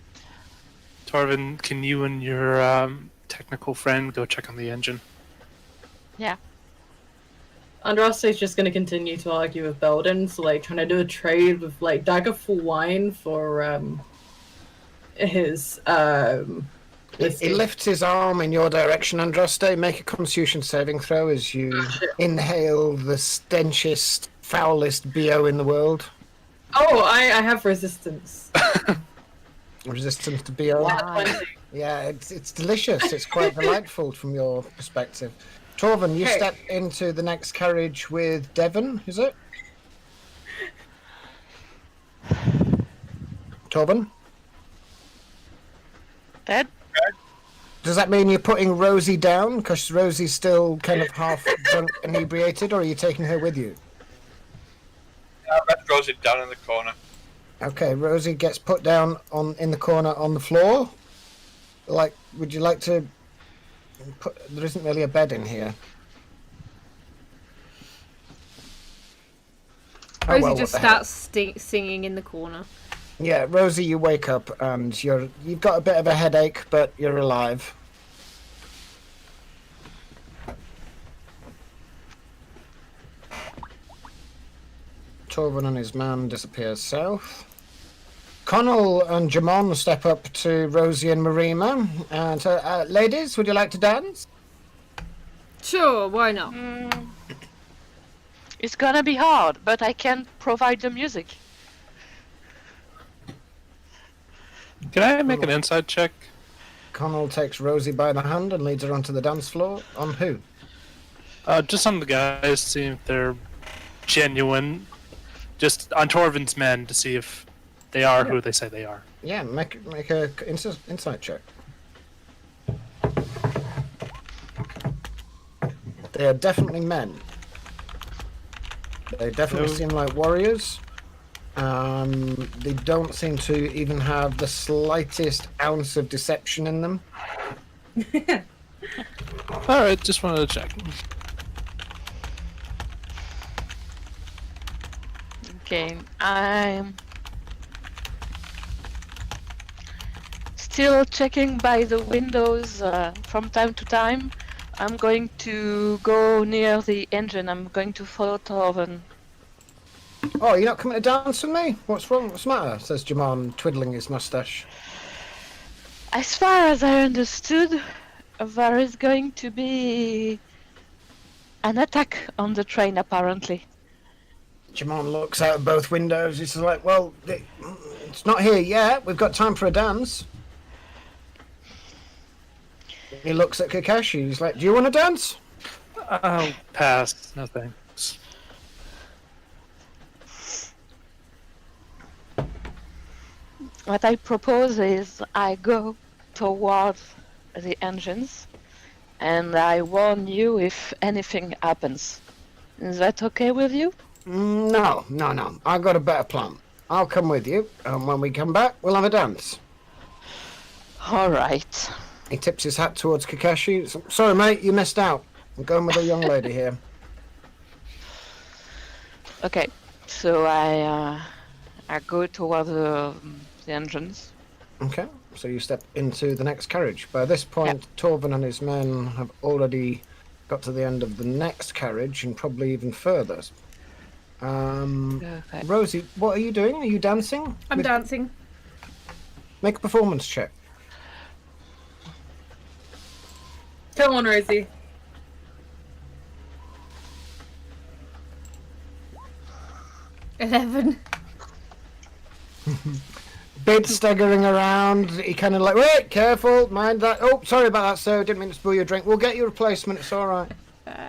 Torvin, can you and your technical friend go check on the engine? Yeah. Andraste's just going to continue to argue with Belden, so like trying to do a trade with like Daggerful wine for his He whiskey. lifts his arm in your direction, Andraste. Make a constitution saving throw as you inhale the stenchiest, foulest BO in the world. Oh, I have resistance. Resistance to BO. Wow. Yeah, it's delicious. It's quite delightful from your perspective. Torvin, you Okay. step into the next carriage with Devon, is it? Torvin? Ted? Does that mean you're putting Rosie down because Rosie's still kind of half drunk, inebriated, or are you taking her with you? I left Rosie down in the corner. Okay, Rosie gets put down in the corner on the floor. Like, would you like to put? There isn't really a bed in here. Oh, Rosie well, just what the hell. starts singing in the corner. Yeah, Rosie, you wake up and you've got a bit of a headache, but you're alive. Torvin and his man disappear south. Connell and Jamon step up to Rosie and Marima. And ladies, would you like to dance? Sure, why not? It's gonna be hard, but I can provide the music. Can I make an inside check? Connell takes Rosie by the hand and leads her onto the dance floor. On who? Just on the guys, see if they're genuine. Just on Torvin's men to see if they are who they say they are. Yeah, make a insight check. They are definitely men. They definitely seem like warriors. They don't seem to even have the slightest ounce of deception in them. Alright, just wanted to check. Okay, I'm still checking by the windows from time to time. I'm going to go near the engine. I'm going to follow Torvin. Oh, you're not coming to dance with me? What's wrong? What's the matter? Says Jamon, twiddling his moustache. As far as I understood, there is going to be an attack on the train, apparently. Jamon looks out of both windows. He's like, well, it's not here yet. We've got time for a dance. He looks at Kakashi. He's like, do you want to dance? I'll pass. No thanks. What I propose is I go towards the engines and I warn you if anything happens. Is that okay with you? No. I've got a better plan. I'll come with you, and when we come back, we'll have a dance. Alright. He tips his hat towards Kakashi. Sorry, mate, you missed out. I'm going with a young lady here. Okay, so I go toward the engines. Okay, so you step into the next carriage. By this point, Torvin and his men have already got to the end of the next carriage and probably even further. Okay. Rosie, what are you doing? Are you dancing? I'm dancing. Make a performance check. Come on, Rosie. $11. Bit staggering around. He kind of like, wait, careful, mind that. Oh, sorry about that, sir. Didn't mean to spill your drink. We'll get you a replacement. It's all right.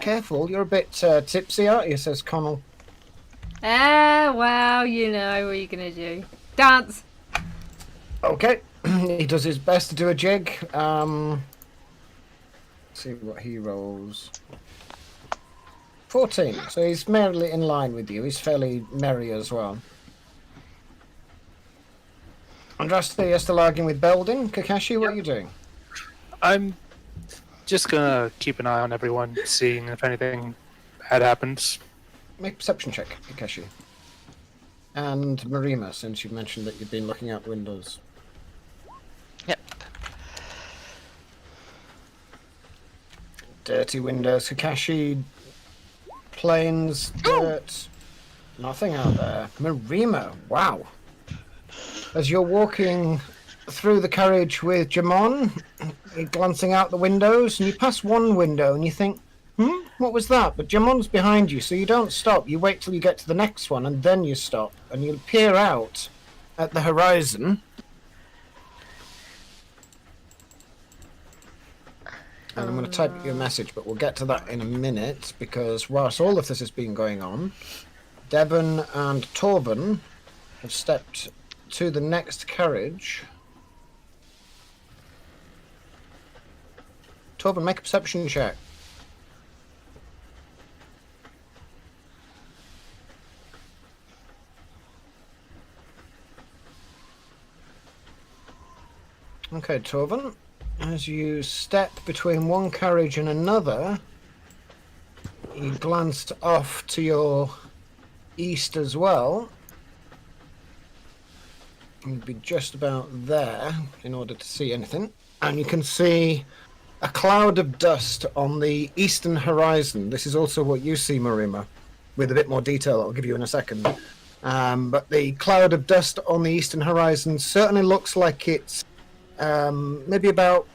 Careful, you're a bit tipsy, aren't you? Says Connell. Well, you know, what are you going to do? Dance. Okay. He does his best to do a jig. See what he rolls. 14. So he's merely in line with you. He's fairly merry as well. Andraste, you're still arguing with Beldin. Kakashi, what are you doing? I'm just gonna keep an eye on everyone, seeing if anything bad happens. Make a perception check, Kakashi. And Marima, since you've mentioned that you've been looking out windows. Yep. Dirty windows, Kakashi. Plains, dirt. Nothing out there. Marima, wow. As you're walking through the carriage with Jamon, you're glancing out the windows, and you pass one window and you think, what was that? But Jamon's behind you, so you don't stop. You wait till you get to the next one, and then you stop. And you peer out at the horizon. And I'm going to type you a message, but we'll get to that in a minute, because whilst all of this has been going on, Devon and Torvin have stepped to the next carriage. Torvin, make a perception check. Okay, Torvin, as you step between one carriage and another, you glanced off to your east as well. You'd be just about there in order to see anything. And you can see a cloud of dust on the eastern horizon. This is also what you see, Marima. with a bit more detail I'll give you in a second. But the cloud of dust on the eastern horizon certainly looks like it's maybe about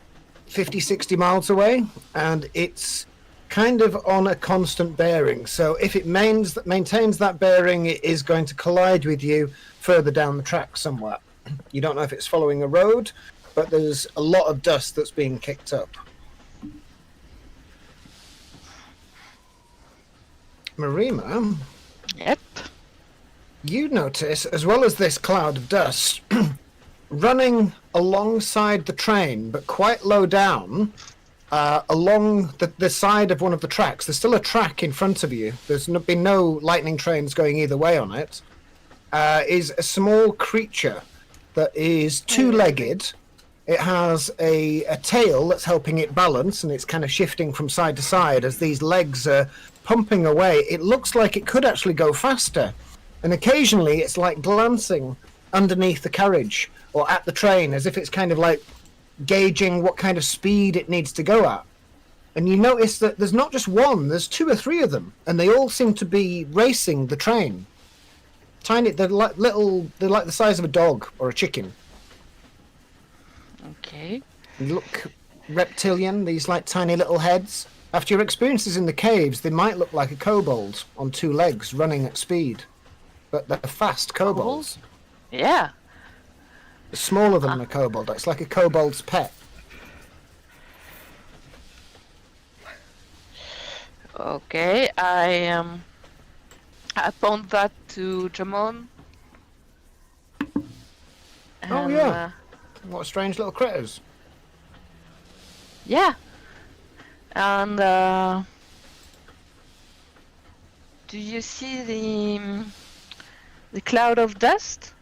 50, 60 miles away, and it's kind of on a constant bearing. So if it maintains that bearing, it is going to collide with you further down the track somewhere. You don't know if it's following a road, but there's a lot of dust that's being kicked up. Marima, Yep. you notice, as well as this cloud of dust, running alongside the train, but quite low down, along the side of one of the tracks. There's still a track in front of you. There's been no lightning trains going either way on it. Is a small creature that is two-legged. It has a tail that's helping it balance, and it's kind of shifting from side to side as these legs are pumping away. It looks like it could actually go faster. And occasionally it's like glancing underneath the carriage or at the train as if it's kind of like gauging what kind of speed it needs to go at. And you notice that there's not just one, there's 2 or 3 of them, and they all seem to be racing the train. Tiny, they're like the size of a dog or a chicken. Okay. They look reptilian, these like tiny little heads. After your experiences in the caves, they might look like a kobold on 2 legs running at speed. But they're fast kobolds. Yeah. Smaller than a kobold. It's like a kobold's pet. Okay, I point that to Jamon. Oh, yeah. What strange little critters. Yeah. And do you see the cloud of dust?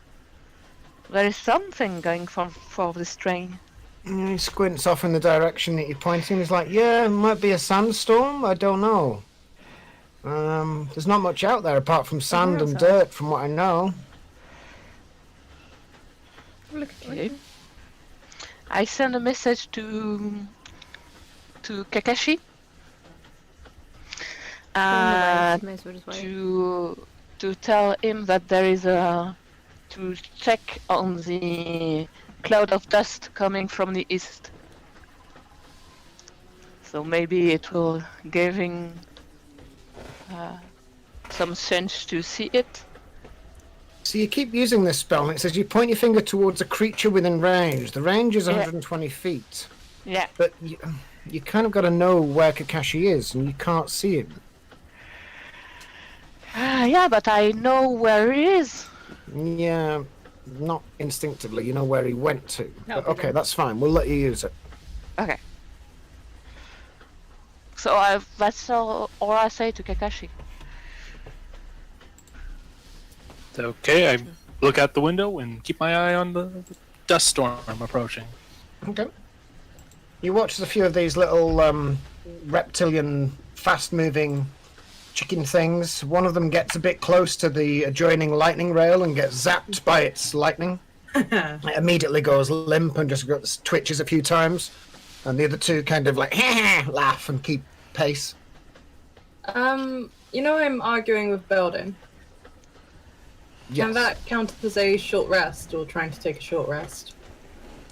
There is something going for this train. He squints off in the direction that you're pointing. He's like, yeah, it might be a sandstorm. I don't know. There's not much out there apart from sand and dirt, from what I know. Look at Okay. I send a message to Kakashi. To tell him that there is to check on the cloud of dust coming from the east. So maybe it will give him some sense to see it. So you keep using this spell, and it says you point your finger towards a creature within range. The range is 120 feet. Yeah. But you kind of got to know where Kakashi is, and you can't see him. Yeah, but I know where he is. Yeah, not instinctively. You know where he went to. That'll But be okay, done. that's fine. We'll let you use it. Okay. So that's all I say to Kakashi. Okay, I look out the window and keep my eye on the dust storm approaching. Okay. You watch a few of these little reptilian, fast-moving chicken things. One of them gets a bit close to the adjoining lightning rail and gets zapped by its lightning. It immediately goes limp and just twitches a few times. And the other 2 kind of like laugh and keep pace. You know I'm arguing with Belden. Yes. Can that count as a short rest or trying to take a short rest?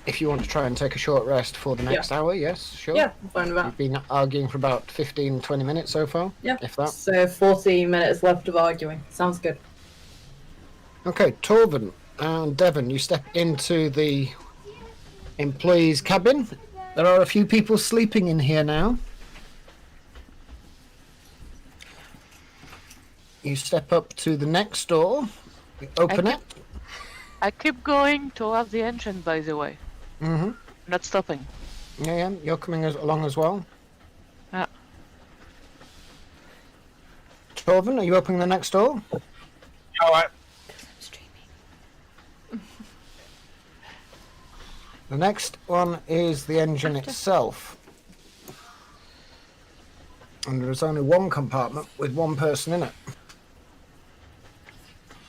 If you want to try and take a short rest for the next hour, yes, sure. Yeah, I'm fine with that. You've been arguing for about 15, 20 minutes so far, Yeah. if that. So 40 minutes left of arguing. Sounds good. Okay, Torvin and Devon, you step into the employees' cabin. There are a few people sleeping in here now. You step up to the next door, you open it. I keep going towards the engine, by the way. Mm-hmm. Not stopping. Yeah, you're coming along as well. Yeah. Torvin, are you opening the next door? Alright. The next one is the engine itself. And there is only one compartment with one person in it.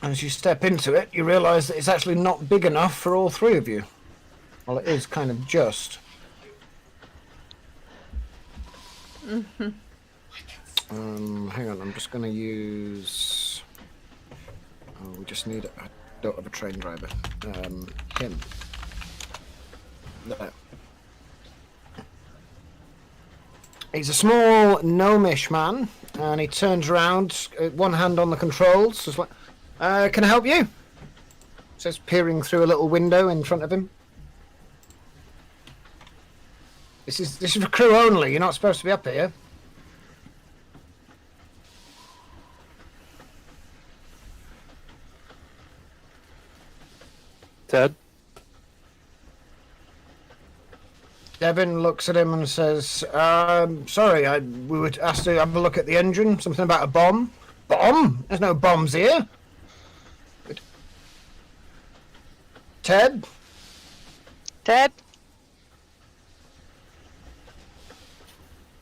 As you step into it, you realise that it's actually not big enough for all 3 of you. Well, it is kind of just. Hang on, I'm just going to use... Oh, we just need... I don't have a train driver. Him. There. He's a small gnomish man, and he turns around, one hand on the controls, just like, can I help you? Says, peering through a little window in front of him. This is for crew only. You're not supposed to be up here. Ted? Devin looks at him and says, sorry, we were asked to have a look at the engine. Something about a bomb. Bomb? There's no bombs here. Ted? Ted?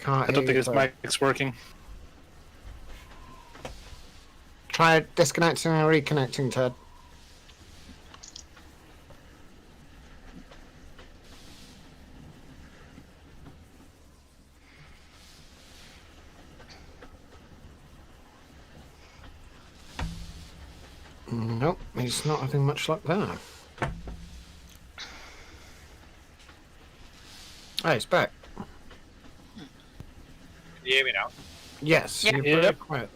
Can't I don't think his mic. mic's working. Try disconnecting and reconnecting, Ted. Nope, he's not having much luck there. Oh, he's back. Can you hear me now? Yes, Yeah. you're very Yep. quiet.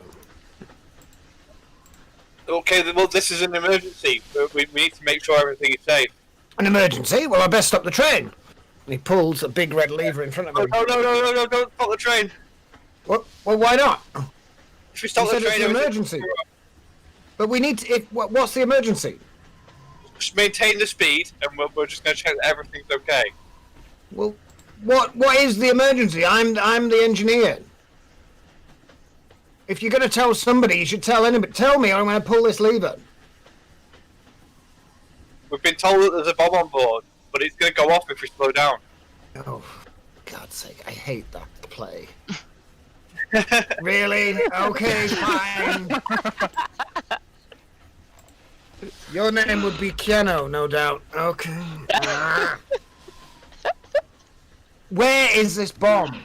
Okay, well, this is an emergency. We need to make sure everything is safe. An emergency? Well, I best stop the train. And he pulls a big red lever in front of Oh, him. no, don't stop the train. Well, why not? If we stop You the said it's train, an emergency. But we need to... what's the emergency? just maintain the speed, and we're just going to check that everything's okay. Well, what is the emergency? I'm the engineer. If you're going to tell somebody, you should tell anybody. Tell me, or I'm going to pull this lever. We've been told that there's a bomb on board, but it's going to go off if we slow down. Oh, for God's sake, I hate that play. Really? Okay, fine. Your name would be Keanu, no doubt. Okay. Where is this bomb?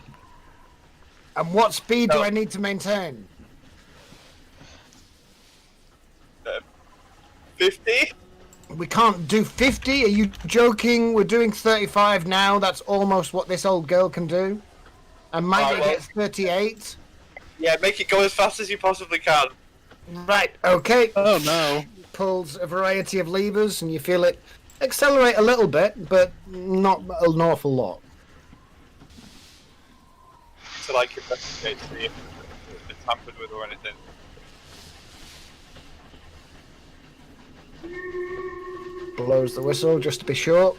And what speed do I need to maintain? 50? We can't do 50? Are you joking? We're doing 35 now. That's almost what this old girl can do. And Maggie Alright, well- gets 38. Yeah, make it go as fast as you possibly can. Right, okay. Oh no. Pulls a variety of levers and you feel it accelerate a little bit, but not an awful lot. To like investigate to see if it's been tampered with or anything. Blows the whistle just to be sure.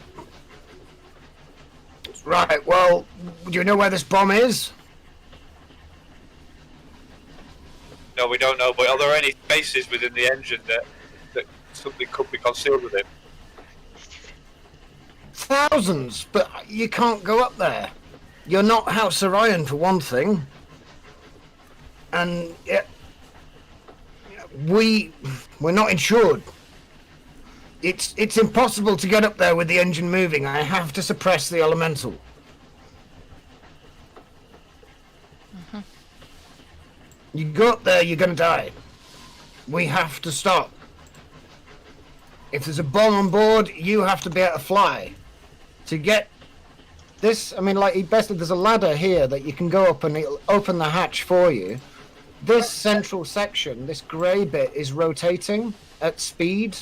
Right, well, do you know where this bomb is? No, we don't know, but are there any spaces within the engine that something could be concealed with it? Thousands, but you can't go up there. You're not House Orion for one thing. And we're not insured. It's impossible to get up there with the engine moving. I have to suppress the elemental. You go up there, you're gonna die. We have to stop. If there's a bomb on board, you have to be able to fly. To get this, I mean, like, basically there's a ladder here that you can go up and it'll open the hatch for you. This central section, this grey bit, is rotating at speed.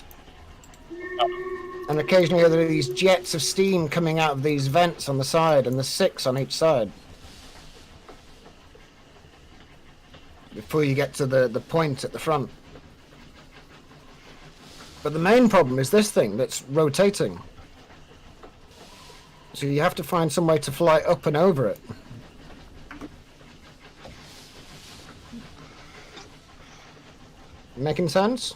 And occasionally there are these jets of steam coming out of these vents on the side, and there's 6 on each side. Before you get to the point at the front. But the main problem is this thing that's rotating. So you have to find some way to fly up and over it. Making sense?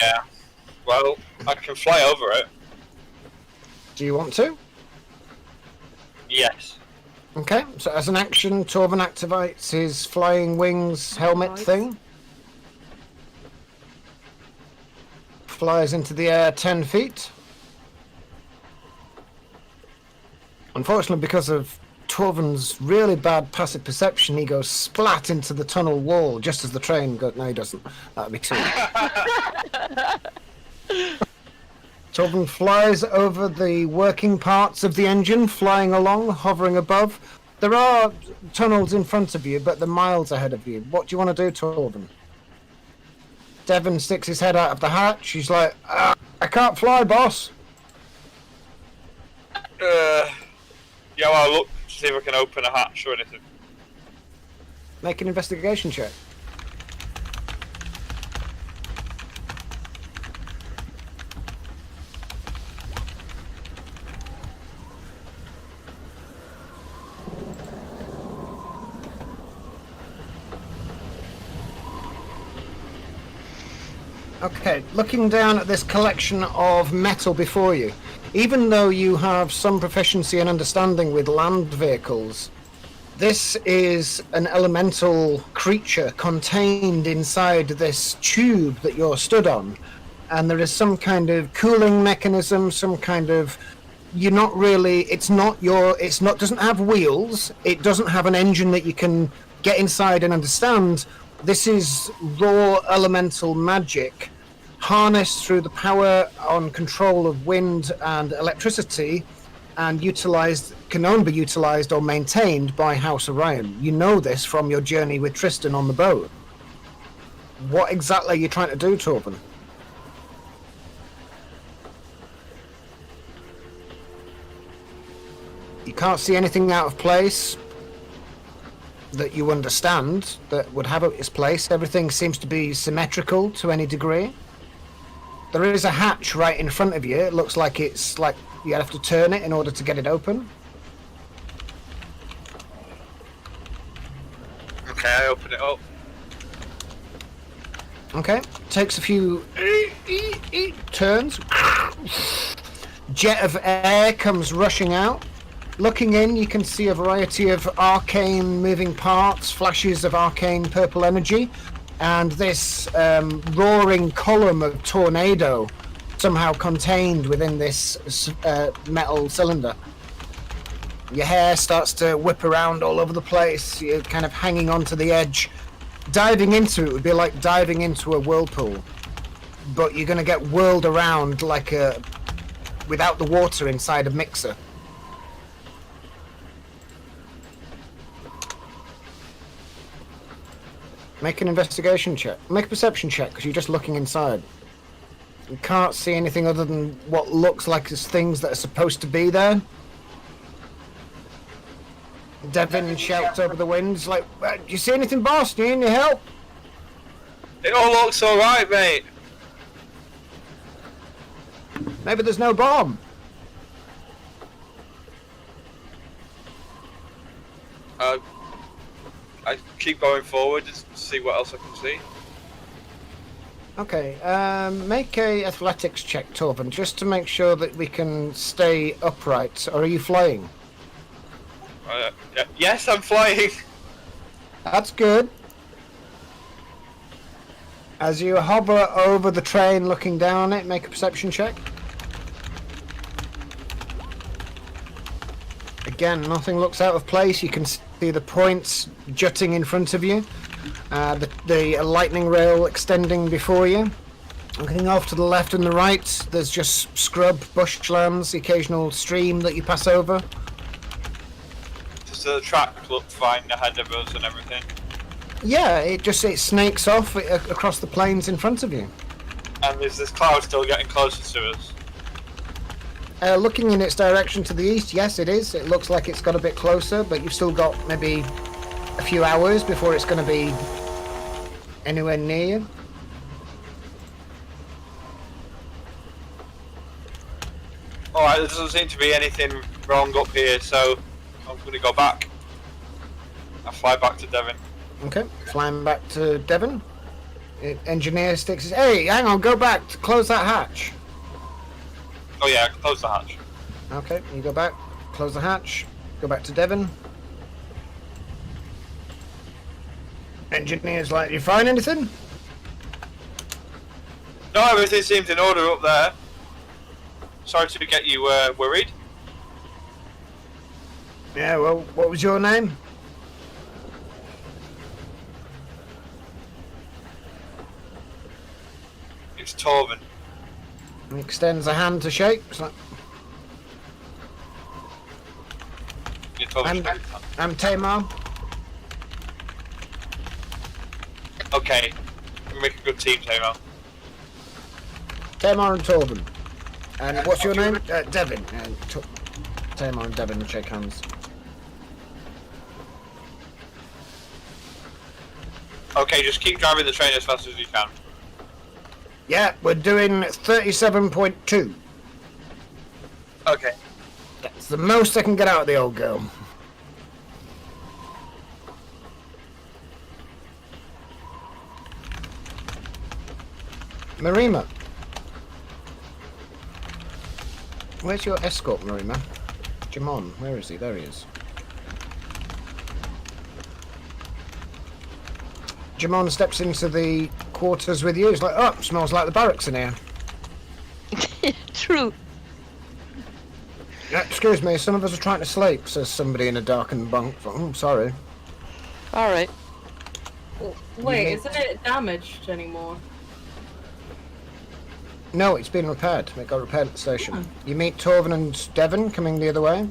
Yeah. Well, I can fly over it. Do you want to? Yes. Okay, so as an action, Torvin activates his flying wings helmet Right. thing. Flies into the air 10 feet. Unfortunately, because of Torvin's really bad passive perception, he goes splat into the tunnel wall just as the train goes. No, he doesn't. That'd be too. Torvin flies over the working parts of the engine, flying along, hovering above. There are tunnels in front of you, but they're miles ahead of you. What do you want to do, Torvin? Devon sticks his head out of the hatch. He's like, I can't fly, boss. Yeah, well, I'll look to see if I can open a hatch or anything. Make an investigation check. Okay, looking down at this collection of metal before you, even though you have some proficiency and understanding with land vehicles, this is an elemental creature contained inside this tube that you're stood on, and there is some kind of cooling mechanism, some kind of, doesn't have wheels, it doesn't have an engine that you can get inside and understand. This is raw elemental magic, harnessed through the power on control of wind and electricity, and can only be utilized or maintained by House Orion. You know this from your journey with Tristan on the boat. What exactly are you trying to do, Torvin? You can't see anything out of place that you understand that would have its place. Everything seems to be symmetrical to any degree. There is a hatch right in front of you. It looks like it's like you have to turn it in order to get it open. Okay, I open it up. Okay, takes a few turns. Jet of air comes rushing out. Looking in, you can see a variety of arcane moving parts, flashes of arcane purple energy, and this roaring column of tornado somehow contained within this metal cylinder. Your hair starts to whip around all over the place. You're kind of hanging onto the edge. Diving into it would be like diving into a whirlpool, but you're going to get whirled around like without the water inside a mixer. Make an investigation check. Make a perception check, because you're just looking inside. You can't see anything other than what looks like there's things that are supposed to be there. Devin shouts over the winds, like, do you see anything, boss? Do you need any help? It all looks alright, mate. Maybe there's no bomb. I keep going forward just to see what else I can see. Okay, make a athletics check, Torvin, just to make sure that we can stay upright. Or are you flying? Yes, I'm flying. That's good. As you hover over the train looking down it, make a perception check. Again, nothing looks out of place. You can see the points jutting in front of you. The lightning rail extending before you. Looking off to the left and the right, there's just scrub, bushlands, the occasional stream that you pass over. Does the track look fine ahead of us and everything? Yeah, it snakes off across the plains in front of you. And is this cloud still getting closer to us? Looking in its direction to the east, yes it is. It looks like it's got a bit closer, but you've still got maybe a few hours before it's going to be anywhere near you. Alright, there doesn't seem to be anything wrong up here, so I'm going to go back. I'll fly back to Devon. Okay, flying back to Devon. Engineer sticks his... Hey, hang on, go back. Close that hatch. Oh yeah, I can close the hatch. Okay, you go back, close the hatch, go back to Devon. Engineer's like, you find anything? No, everything seems in order up there. Sorry to get you worried. Yeah, well, what was your name? It's Torben. He extends a hand to shake. It's like, Yeah, Torben's I'm Tamar. Okay. We make a good team, Tamo. Tamar and Torben. And what's your name? Devin. Tamar and Devin shake hands. Okay, just keep driving the train as fast as you can. Yeah, we're doing 37.2. Okay. That's the most I can get out of the old girl. Marima. Where's your escort, Marima? Jamon, where is he? There he is. Jamon steps into the quarters with you. He's like, oh, smells like the barracks in here. True. Yeah, excuse me, some of us are trying to sleep, says somebody in a darkened bunk. Oh, sorry. All right. Wait, isn't it damaged anymore? No, it's been repaired. It got repaired at the station. You meet Torven and Devon coming the other way.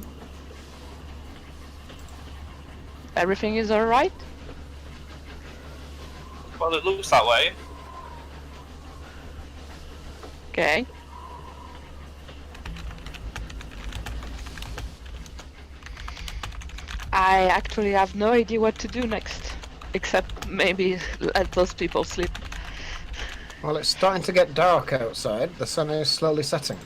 Everything is all right. Well, it looks that way. Okay. I actually have no idea what to do next, except maybe let those people sleep. Well, it's starting to get dark outside. The sun is slowly setting.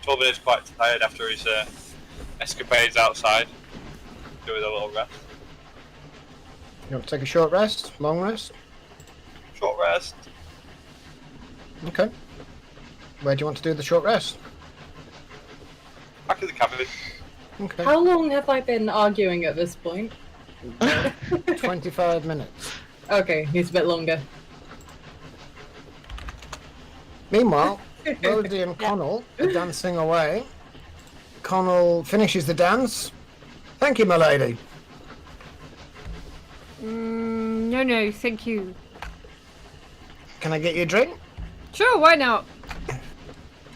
Torben is quite tired after his escapades outside. Doing a little rest. You want to take a short rest? Long rest? Short rest. Okay. Where do you want to do the short rest? Back in the cabin. Okay. How long have I been arguing at this point? 25 minutes. Okay, needs a bit longer. Meanwhile, Rhodey and Connell are dancing away. Connell finishes the dance. Thank you, my lady. No, thank you. Can I get you a drink? Sure, why not?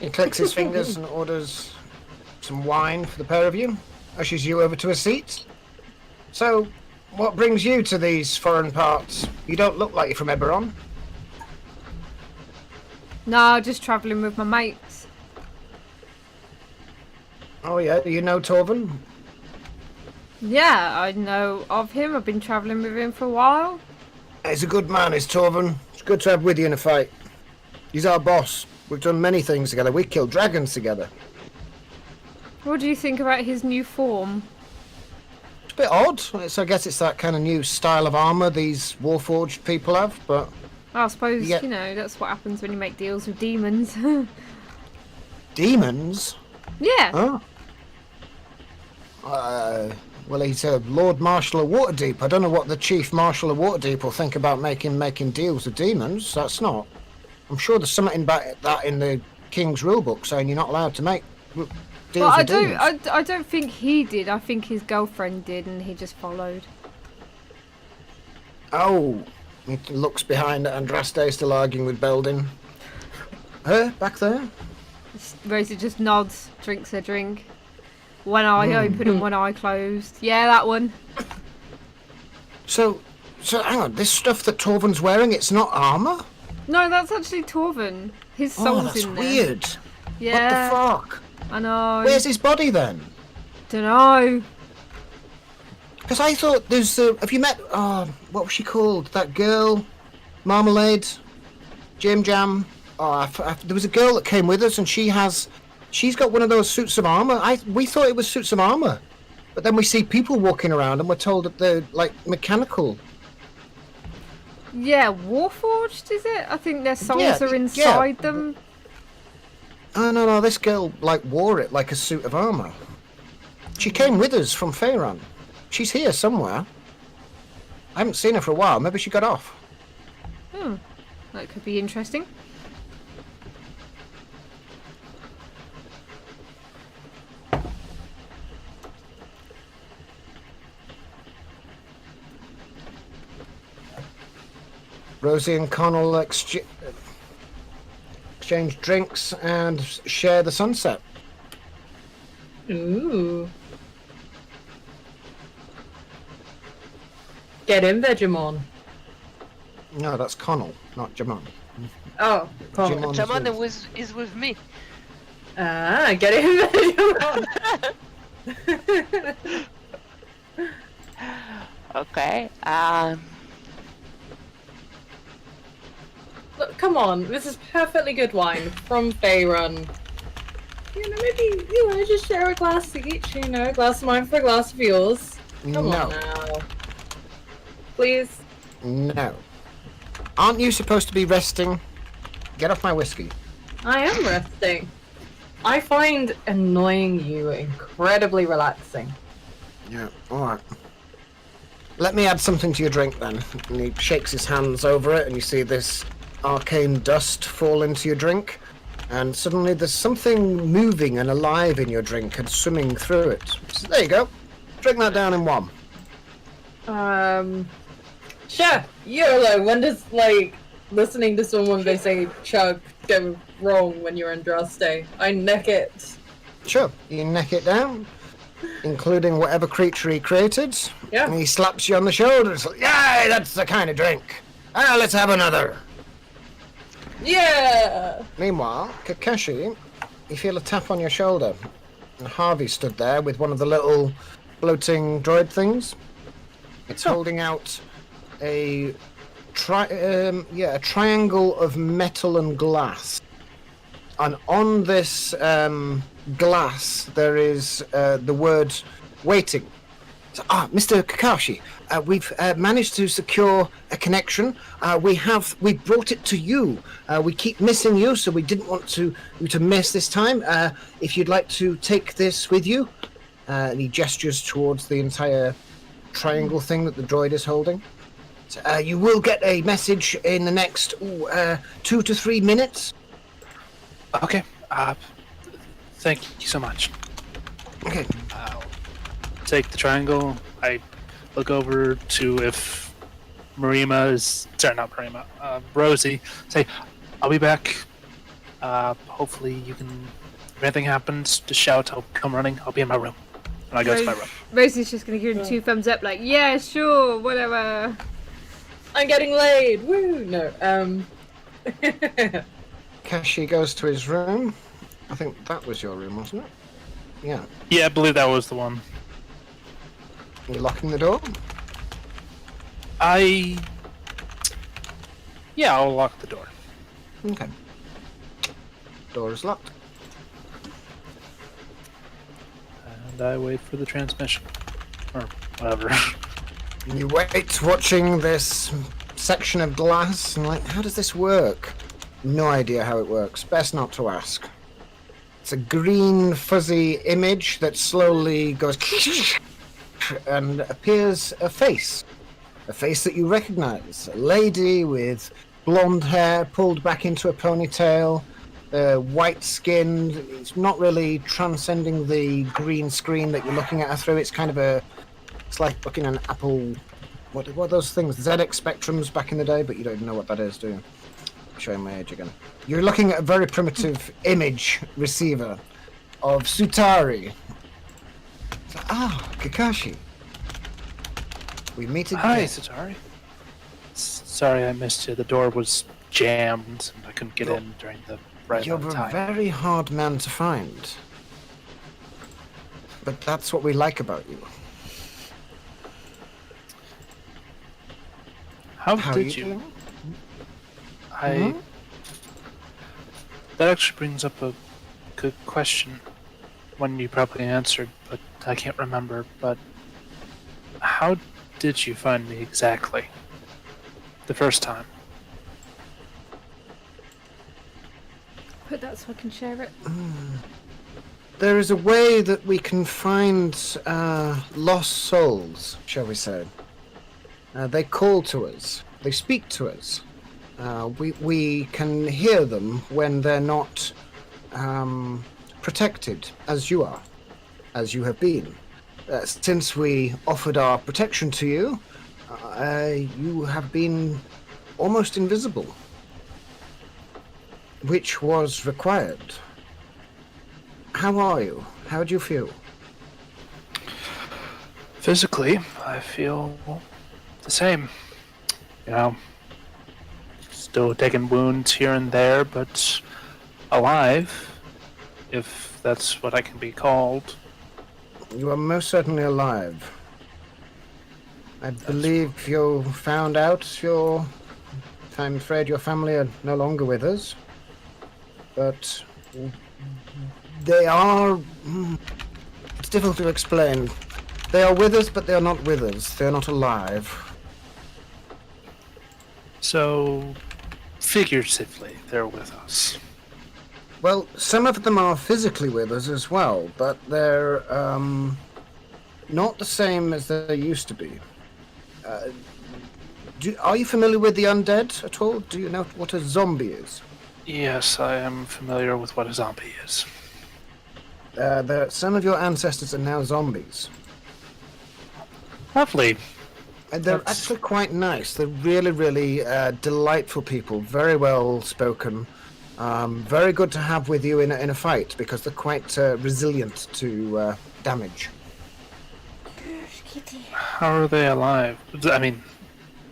He clicks his fingers and orders some wine for the pair of you. Ushers you over to a seat. So, what brings you to these foreign parts? You don't look like you're from Eberron. No, just travelling with my mates. Oh yeah, do you know Torven? Yeah, I know of him. I've been travelling with him for a while. He's a good man, is Torven. It's good to have with you in a fight. He's our boss. We've done many things together. We killed dragons together. What do you think about his new form? It's a bit odd. I guess it's that kind of new style of armour these Warforged people have, but... I suppose, Yeah. you know, that's what happens when you make deals with demons. Demons? Yeah. Huh? Well, he's a Lord Marshal of Waterdeep. I don't know what the Chief Marshal of Waterdeep will think about making deals with demons. That's not. I'm sure there's something about that in the King's Rulebook saying you're not allowed to make deals Well, with demons. I don't think he did. I think his girlfriend did, and he just followed. Oh, he looks behind at Andraste, still arguing with Beldin. Her, back there? Rosa just nods, drinks her drink. One eye open and one eye closed. Yeah, that one. So hang on, this stuff that Torven's wearing, it's not armour? No, that's actually Torven. His Oh, soul's that's in there. weird. Yeah. What the fuck? I know. Where's his body then? Dunno. Because I thought there's... have you met... what was she called? That girl? Marmalade? Jim Jam? There was a girl that came with us and she's got one of those suits of armour. We thought it was suits of armour. But then we see people walking around and we're told that they're, like, mechanical. Yeah, Warforged, is it? I think their souls are inside them. Oh, no, this girl, like, wore it like a suit of armour. She came with us from Faerun. She's here somewhere. I haven't seen her for a while. Maybe she got off. That could be interesting. Rosie and Connell exchange drinks and share the sunset. Ooh. Get in, Vegemon. No, that's Connell, not Jamon. Oh, Connell. Jimon. Jamon is with me. Ah, get in, Vegemon. Okay. Look, come on, this is perfectly good wine from Faerun. You know, maybe you want to just share a glass each. You know, a glass of mine for a glass of yours. Come No. on now, please. No. Aren't you supposed to be resting? Get off my whiskey. I am resting. I find annoying you incredibly relaxing. Yeah, alright. Let me add something to your drink then. And he shakes his hands over it, and you see this arcane dust fall into your drink. And suddenly there's something moving and alive in your drink and swimming through it. So there you go. Drink that down in one. Sure, YOLO. When does, like, listening to someone they say chug go wrong when you're in Andraste? I neck it. Sure, you neck it down, including whatever creature he created. Yeah. And he slaps you on the shoulder. It's like, yay, that's the kind of drink. Ah, let's have another. Yeah! Meanwhile, Kakashi, you feel a tap on your shoulder. And Harvey stood there with one of the little floating droid things. It's holding out a triangle of metal and glass. And on this glass, there is the word waiting. So, Mr. Kakashi, we've managed to secure a connection. We brought it to you. We keep missing you, so we didn't want you to miss this time. If you'd like to take this with you, and he gestures towards the entire triangle thing that the droid is holding. So, you will get a message in the next 2 to 3 minutes. Okay. Thank you so much. Okay. I'll take the triangle. I look over to if Rosie. Say, I'll be back. Hopefully you can. If anything happens, just shout. I'll come running. I'll be in my room. And I go to my room. Rosie's just gonna give him 2 thumbs up, like, yeah, sure, whatever. I'm getting laid! Woo! No, Kashi goes to his room. I think that was your room, wasn't it? Yeah. Yeah, I believe that was the one. Are you locking the door? Yeah, I'll lock the door. Okay. Door is locked. And I wait for the transmission. Or whatever. You wait, watching this section of glass, and like, how does this work? No idea how it works. Best not to ask. It's a green, fuzzy image that slowly goes and appears a face. A face that you recognize. A lady with blonde hair pulled back into a ponytail, white-skinned. It's not really transcending the green screen that you're looking at her through. It's kind of it's like looking at an Apple... What are those things? ZX Spectrums back in the day, but you don't even know what that is, do you? Showing my age again. You're looking at a very primitive image receiver of Sutari. Kakashi. We meet again. Hi, Sutari. Sorry I missed you. The door was jammed and I couldn't get in during the right You're amount of a time. very hard man to find. But that's what we like about you. How How did are you? doing? That actually brings up a good question. One you probably answered, but I can't remember. But how did you find me exactly? The first time? Put that so I can share it. There is a way that we can find lost souls, shall we say. They call to us. They speak to us. We can hear them when they're not protected, as you are, as you have been. Since we offered our protection to you, you have been almost invisible, which was required. How are you? How do you feel? Physically, I feel the same. You know, still taking wounds here and there, but alive, if that's what I can be called. You are most certainly alive. I believe you found out I'm afraid your family are no longer with us. But they are... It's difficult to explain. They are with us, but they are not with us. They are not alive. So, figuratively, they're with us. Well, some of them are physically with us as well, but they're not the same as they used to be. Are you familiar with the undead at all? Do you know what a zombie is? Yes, I am familiar with what a zombie is. Some of your ancestors are now zombies. Lovely. And they're That's- actually quite nice. They're really, really delightful people. Very well spoken. Very good to have with you in a fight because they're quite resilient to damage. How are they alive? I mean,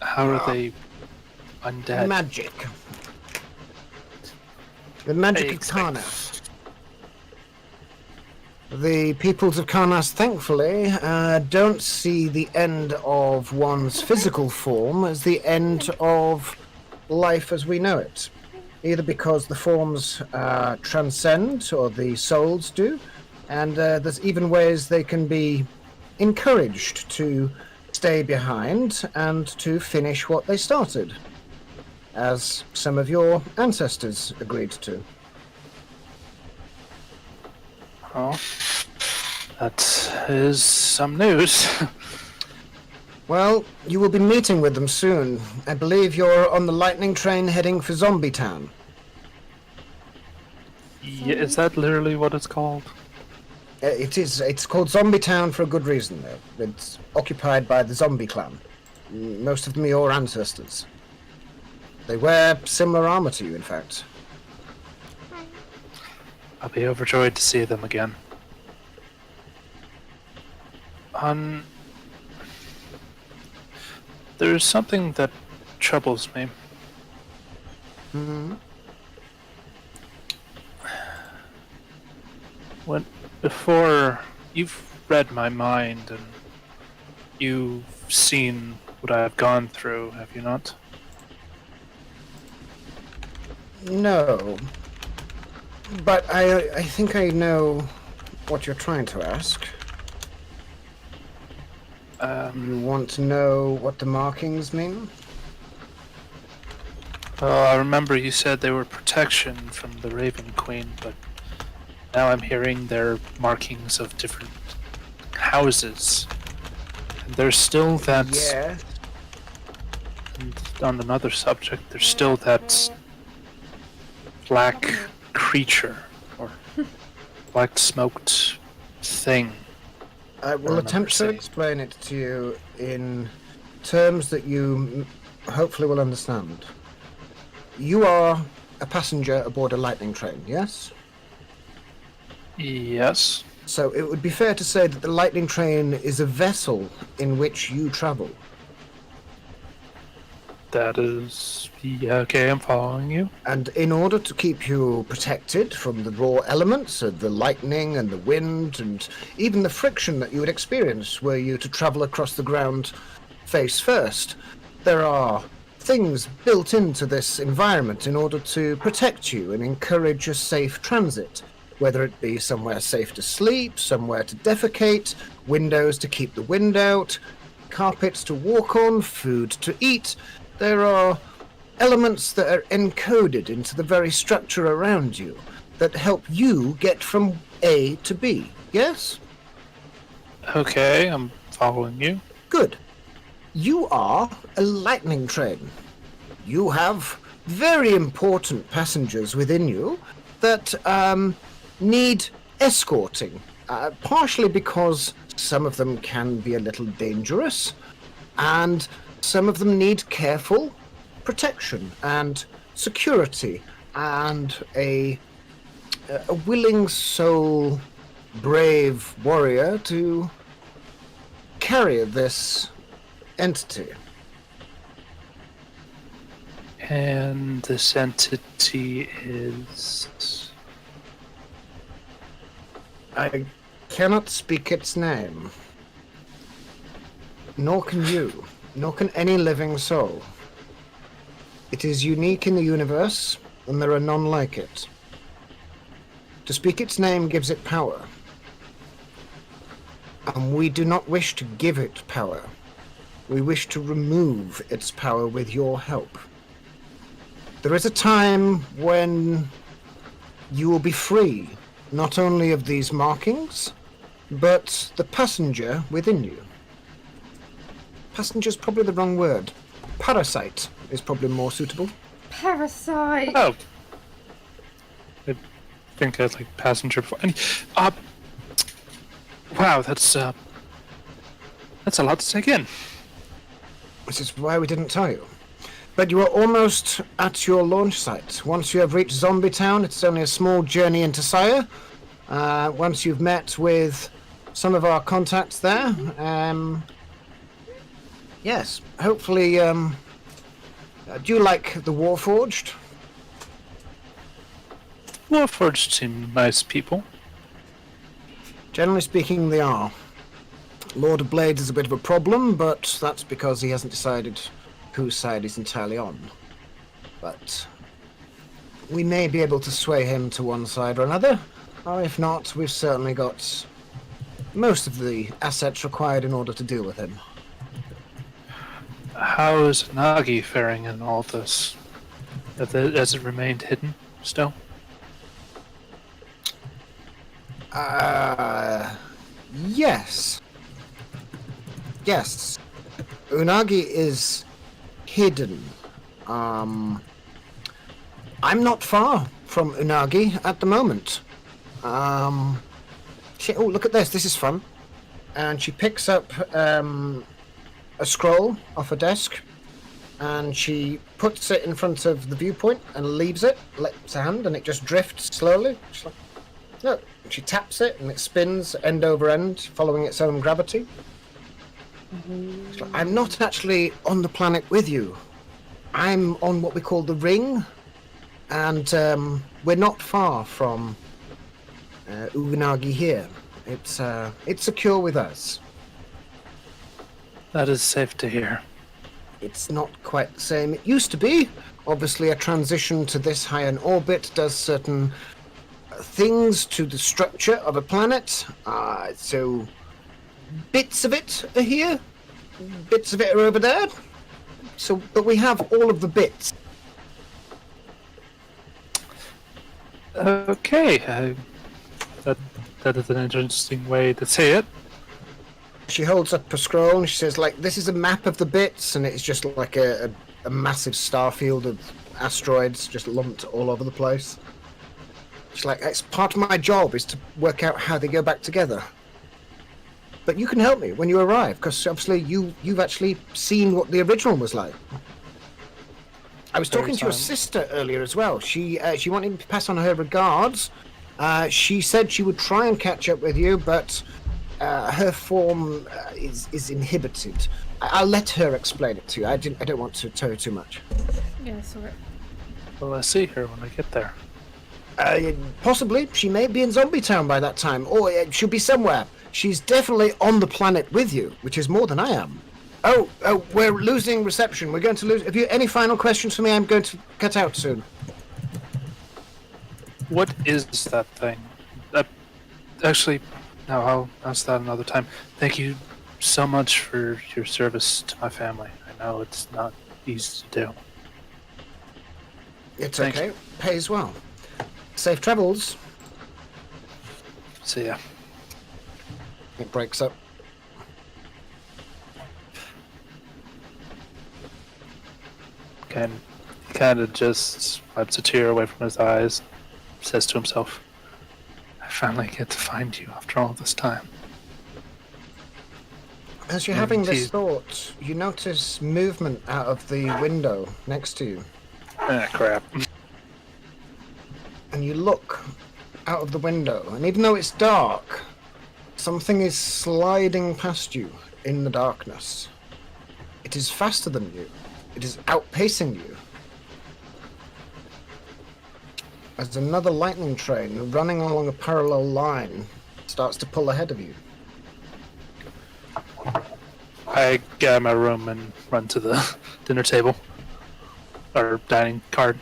how are they undead? Magic. The magic I of expect- Karnas. The peoples of Karnas, thankfully, don't see the end of one's physical form as the end of life as we know it. Either because the forms transcend, or the souls do, and there's even ways they can be encouraged to stay behind and to finish what they started, as some of your ancestors agreed to. Oh, that is some news. Well, you will be meeting with them soon. I believe you're on the lightning train heading for Zombie Town. Yeah, is that literally what it's called? It is. It's called Zombie Town for a good reason, though. It's occupied by the zombie clan. Most of them are your ancestors. They wear similar armor to you, in fact. I'll be overjoyed to see them again. There's something that troubles me. Hmm. Before, you've read my mind and you've seen what I've gone through, have you not? No. But I think I know what you're trying to ask. You want to know what the markings mean? Well, I remember you said they were protection from the Raven Queen, but now I'm hearing they're markings of different houses. And there's still that... Yeah. And on another subject, there's still that black creature, or black smoked thing. I will remember attempt to seeing. explain it to you in terms that you hopefully will understand. You are a passenger aboard a lightning train, yes? Yes. So it would be fair to say that the lightning train is a vessel in which you travel. That is... Yeah, okay, I'm following you. And in order to keep you protected from the raw elements of the lightning and the wind and even the friction that you would experience were you to travel across the ground face first, there are things built into this environment in order to protect you and encourage a safe transit, whether it be somewhere safe to sleep, somewhere to defecate, windows to keep the wind out, carpets to walk on, food to eat. There are elements that are encoded into the very structure around you that help you get from A to B. Yes? Okay, I'm following you. Good. You are a lightning train. You have very important passengers within you that need escorting, partially because some of them can be a little dangerous, and some of them need careful, protection and security and a willing soul, brave warrior to carry this entity. And this entity is... I cannot speak its name. Nor can you. Nor can any living soul. It is unique in the universe, and there are none like it. To speak its name gives it power. And we do not wish to give it power. We wish to remove its power with your help. There is a time when you will be free, not only of these markings, but the passenger within you. Passenger's probably the wrong word. Parasite is probably more suitable. Parasite. Oh. I think I had like passenger before. Wow, that's a lot to take in. This is why we didn't tell you. But you are almost at your launch site. Once you have reached Zombie Town, it's only a small journey into Sire. Once you've met with some of our contacts there, yes, hopefully, do you like the Warforged? Warforged seem nice people. Generally speaking, they are. Lord of Blades is a bit of a problem, but that's because he hasn't decided whose side he's entirely on. But we may be able to sway him to one side or another, or if not, we've certainly got most of the assets required in order to deal with him. How is Nagi faring in all this? Has it remained hidden still? Yes. Yes. Unagi is hidden. I'm not far from Unagi at the moment. Oh, look at this. This is fun. And she picks up a scroll off her desk, and she puts it in front of the viewpoint and leaves it, lets her hand, and it just drifts slowly. She's like, look. She taps it, and it spins end over end, following its own gravity. She's like, I'm not actually on the planet with you. I'm on what we call the ring, and we're not far from Uganagi here. It's secure with us. That is safe to hear. It's not quite the same it used to be. Obviously, a transition to this high in orbit does certain things to the structure of a planet. So bits of it are here, bits of it are over there. So, but we have all of the bits. Okay, that is an interesting way to say it. She holds up a scroll and she says, like, this is a map of the bits, and it's just like a massive star field of asteroids just lumped all over the place. She's like, it's part of my job is to work out how they go back together. But you can help me when you arrive, because obviously you've actually seen what the original was like. I was talking to your sister earlier as well. She wanted me to pass on her regards. She said she would try and catch up with you, but her form is inhibited. I'll let her explain it to you. I don't want to tell you too much. Yeah, sorry. Will I see her when I get there? Possibly. She may be in Zombie Town by that time, or she'll be somewhere. She's definitely on the planet with you, which is more than I am. Oh, we're losing reception. We're going to lose. Have you any final questions for me? I'm going to cut out soon. What is that thing? Actually, no, I'll ask that another time. Thank you so much for your service to my family. I know it's not easy to do. It's Thanks. okay. Pays well. Safe travels. See ya. It breaks up. Kind of just wipes a tear away from his eyes, says to himself, I finally get to find you after all this time. As you're having this Geez. thought, you notice movement out of the window next to you. Ah, crap. And you look out of the window, and even though it's dark, something is sliding past you in the darkness. It is faster than you. It is outpacing you. As another lightning train running along a parallel line starts to pull ahead of you. I get out of my room and run to the dinner table. Or dining card.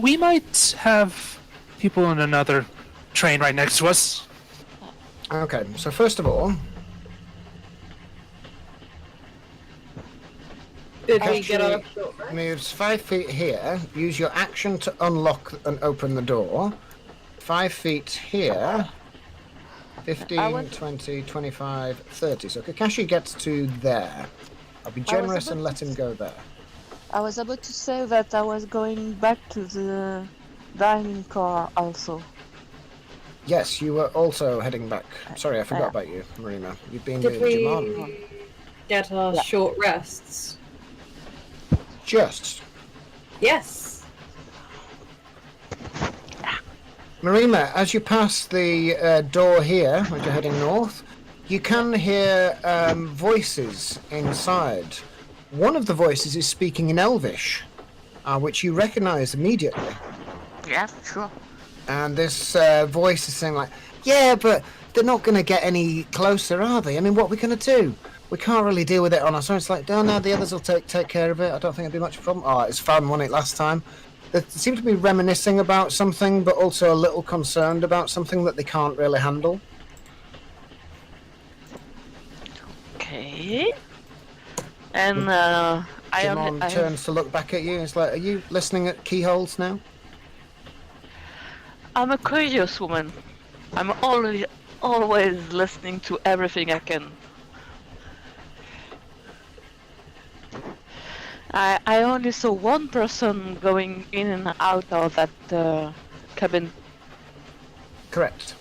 We might have people in another train right next to us. Okay, so first of all, Did we Kashi get our short rest? moves 5 feet here. Use your action to unlock and open the door. 5 feet here. 15, 20, 25, 30. So Kakashi gets to there. I'll be generous and let him go there. I was about to say that I was going back to the dining car also. Yes, you were also heading back. Sorry, I forgot about you, Marina. You've been Did with we Jamon. get our short rests? Just. Yes. Marina, as you pass the door here, as you're heading north, you can hear voices inside. One of the voices is speaking in Elvish, which you recognize immediately. Yeah, sure. And this voice is saying like, yeah, but they're not going to get any closer, are they? I mean, what are we going to do? We can't really deal with it on our own. It's like, oh, no, the others will take care of it. I don't think it'll be much of a problem. Oh, it's fun, wasn't it, last time? They seem to be reminiscing about something, but also a little concerned about something that they can't really handle. Okay. And Jamon turns to look back at you. It's like, are you listening at keyholes now? I'm a curious woman. I'm always listening to everything I can. I only saw one person going in and out of that cabin. Correct.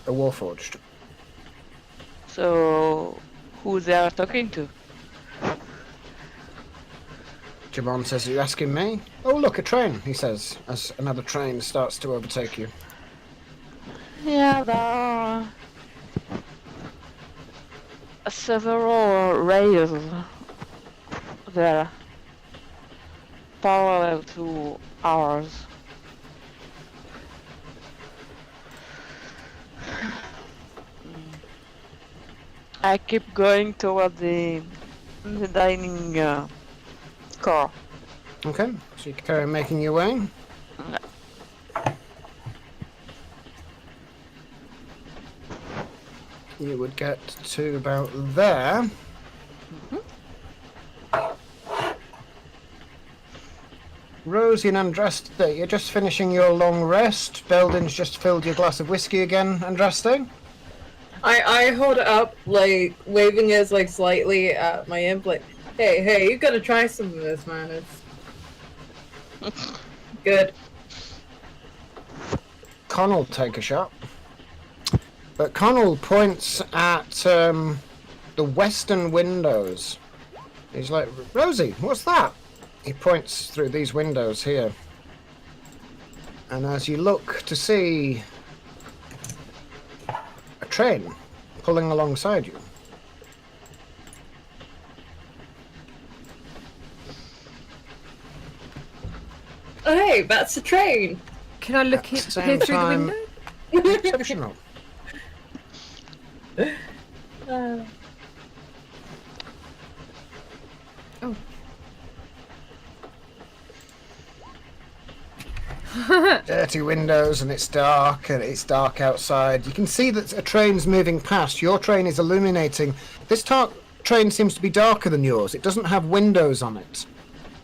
A Warforged. So, who they are talking to? Jamon says, are you asking me? Oh, look, a train, he says, as another train starts to overtake you. Yeah, there are several rails there, parallel to ours. I keep going toward the dining car. Okay, so you carry on making your way. You would get to about there. Rosie and Andraste, you're just finishing your long rest. Belden's just filled your glass of whiskey again, Andraste. I hold it up, like, waving it, like, slightly at my imp, like, hey, you gotta try some of this, man. It's good. Connell take a shot. But Connell points at the western windows. He's like, Rosie, what's that? He points through these windows here. And as you look to see a train pulling alongside you. Oh, hey, that's a train. Can I look At the here same through the time- window? Exceptional. Oh. Dirty windows, and it's dark outside. You can see that a train's moving past. Your train is illuminating. This train seems to be darker than yours. It doesn't have windows on it.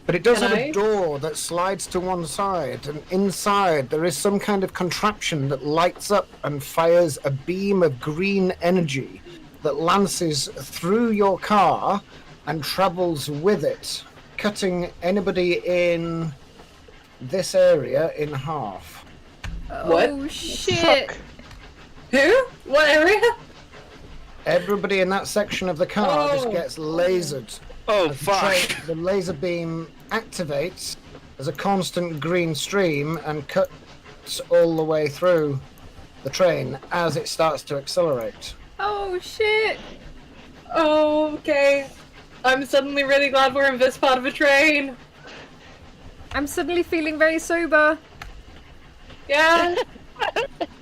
But it does Can have I? a door that slides to one side, and inside there is some kind of contraption that lights up and fires a beam of green energy that lances through your car and travels with it, cutting anybody in this area in half. What? Oh shit! Who? What area? Everybody in that section of the car just gets lasered. Oh, As fuck. the laser beam activates as a constant green stream and cuts all the way through the train as it starts to accelerate. Oh shit! Oh, okay. I'm suddenly really glad we're in this part of a train. I'm suddenly feeling very sober. Yeah.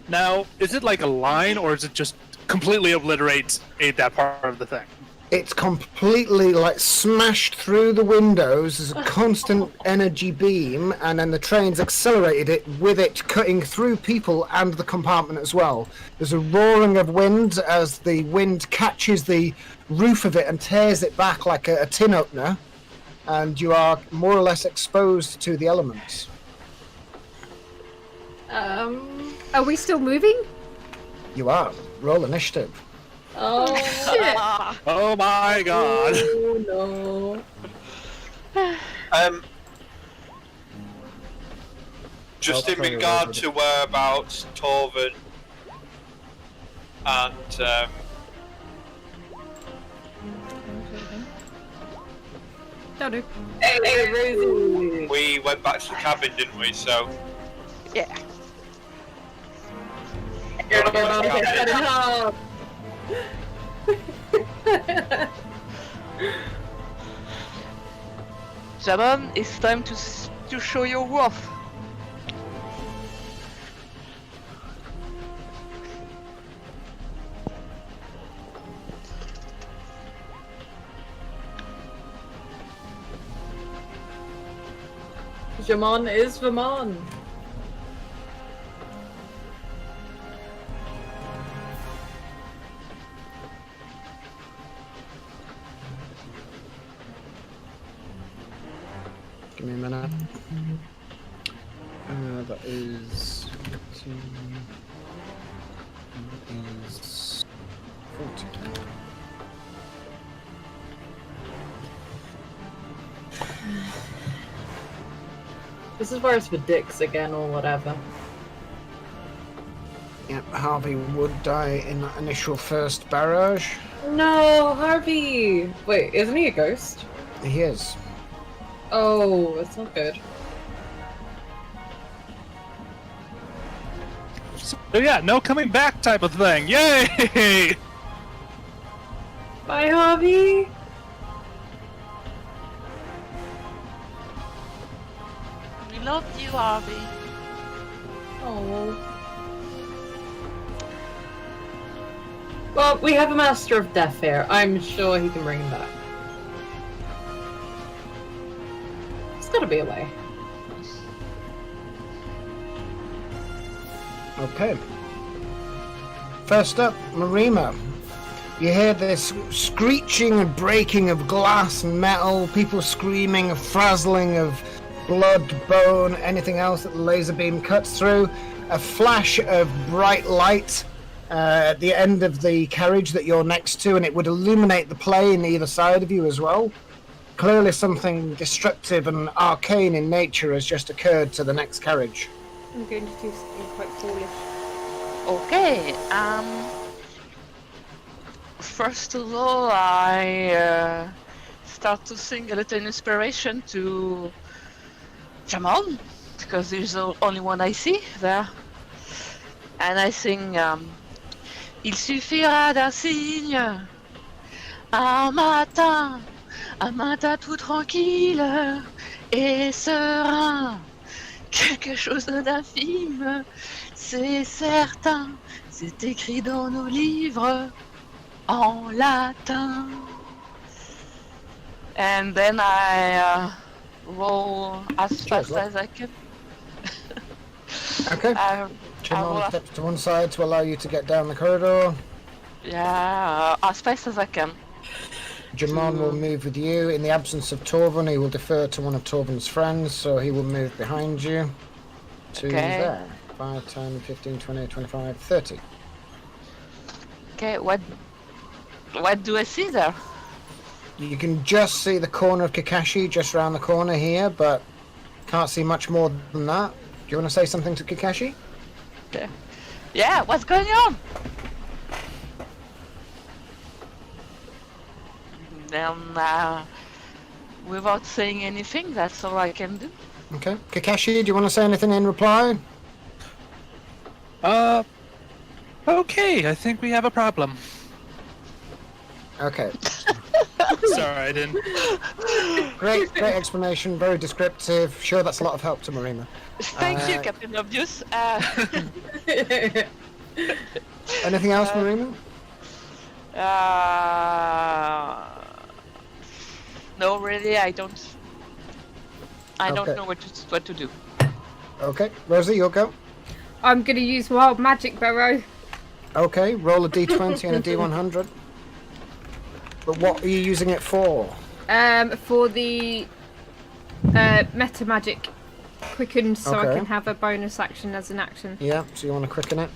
Now, is it like a line, or is it just completely obliterates that part of the thing? It's completely like smashed through the windows as a constant energy beam, and then the train's accelerated it with it cutting through people and the compartment as well. There's a roaring of wind as the wind catches the roof of it and tears it back like a tin opener, and you are more or less exposed to the elements. Are we still moving? You are. Roll initiative. Oh, Shit! Oh my god. oh no. Just I'll in tell you regard later. to whereabouts Torvald and Don't do. Hey, Rosie. we went back to the cabin, didn't we? So Yeah. You're not about to get cut in half. Jamon, it's time to show your worth. Jamon is Vermon. Give me a minute. That is 15. That is 40. This is where it's for dicks again or whatever. Yep, Harvey would die in that initial first barrage. No, Harvey! Wait, isn't he a ghost? He is. Oh, that's not good. So yeah, no coming back type of thing. Yay! Bye, Harvey! We love you, Harvey. Oh. Well, we have a Master of Death here. I'm sure he can bring him back. There's gotta be a way. Okay. First up, Marima. You hear this screeching and breaking of glass and metal, people screaming, a frazzling of blood, bone, anything else that the laser beam cuts through. A flash of bright light at the end of the carriage that you're next to, and it would illuminate the plane either side of you as well. Clearly something destructive and arcane in nature has just occurred to the next carriage. I'm going to do something quite foolish. Okay. First of all, I start to sing a little inspiration to Jamal, because he's the only one I see there. And I sing Il suffira d'un signe, un matin tout tranquille et serein, quelque chose d'infime, c'est certain, c'est écrit dans nos livres en latin. And then I roll as fast love. as I can. Okay. I Jamal roll steps to one side to allow you to get down the corridor. as fast as I can. Jamon will move with you. In the absence of Torvin, he will defer to one of Torvin's friends, so he will move behind you to Okay. there. 5, 10, 15, 20, 25, 30. Okay, what do I see there? You can just see the corner of Kakashi just round the corner here, but can't see much more than that. Do you want to say something to Kakashi? Yeah, what's going on? And without saying anything, that's all I can do. Okay. Kakashi, do you want to say anything in reply? Okay, I think we have a problem. Okay. Sorry, I didn't. Great explanation. Very descriptive. Sure, that's a lot of help to Marina. Thank you, Captain Obvious. Anything else, Marina? No, really, I don't Okay. know what to do. Okay. Rosie, you'll go. I'm gonna use wild magic, Barrow. Okay. Roll a d20 and a d100. But what are you using it for? For the meta magic quickened, so I Okay. can have a bonus action as an action. Yeah, so you want to quicken it.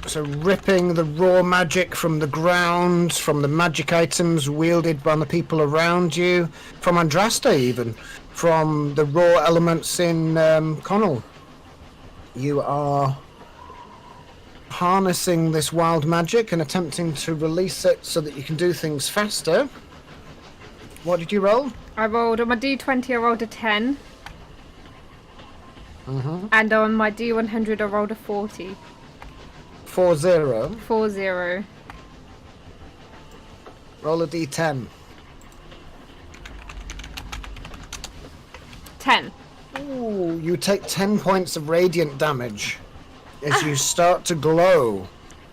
So ripping the raw magic from the ground, from the magic items wielded by the people around you, from Andraste even, from the raw elements in Connell. You are harnessing this wild magic and attempting to release it so that you can do things faster. What did you roll? I rolled on my d20, I rolled a 10. Mm-hmm. And on my d100, I rolled a 40. 4-0. 4-0. Roll a d10. 10. Ooh, you take 10 points of radiant damage as you start to glow.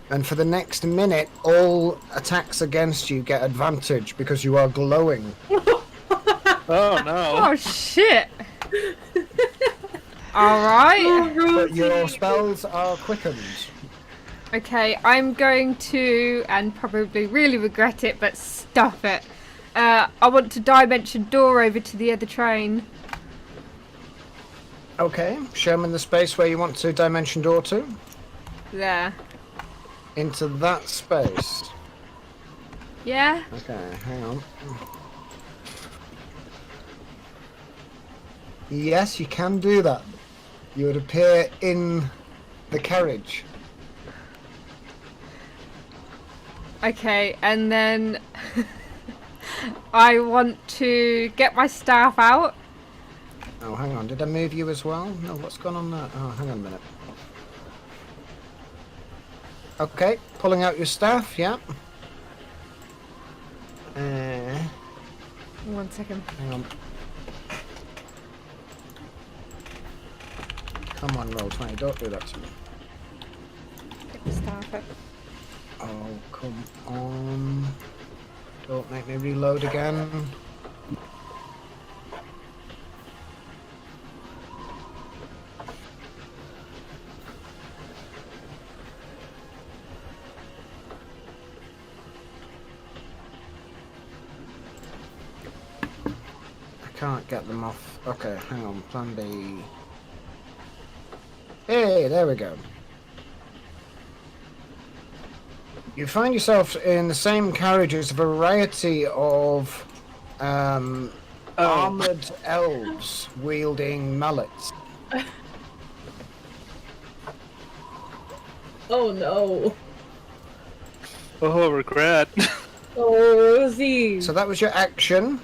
And for the next minute, all attacks against you get advantage because you are glowing. Oh no. Oh shit! Alright. But your spells are quickened. Okay, I'm going to, and probably really regret it, but stuff it. I want to dimension door over to the other train. Okay, show me the space where you want to dimension door to. There. Into that space. Yeah? Okay, hang on. Yes, you can do that. You would appear in the carriage. Okay, and then I want to get my staff out. Oh, hang on. Did I move you as well? No, what's going on there? Oh, hang on a minute. Okay, pulling out your staff, yeah. 1 second. Hang on. Come on, roll 20. Don't do that to me. Get the staff up. Oh, come on. Don't make me reload again. I can't get them off. Okay, hang on. Plan B. Hey, there we go. You find yourself in the same carriage as a variety of armored elves wielding mallets. Oh no. Oh, regret. Oh, Rosie. So that was your action.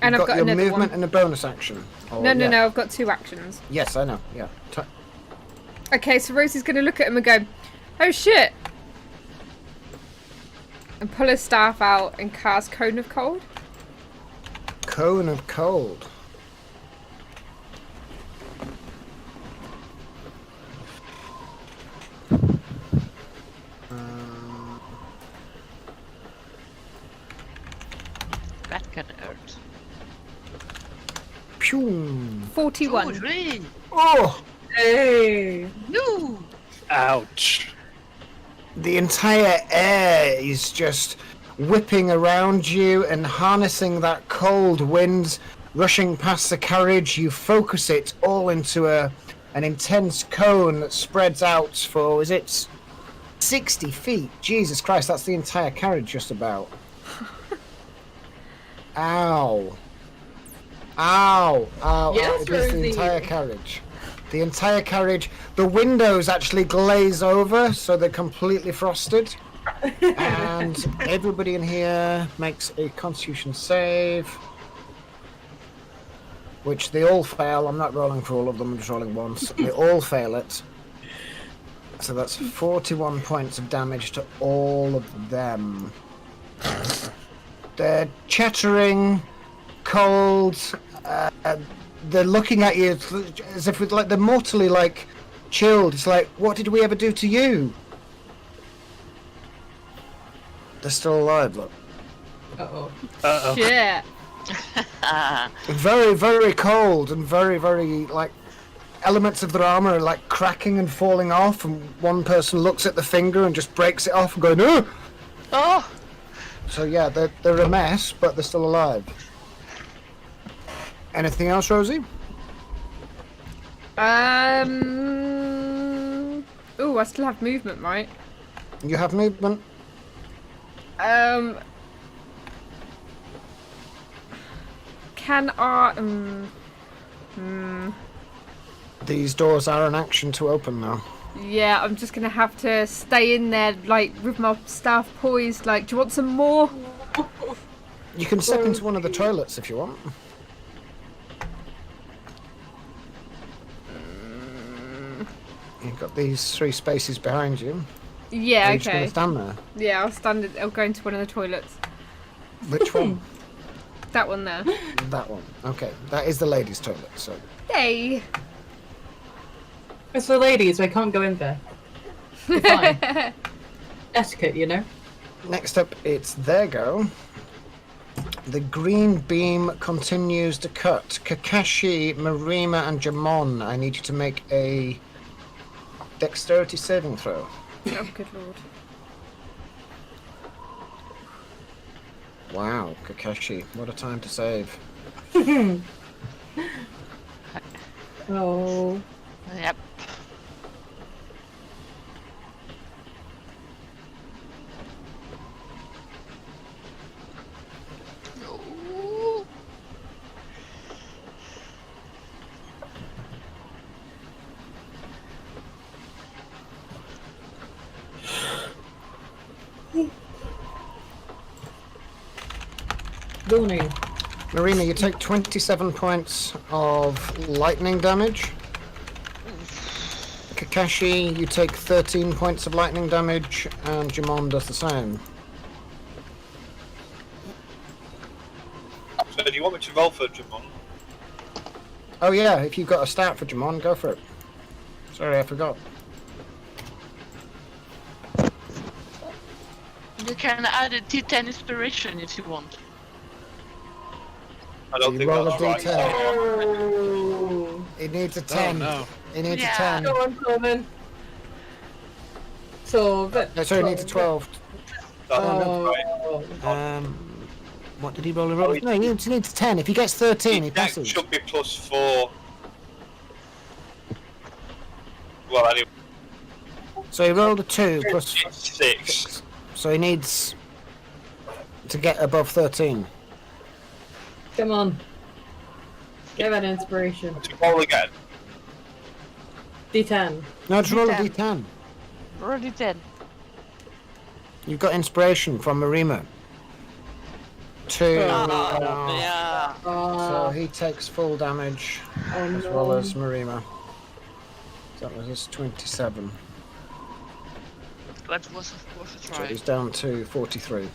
And You've I've got your another movement one. and a bonus action. Oh, No, yeah. I've got 2 actions. Yes, I know. Yeah. Okay, so Rosie's going to look at him and go, oh shit! And pull his staff out and cast Cone of Cold. Cone of Cold. That can hurt. Pew. 41. Really? Oh! Hey. No! Ouch. The entire air is just whipping around you and harnessing that cold wind rushing past the carriage. You focus it all into an intense cone that spreads out for, is it 60 feet? Jesus Christ, that's the entire carriage just about. Ow. Ow. Ow. Yes, It is the Rosie. entire carriage. The entire carriage. The windows actually glaze over, so they're completely frosted. And everybody in here makes a Constitution save, which they all fail. I'm not rolling for all of them, I'm just rolling once. They all fail it. So that's 41 points of damage to all of them. They're chattering, cold. They're looking at you as if they're mortally chilled. It's like, what did we ever do to you? They're still alive, look. Uh-oh. Uh-oh. Shit. Very, very cold and very, very, elements of their armor are, cracking and falling off, and one person looks at the finger and just breaks it off and going, oh! Oh! So, yeah, they're a mess, but they're still alive. Anything else, Rosie? Ooh, I still have movement, right? You have movement? Can I... These doors are an action to open now. Yeah, I'm just gonna have to stay in there, with my staff poised. Do you want some more? You can step into one of the toilets if you want. You've got these 3 spaces behind you. Yeah, Are you just okay. gonna stand there? Yeah, I'll go into one of the toilets. Which one? That one there. That one. Okay, that is the ladies' toilet, so... Yay! It's for ladies, I can't go in there. You're fine. Etiquette, you know? Next up, it's their go. The green beam continues to cut. Kakashi, Marima, and Jamon, I need you to make a dexterity saving throw. Oh, good lord. Wow, Kakashi, what a time to save. Oh. Yep. Oh. Warning. Marina, you take 27 points of lightning damage. Kakashi, you take 13 points of lightning damage, and Jamon does the same. So do you want me to roll for Jamon? Oh yeah, if you've got a stat for Jamon, go for it. Sorry, I forgot. You can add a D10 inspiration if you want. I don't You think roll a that's right. D10. Oh. It needs a 10. Oh, no. It needs Yeah. a 10. Go on, Coleman. So, but... No, sorry, it needs a 12. That's Oh. right. What did he roll? No, he needs a 10. If he gets 13, he That passes. should be +4. Well, anyway, So he rolled a 2 plus it's 6. So he needs to get above 13. Come on. Give that inspiration. To roll again. D10. No, just roll a D10. D10. Roll D10. You've got inspiration from Marima. 2. Yeah. So he takes full damage as well as Marima. That was his 27. That was of course a So try. he's down to 43.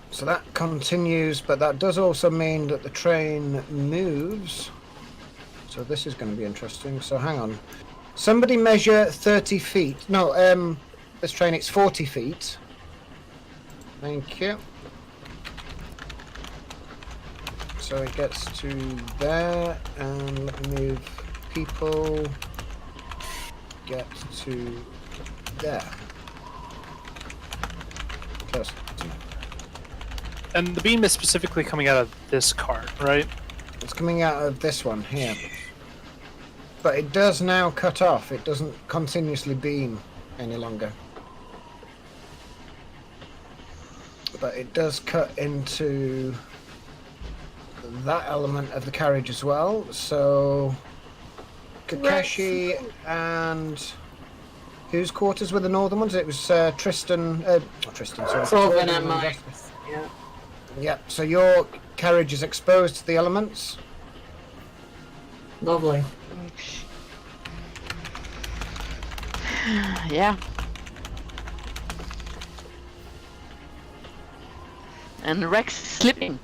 So that continues, but that does also mean that the train moves. So this is going to be interesting. So hang on. Somebody measure 30 feet. No, this train, it's 40 feet. Thank you. So it gets to there, and let me move people. Get to there. Close. And the beam is specifically coming out of this cart, right? It's coming out of this one here. But it does now cut off. It doesn't continuously beam any longer. But it does cut into that element of the carriage as well. So Kakashi and Whose quarters were the northern ones? It was Tristan. Not Tristan, sorry. Torvin and Androsty. Mike's. Yeah. Yeah, so your carriage is exposed to the elements. Lovely. Yeah. And Rex is sleeping.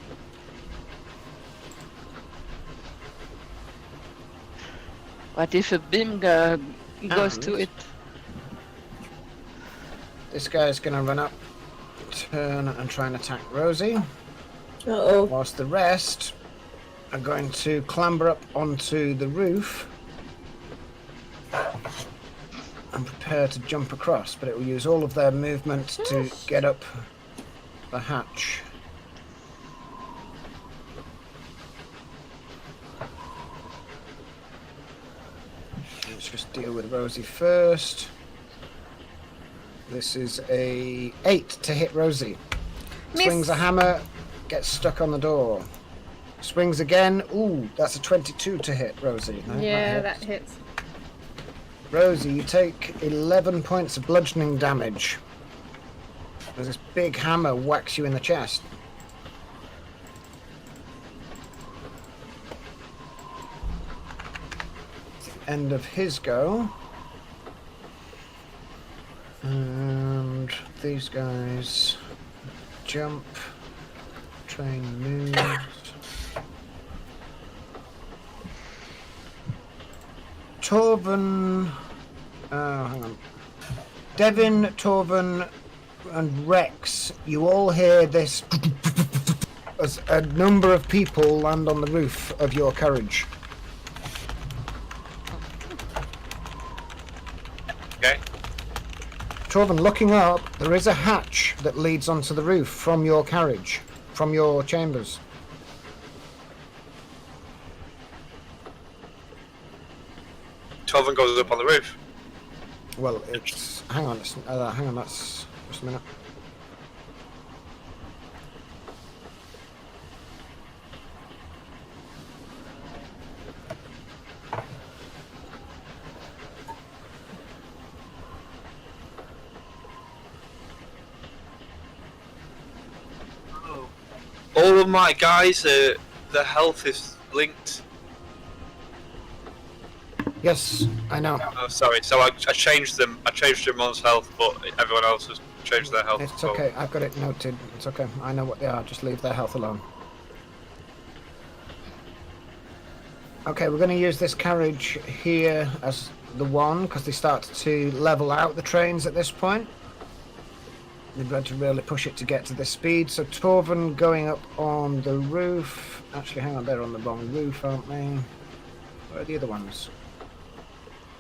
What if a beam goes to it? This guy's going to run up, turn, and try and attack Rosie. Uh-oh. Whilst the rest are going to clamber up onto the roof and prepare to jump across, but it will use all of their movement to get up the hatch. Let's just deal with Rosie first. This is a 8 to hit Rosie. Swings a hammer, gets stuck on the door. Swings again. Ooh, that's a 22 to hit Rosie. No, Yeah, that that hits. Rosie, you take 11 points of bludgeoning damage. As this big hammer whacks you in the chest. It's the end of his go. And these guys jump, train moves. Torvin, hang on. Devin, Torvin, and Rex, you all hear this as a number of people land on the roof of your carriage. Okay. Torvin, looking up, there is a hatch that leads onto the roof from your carriage, from your chambers. Torvin goes up on the roof. Well, it's... hang on, that's... just a minute. All of my guys, their health is linked. Yes, I know. Oh, sorry. So I changed them. I changed Ramon's health, but everyone else has changed their health. It's okay, I've got it noted. It's okay, I know what they are, just leave their health alone. Okay, we're going to use this carriage here as the one, because they start to level out the trains at this point. They've got to really push it to get to this speed. So Torvin going up on the roof. Actually, hang on, they're on the wrong roof, aren't they? Where are the other ones?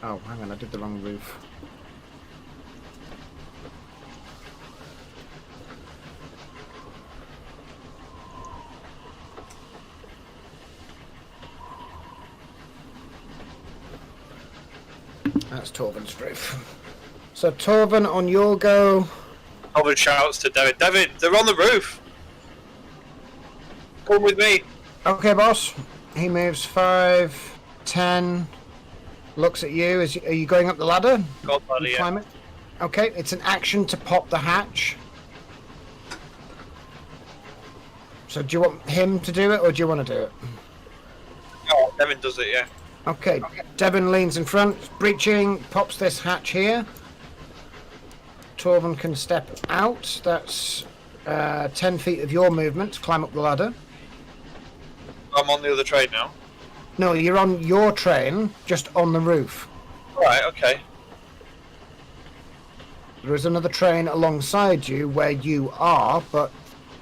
Oh, hang on, I did the wrong roof. That's Torvin's roof. So Torvin, on your go. Torvin shouts to Devin, Devin, they're on the roof! Come with me! Okay, boss. He moves 5, 10, looks at you. Are you going up the ladder? God, buddy, yeah. Climb it? Okay, it's an action to pop the hatch. So do you want him to do it, or do you want to do it? Oh, Devin does it, yeah. Okay, Devin leans in front, breaching, pops this hatch here. Torvin can step out. That's 10 feet of your movement to climb up the ladder. I'm on the other train now. No, you're on your train, just on the roof. Right, okay. There is another train alongside you where you are, but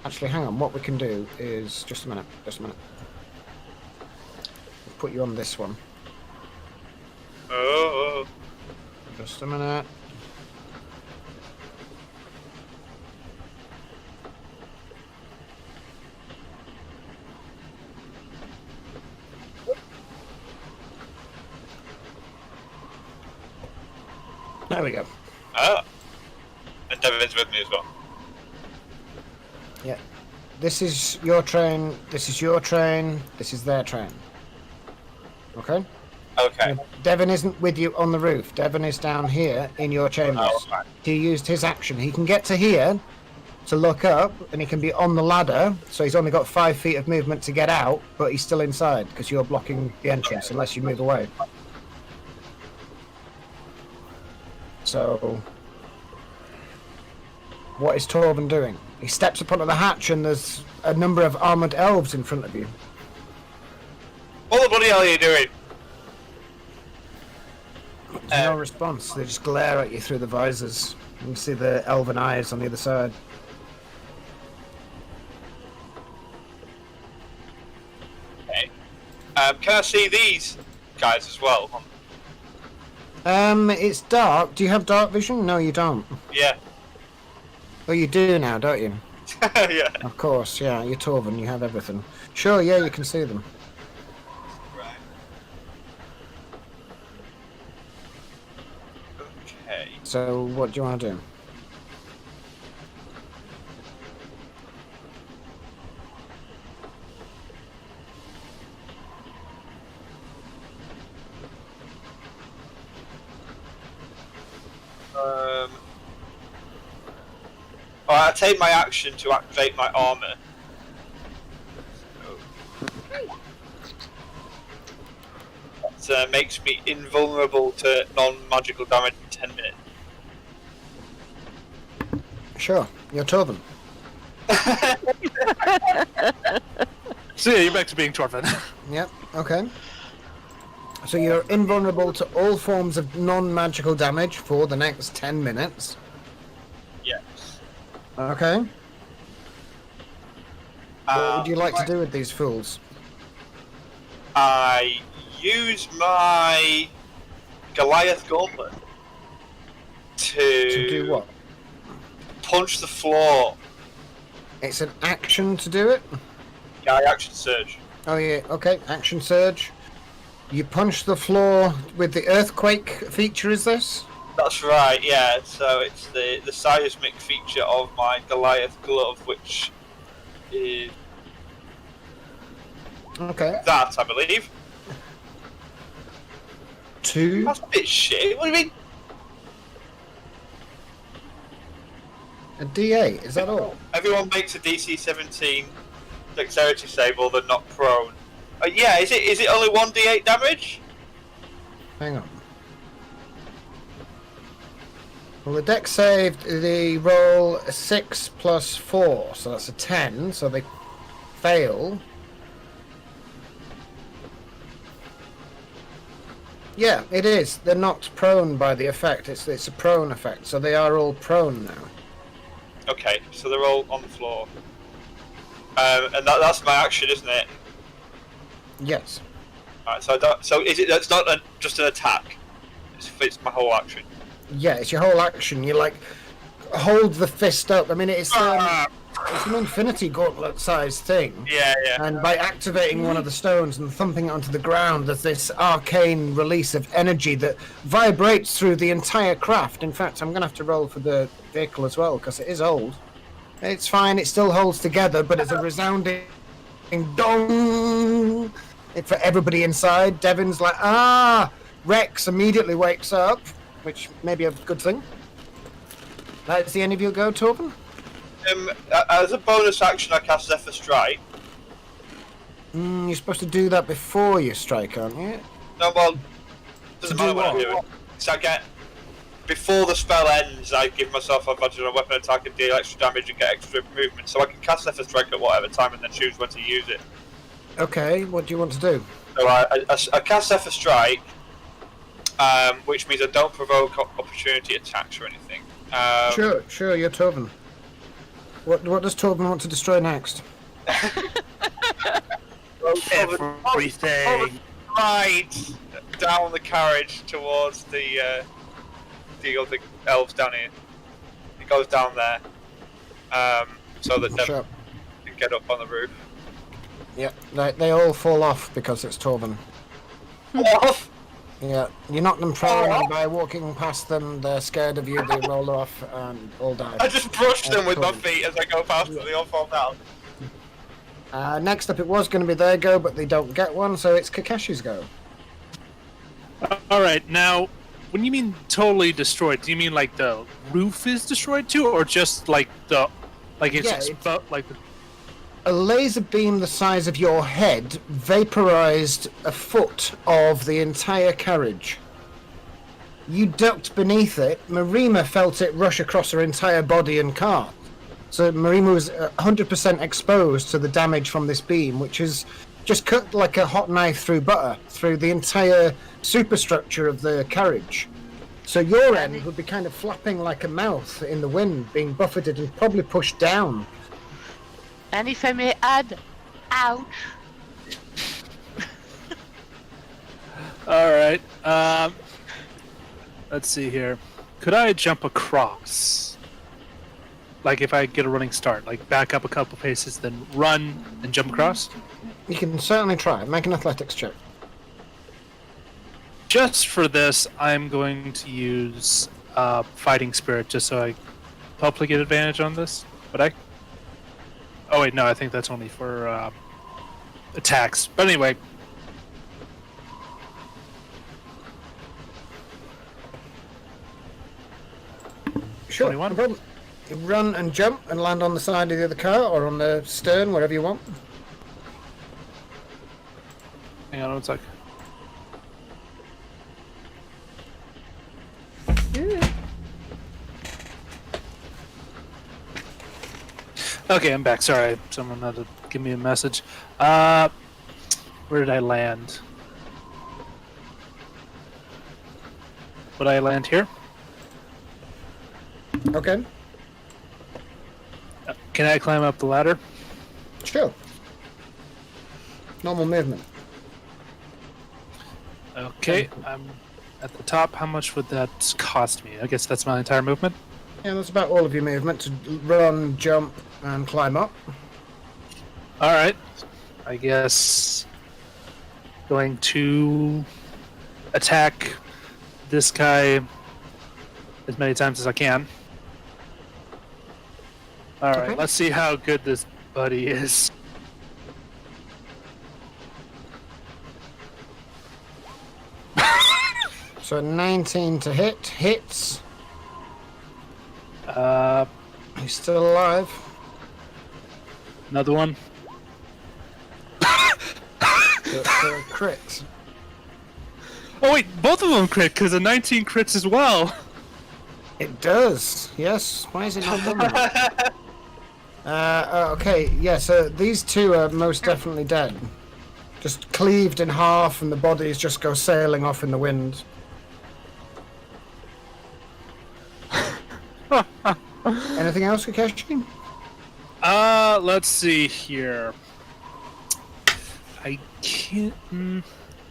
actually, hang on. What we can do is just a minute. We'll put you on this one. Oh. Just a minute. There we go. Ah. And Devin's with me as well. Yeah. This is your train, this is your train, this is their train. Okay? Okay. Devon isn't with you on the roof. Devon is down here in your chambers. Oh, right. He used his action. He can get to here to look up, and he can be on the ladder, so he's only got 5 feet of movement to get out, but he's still inside because you're blocking the entrance unless you move away. So, what is Torben doing? He steps up onto the hatch, and there's a number of armoured elves in front of you. What the bloody hell are you doing? No response. They just glare at you through the visors. You can see the elven eyes on the other side. Okay. Can I see these guys as well? It's dark. Do you have dark vision? No, you don't. Yeah. Oh, you do now, don't you? Yeah. Of course, yeah. You're Torben, you have everything. Sure, yeah, you can see them. Right. Okay. So, what do you want to do? I take my action to activate my armor. That makes me invulnerable to non-magical damage in 10 minutes. Sure, you're Torben. So yeah, you're back to being Torvin. Yep, okay. So you're invulnerable to all forms of non-magical damage for the next 10 minutes. Yes. Okay. What would you like to do with these fools? I use my Goliath Gauntlet To do what? punch the floor. It's an action to do it? Yeah, I action surge. Oh yeah, okay, action surge. You punch the floor with the earthquake feature, is this? That's right, yeah. So it's the seismic feature of my Goliath glove, which is Okay. that, I believe. 2. That's a bit shit. What do you mean? A D8, is that all? Everyone makes a DC 17 dexterity save or they're not prone. Yeah, is it only 1d8 damage? Hang on. Well, the dex saved, they roll a 6 plus 4, so that's a 10, so they fail. Yeah, it is. They're not prone by the effect. It's a prone effect, so they are all prone now. Okay, so they're all on the floor. And that's my action, isn't it? Yes. Alright, so is it? That's not just an attack. It's my whole action. Yeah, it's your whole action. You like hold the fist up. I mean, it's an infinity gauntlet sized thing. Yeah, yeah. And by activating one of the stones and thumping it onto the ground, there's this arcane release of energy that vibrates through the entire craft. In fact, I'm going to have to roll for the vehicle as well, because it is old. It's fine, it still holds together, but it's a resounding dong for everybody inside. Devon's like, ah! Rex immediately wakes up, which may be a good thing. That's the end of your go, Torben? As a bonus action, I cast Zephyr Strike. You're supposed to do that before you strike, aren't you? No, well, doesn't To matter do when I what? do it. So I get before the spell ends, I give myself advantage on a weapon attack and deal extra damage and get extra movement. So I can cast Zephyr Strike at whatever time and then choose when to use it. Okay, what do you want to do? So I cast Zephyr Strike, which means I don't provoke opportunity attacks or anything. Sure, you're Torben. What does Torben want to destroy next? Everything. Right down the carriage towards the other elves down here. It goes down there, so that they Sure. can get up on the roof. Yeah, they all fall off because it's Torben. Off. Yeah, you knock them prone, and by walking past them, they're scared of you, they roll off and all die. I just brush them with my Torben. feet as I go past them. They all fall down. Next up, it was going to be their go, but they don't get one, so it's Kakeshi's go. All right, now, when you mean totally destroyed, do you mean like the roof is destroyed too, or just like it's Yeah, exposed, like the... A laser beam the size of your head vaporized a foot of the entire carriage. You ducked beneath it. Marima felt it rush across her entire body and car. So Marima was 100% exposed to the damage from this beam, which is just cut like a hot knife through butter, through the entire superstructure of the carriage. So your end would be kind of flapping like a mouth in the wind, being buffeted and probably pushed down. And if I may add, ouch. All right. Let's see here. Could I jump across? Like if I get a running start, like back up a couple paces, then run and jump across? You can certainly try. Make an athletics check. Just for this, I'm going to use Fighting Spirit just so I hopefully get advantage on this. But I... Oh wait, no, I think that's only for attacks. But anyway... Sure. 21. No problem. You run and jump and land on the side of the other car or on the stern, wherever you want. Hang on one sec. Okay, I'm back. Sorry, someone had to give me a message. Where did I land? Would I land here? Okay. Can I climb up the ladder? Sure. Normal movement. Okay, I'm at the top. How much would that cost me? I guess that's my entire movement. Yeah, that's about all of your movement to run, jump, and climb up. All right. I guess going to attack this guy as many times as I can. All right. Okay. Let's see how good this buddy is. So 19 to hit. Hits. He's still alive. Another one. So crits. Oh wait, both of them crit because a 19 crits as well. It does. Yes. Why is it not done that? Okay. Yeah. So these two are most definitely dead. Just cleaved in half, and the bodies just go sailing off in the wind. Anything else, Kakeshi? Let's see here. I can't.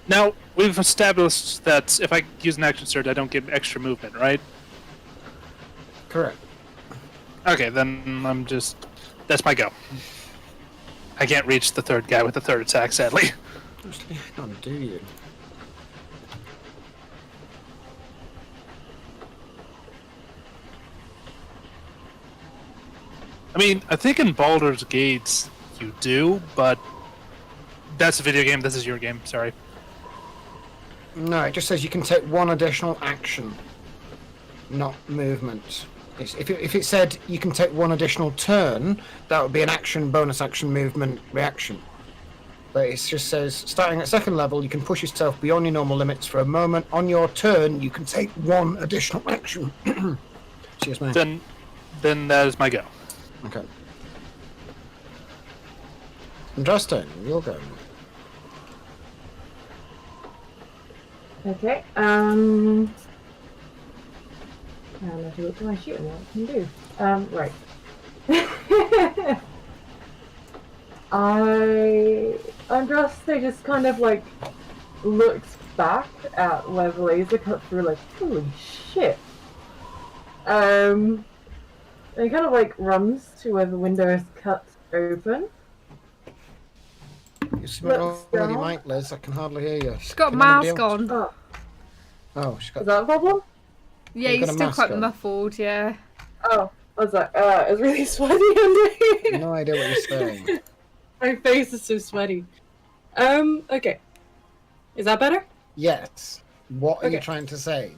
Now we've established that if I use an action surge, I don't get extra movement, right? Correct. Okay, then I'm just. That's my go. I can't reach the third guy with the third attack, sadly. Actually, hang on, do you? I mean, I think in Baldur's Gate you do, but that's a video game. This is your game. Sorry. No, it just says you can take one additional action, not movement. If it said you can take one additional turn, that would be an action, bonus action, movement, reaction. But it just says, starting at second level, you can push yourself beyond your normal limits for a moment. On your turn, you can take one additional action. Excuse me. Then that is my go. Okay. Interesting. You'll go. Okay. Now I have to look at my sheet and what I can do. Right. Andraste just kind of like looks back at where the laser cut through, like, holy shit. And he kind of like runs to where the window is cut open. You seem already mic, Liz. I can hardly hear you. She's got a Can anybody mask else? on. Oh, she's got. Is that a problem? Yeah, You've you're got a still mask quite on. muffled, yeah. Oh, I was like, it's really sweaty under here. No idea what you're saying. My face is so sweaty. Okay. Is that better? Yes. What are you Okay. trying to say?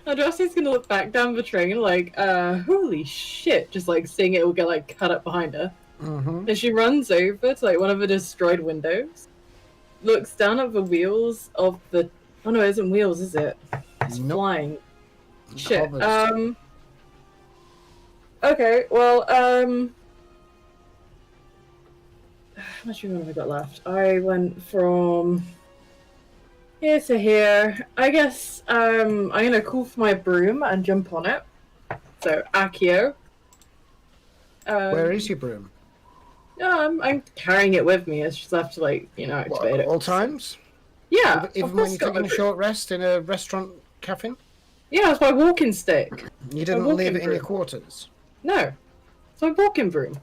Andraste's gonna look back down the train like, holy shit, just like seeing it all get like cut up behind her. Mm-hmm. And she runs over to like one of the destroyed windows, looks down at the wheels of the. Oh no, it isn't wheels, is it? It's Nope. flying. Shit. Hovers. Okay, well, how much room have I got left? I went from here to here. I guess I'm gonna call for my broom and jump on it. So Accio. Where is your broom? No, I'm carrying it with me. It's just have to like activate What, at it. all times? Yeah, Even of when course you're got taking my a short rest in a restaurant cafe? Yeah, it's my walking stick. You didn't walking leave it in your broom. quarters? No, it's my walking broom.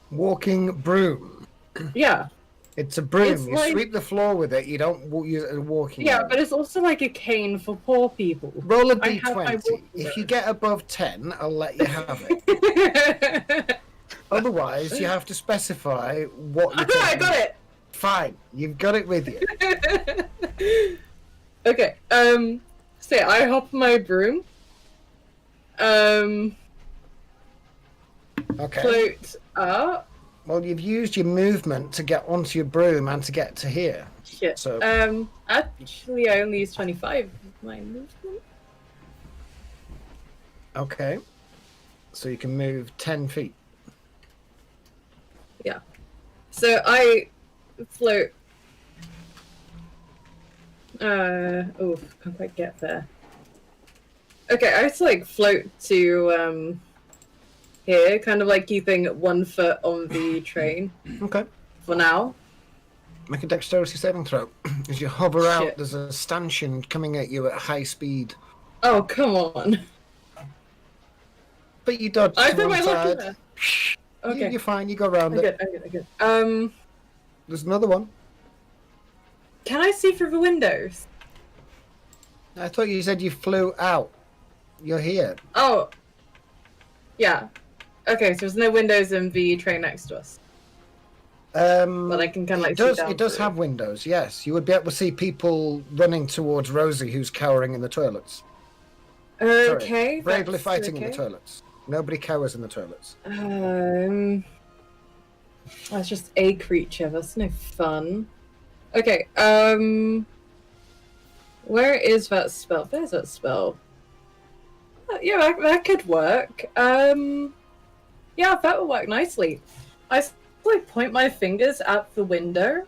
Walking broom. Yeah, It's a broom. It's You like- sweep the floor with it. You don't use it as a walking. yeah, broom. but it's also like a cane for poor people. Roll a I have my d20. walking If you broom. get above 10, I'll let you have it. Otherwise, you have to specify what you're I taking. got it. Fine, you've got it with you. Okay. So I hop on my broom. Okay. Float up. Well, you've used your movement to get onto your broom and to get to here. Shit. So- Actually, I only used 25 of my movement. Okay. So you can move 10 feet. Yeah. So I float. Oh, can't quite get there. Okay, I just like float to here, kind of like keeping 1 foot on the train Okay. for now. Make a dexterity saving throw. As you hover out, Shit. there's a stanchion coming at you at high speed. Oh, come on. But you dodge I to threw one my luck in side. there. You- Okay. You're fine, you go around I'm it. good, I'm good. There's another one. Can I see through the windows? I thought you said you flew out. You're here. Oh. Yeah. Okay, so there's no windows in the train next to us. But I can kind of like it does. see down It does through. have windows. Yes, you would be able to see people running towards Rosie, who's cowering in the toilets. Sorry, Okay. bravely that's fighting in okay. the toilets. Nobody cowers in the toilets. That's just a creature. That's no fun. Okay. Where is that spell? There's that spell. Yeah, that could work. Yeah, that would work nicely. I like point my fingers at the window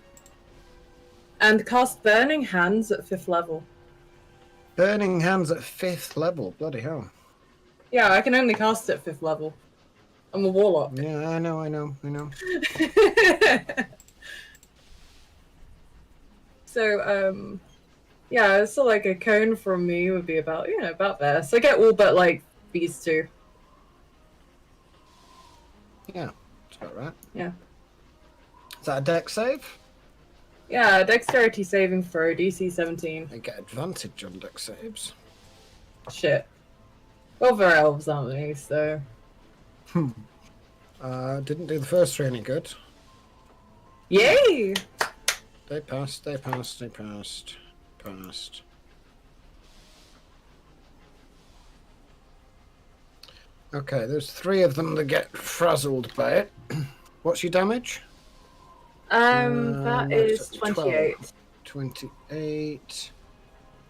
and cast Burning Hands at 5th level. Burning hands at 5th level. Bloody hell. Yeah, I can only cast it at 5th level. I'm a warlock. Yeah, I know. So, yeah, so like a cone from me would be about, about there. So I get all but like these two. Yeah, that's about right. Yeah. Is that a dex save? Yeah, dexterity saving throw, DC 17. They get advantage on dex saves. Shit. Well, they're elves, aren't they? So. Didn't do the first three any good. Yay! They passed. Okay, there's 3 of them that get frazzled by it. What's your damage? That no, is it's 28. 28.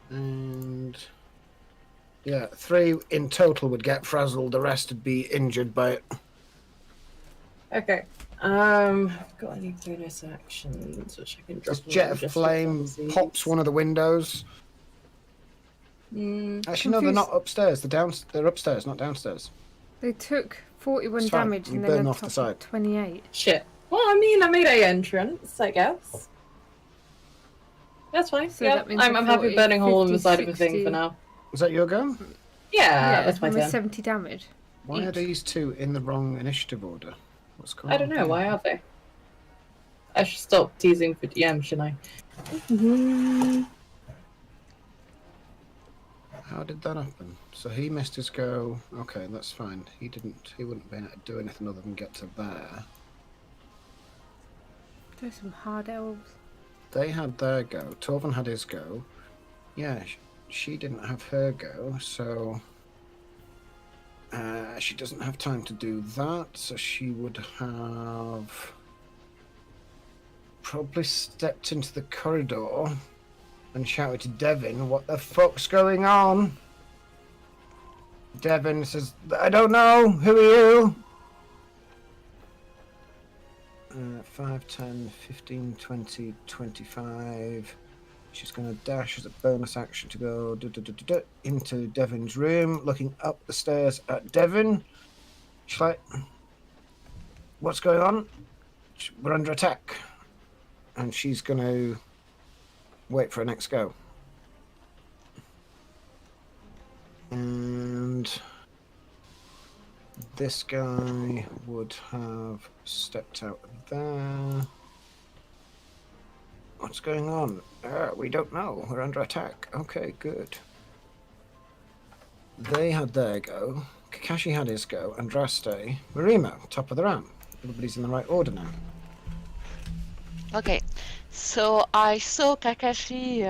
And... yeah, 3 in total would get frazzled. The rest would be injured by it. Okay. I've got any bonus actions which I can drop. This jet of flame pops one of the windows. Actually, no, they're not upstairs. They're upstairs, not downstairs. They took 41 It's fine. damage You and burn then a off the top side. of 28. Shit. Well, I mean, I made a entrance, I guess. That's fine. So yeah, that means I'm a happy 40, burning a hole in the 50, side of the thing 60. for now. Is that your go? Yeah, that's my almost turn. 70 damage. Why are Each. these 2 in the wrong initiative order? What's going on? I don't know, why are they? I should stop teasing for DM, shouldn't I? How did that happen? So he missed his go. Okay, that's fine. He wouldn't be able to do anything other than get to there. There's some hard elves. They had their go. Torvin had his go. Yeah, she didn't have her go, so she doesn't have time to do that. So she would have probably stepped into the corridor and shouted to Devin, "What the fuck's going on?" Devin says, "I don't know. Who are you?" 5, 10, 15, 20, 25. She's going to dash as a bonus action to go into Devin's room, looking up the stairs at Devin. She's like, "What's going on? We're under attack." And she's going to wait for her next go. And this guy would have stepped out there. What's going on? We don't know. We're under attack. Okay, good. They had their go. Kakashi had his go. Andraste, Marimo, top of the ramp. Everybody's in the right order now. Okay, so I saw Kakashi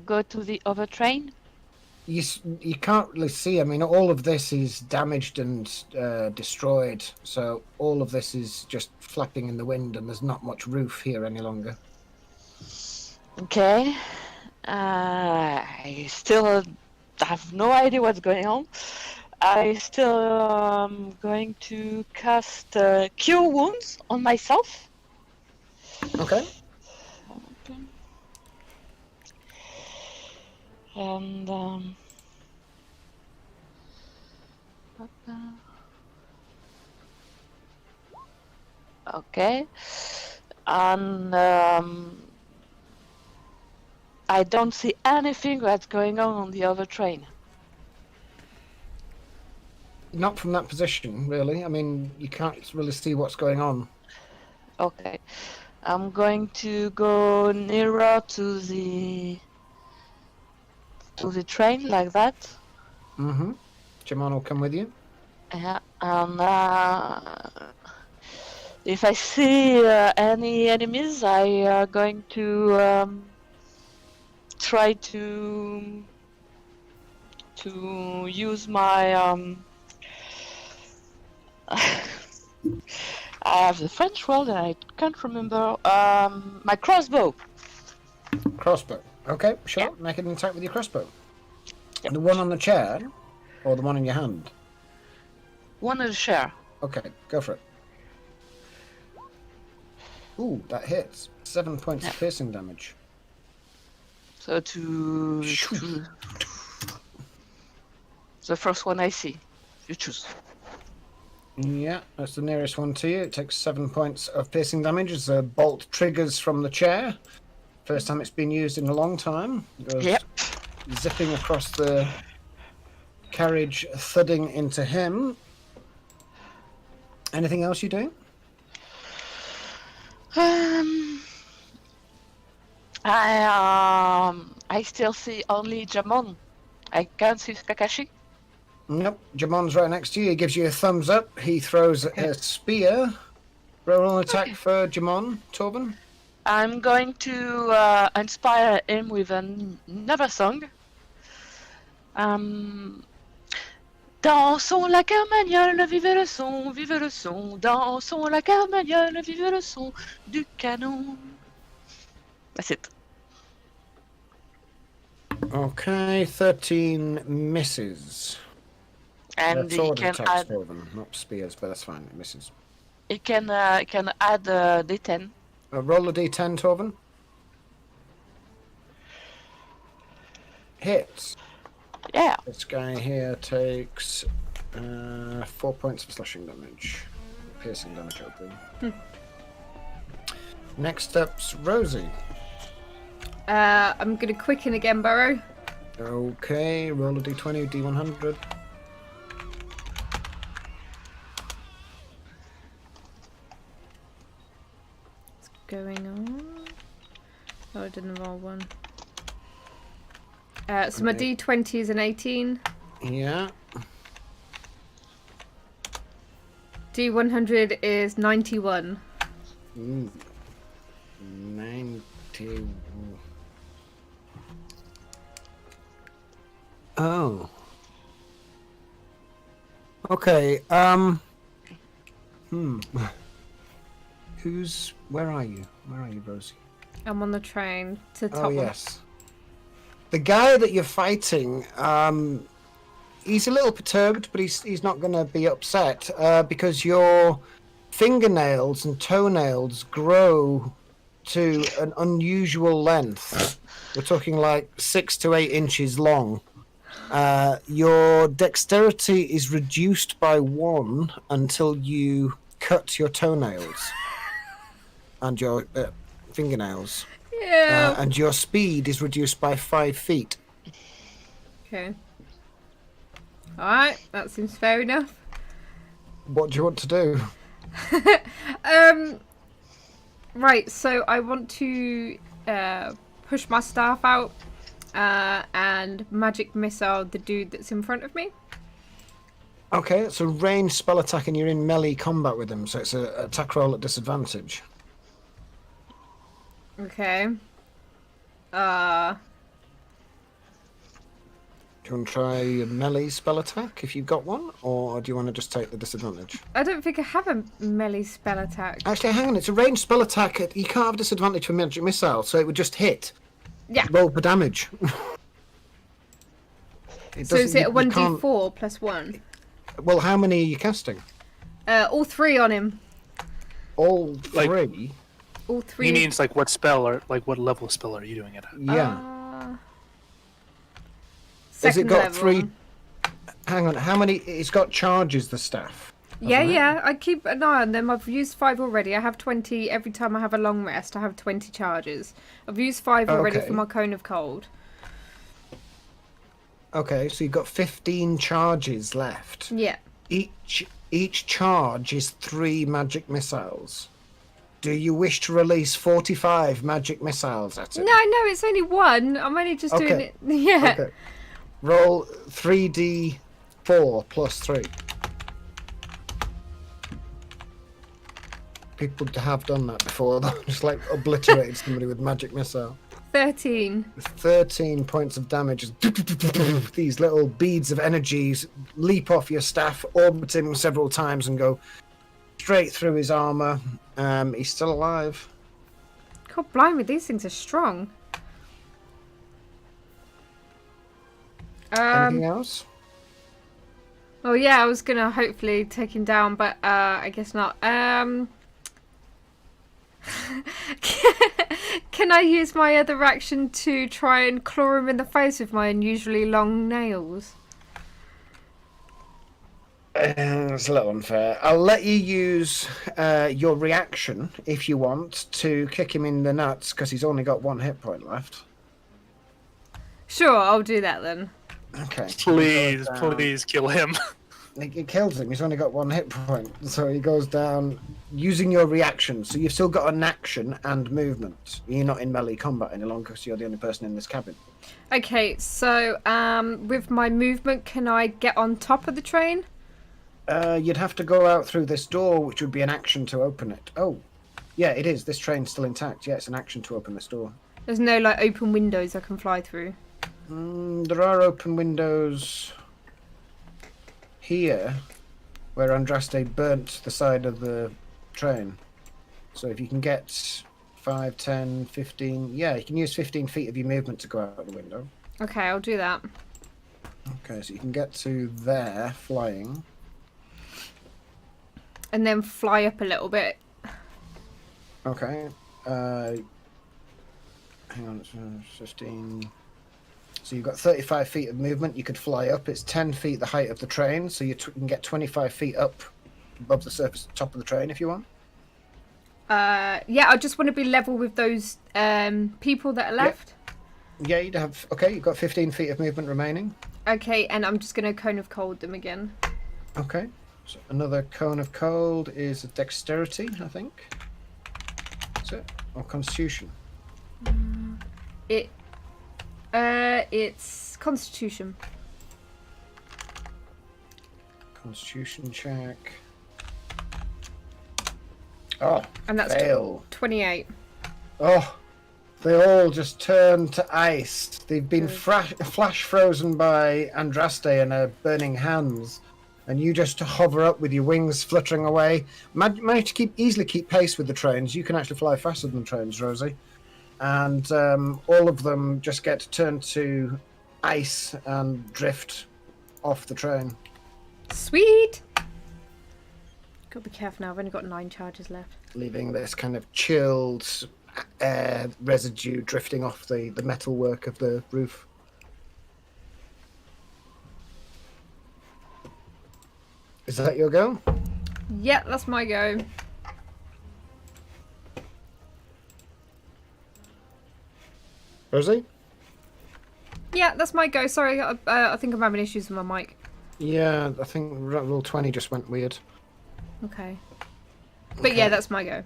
go to the other train. You can't really see. I mean, all of this is damaged and destroyed. So all of this is just flapping in the wind, and there's not much roof here any longer. Okay. I still have no idea what's going on. I still am going to cast Cure Wounds on myself. Okay. And okay. And I don't see anything that's going on the other train. Not from that position, really. I mean, you can't really see what's going on. Okay. I'm going to go nearer to the train like that. Mm-hmm. Jamon will come with you. Yeah, and if I see any enemies, I am going to try to use my I have the French word and I can't remember my crossbow. Crossbow. Okay, sure. Yeah. Make an attack with your crossbow. Yep. The one on the chair, or the one in your hand? One of the share. Okay, go for it. Ooh, that hits. 7 points of piercing damage. So to the first one I see. You choose. Yeah, that's the nearest one to you. It takes 7 points of piercing damage as a bolt triggers from the chair. First time it's been used in a long time. It goes Yep. zipping across the carriage, thudding into him. Anything else you do? I still see only Jamon. I can't see Kakashi. Nope. Jamon's right next to you. He gives you a thumbs up. He throws a spear. Roll an attack for Jamon, Torben. I'm going to inspire him with another song. Dansons la carmagnole, vive le son, vive le son. Dansons la carmagnole, vive le son du canon. That's it. Okay, 13 misses. And That's he sword can attacks, add. Torben, not spears, but that's fine. It misses. He can add D10. Roll a d10, Torben. Hits. Yeah. This guy here takes 4 points of slashing damage. Piercing damage, open. Next up's Rosie. I'm gonna quicken again, Burrow. Okay, roll a d20, d100. What's going on? Oh, I didn't roll one. So my D20 is an 18. Yeah. D100 is 91. 19. Oh. Okay. Where are you? Where are you, Rosie? I'm on the train to top Oh one. yes. The guy that you're fighting, he's a little perturbed, but he's not going to be upset because your fingernails and toenails grow to an unusual length. We're talking like 6 to 8 inches long. Your dexterity is reduced by 1 until you cut your toenails and your fingernails. Yeah. And your speed is reduced by 5 feet. Okay. Alright, that seems fair enough. What do you want to do? Right, so I want to push my staff out and magic missile the dude that's in front of me. Okay, it's a ranged spell attack and you're in melee combat with him, so it's an attack roll at disadvantage. Okay. Do you want to try a melee spell attack if you've got one, or do you want to just take the disadvantage? I don't think I have a melee spell attack. Actually, hang on, it's a ranged spell attack. You can't have a disadvantage for magic missile, so it would just hit. Yeah. Roll for damage. So is it a you can't- 1d4 plus 1? Well, how many are you casting? All 3 on him. All Like- 3? All 3. He means like what spell or like what level spell are you doing it at? Yeah. Has it Second got level. 3... Hang on, how many... It's got charges, the staff. Yeah, hasn't it? yeah. I keep an eye on them. I've used 5 already. I have 20 every time I have a long rest. I have 20 charges. I've used 5 already Okay. for my cone of cold. Okay, so you've got 15 charges left. Yeah. Each charge is 3 magic missiles. Do you wish to release 45 magic missiles at it? No, it's only 1. I'm only just doing Okay. it. Yeah. Okay. Roll 3d4 plus 3. People have done that before, though. Just like obliterated somebody with magic missile. 13. 13 points of damage. These little beads of energies leap off your staff, orbit him several times, and go straight through his armor. He's still alive. God blimey, these things are strong. Anything else? Oh yeah, I was gonna hopefully take him down, but I guess not. Can I use my other action to try and claw him in the face with my unusually long nails? It's a little unfair. I'll let you use your reaction, if you want, to kick him in the nuts, because he's only got 1 hit point left. Sure, I'll do that then. Okay. Please, please kill him. It kills him. He's only got 1 hit point, so he goes down using your reaction. So you've still got an action and movement. You're not in melee combat any longer, because you're the only person in this cabin. Okay, so with my movement, can I get on top of the train? You'd have to go out through this door, which would be an action to open it. Oh, yeah, it is. This train's still intact. Yeah, it's an action to open this door. There's no like open windows I can fly through. There are open windows here, where Andraste burnt the side of the train. So if you can get 5, 10, 15... Yeah, you can use 15 feet of your movement to go out the window. Okay, I'll do that. Okay, so you can get to there, flying. And then fly up a little bit. Okay. Hang on, it's 15... So you've got 35 feet of movement. You could fly up. It's 10 feet the height of the train, so you can get 25 feet up above the surface, top of the train if you want. Yeah, I just want to be level with those people that are left. Yeah, you'd have... Okay, you've got 15 feet of movement remaining. Okay, and I'm just going to cone of cold them again. Okay. So another cone of cold is a dexterity, I think. That's it. Or constitution. It's Constitution. Constitution check. Oh, And that's fail. 28. Oh, They all just turn to ice. They've been flash frozen by Andraste and her burning hands. And you just hover up with your wings fluttering away. Manage to easily keep pace with the trains. You can actually fly faster than trains, Rosie. And all of them just get turned to ice and drift off the train. Sweet! Gotta be careful now, I've only got 9 charges left. Leaving this kind of chilled air residue drifting off the metalwork of the roof. Is that your go? Yeah, that's my go. Rosie? Yeah, that's my go. Sorry, I think I'm having issues with my mic. Yeah, I think roll 20 just went weird. Okay. But yeah, that's my go.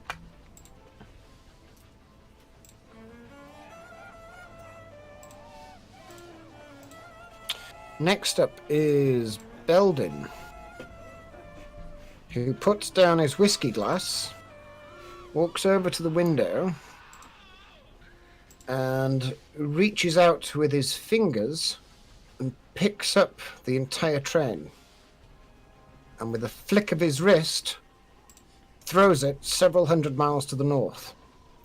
Next up is Beldin, who puts down his whiskey glass, walks over to the window, and reaches out with his fingers and picks up the entire train. And with a flick of his wrist, throws it several hundred miles to the north.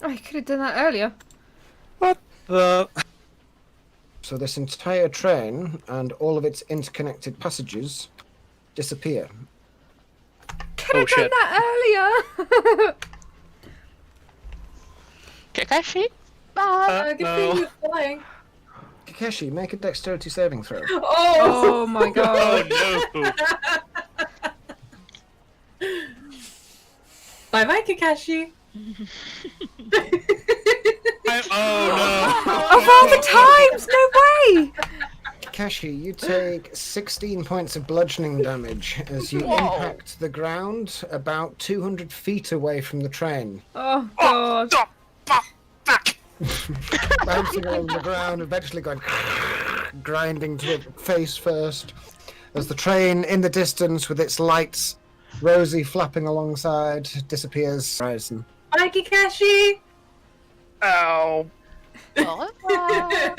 Oh, you could have done that earlier. What the? So this entire train and all of its interconnected passages disappear. Could have done shit. that earlier. Kakashi? Bye. Good no. thing you're flying. Kakeshi, make a dexterity saving throw. Oh my god. Oh no! Bye bye, Kakashi. Oh Of all the times, no way! Kashi, you take 16 points of bludgeoning damage as you impact the ground about 200 feet away from the train. Oh god. no! Fuck! Bouncing along the ground, eventually going grinding to it face first. As the train in the distance with its lights, Rosie flapping alongside, disappears. Horizon. Bye, Kakashi. Ow! Au revoir.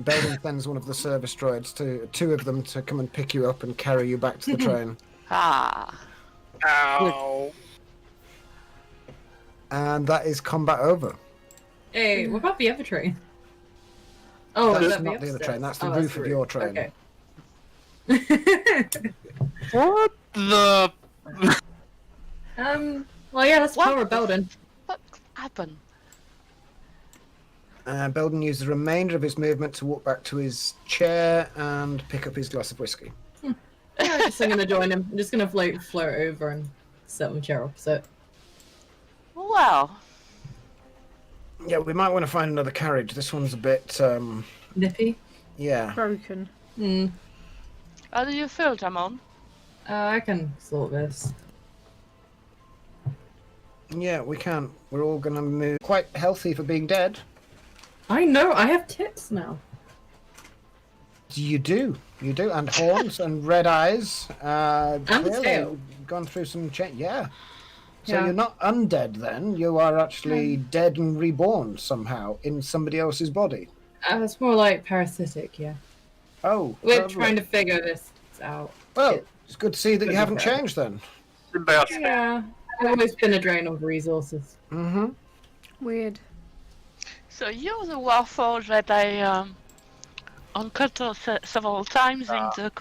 Belden sends one of the service droids two of them to come and pick you up and carry you back to the train. Ah. Ow! And that is combat over. Hey, what about the other train? Oh, That's is that not the other upstairs? train, that's the Oh, roof of your train. Okay. What the? Well, yeah, let's What? power Belden. What happened? Belden used the remainder of his movement to walk back to his chair and pick up his glass of whiskey. Yeah, I guess I'm gonna join him. I'm just gonna float over and set my chair opposite. Well, Yeah, we might want to find another carriage. This one's a bit, Nippy. yeah. Broken. how do you feel, Jamon? I can sort this. Yeah, we can. We're all gonna move. Quite healthy for being dead. I know, I have tits now. You do, and horns and red eyes. And a Clearly tail. gone through some change. Yeah. So Yeah. you're not undead then. You are actually dead and reborn somehow in somebody else's body. It's more like parasitic, yeah. Oh, We're lovely. trying to figure this out. Well, it's good to see that you Good haven't for it. changed then. Symbiotic. Yeah, I've always been a drain of resources. Mm-hmm. Weird. So you're the Warforged that I encountered several times in the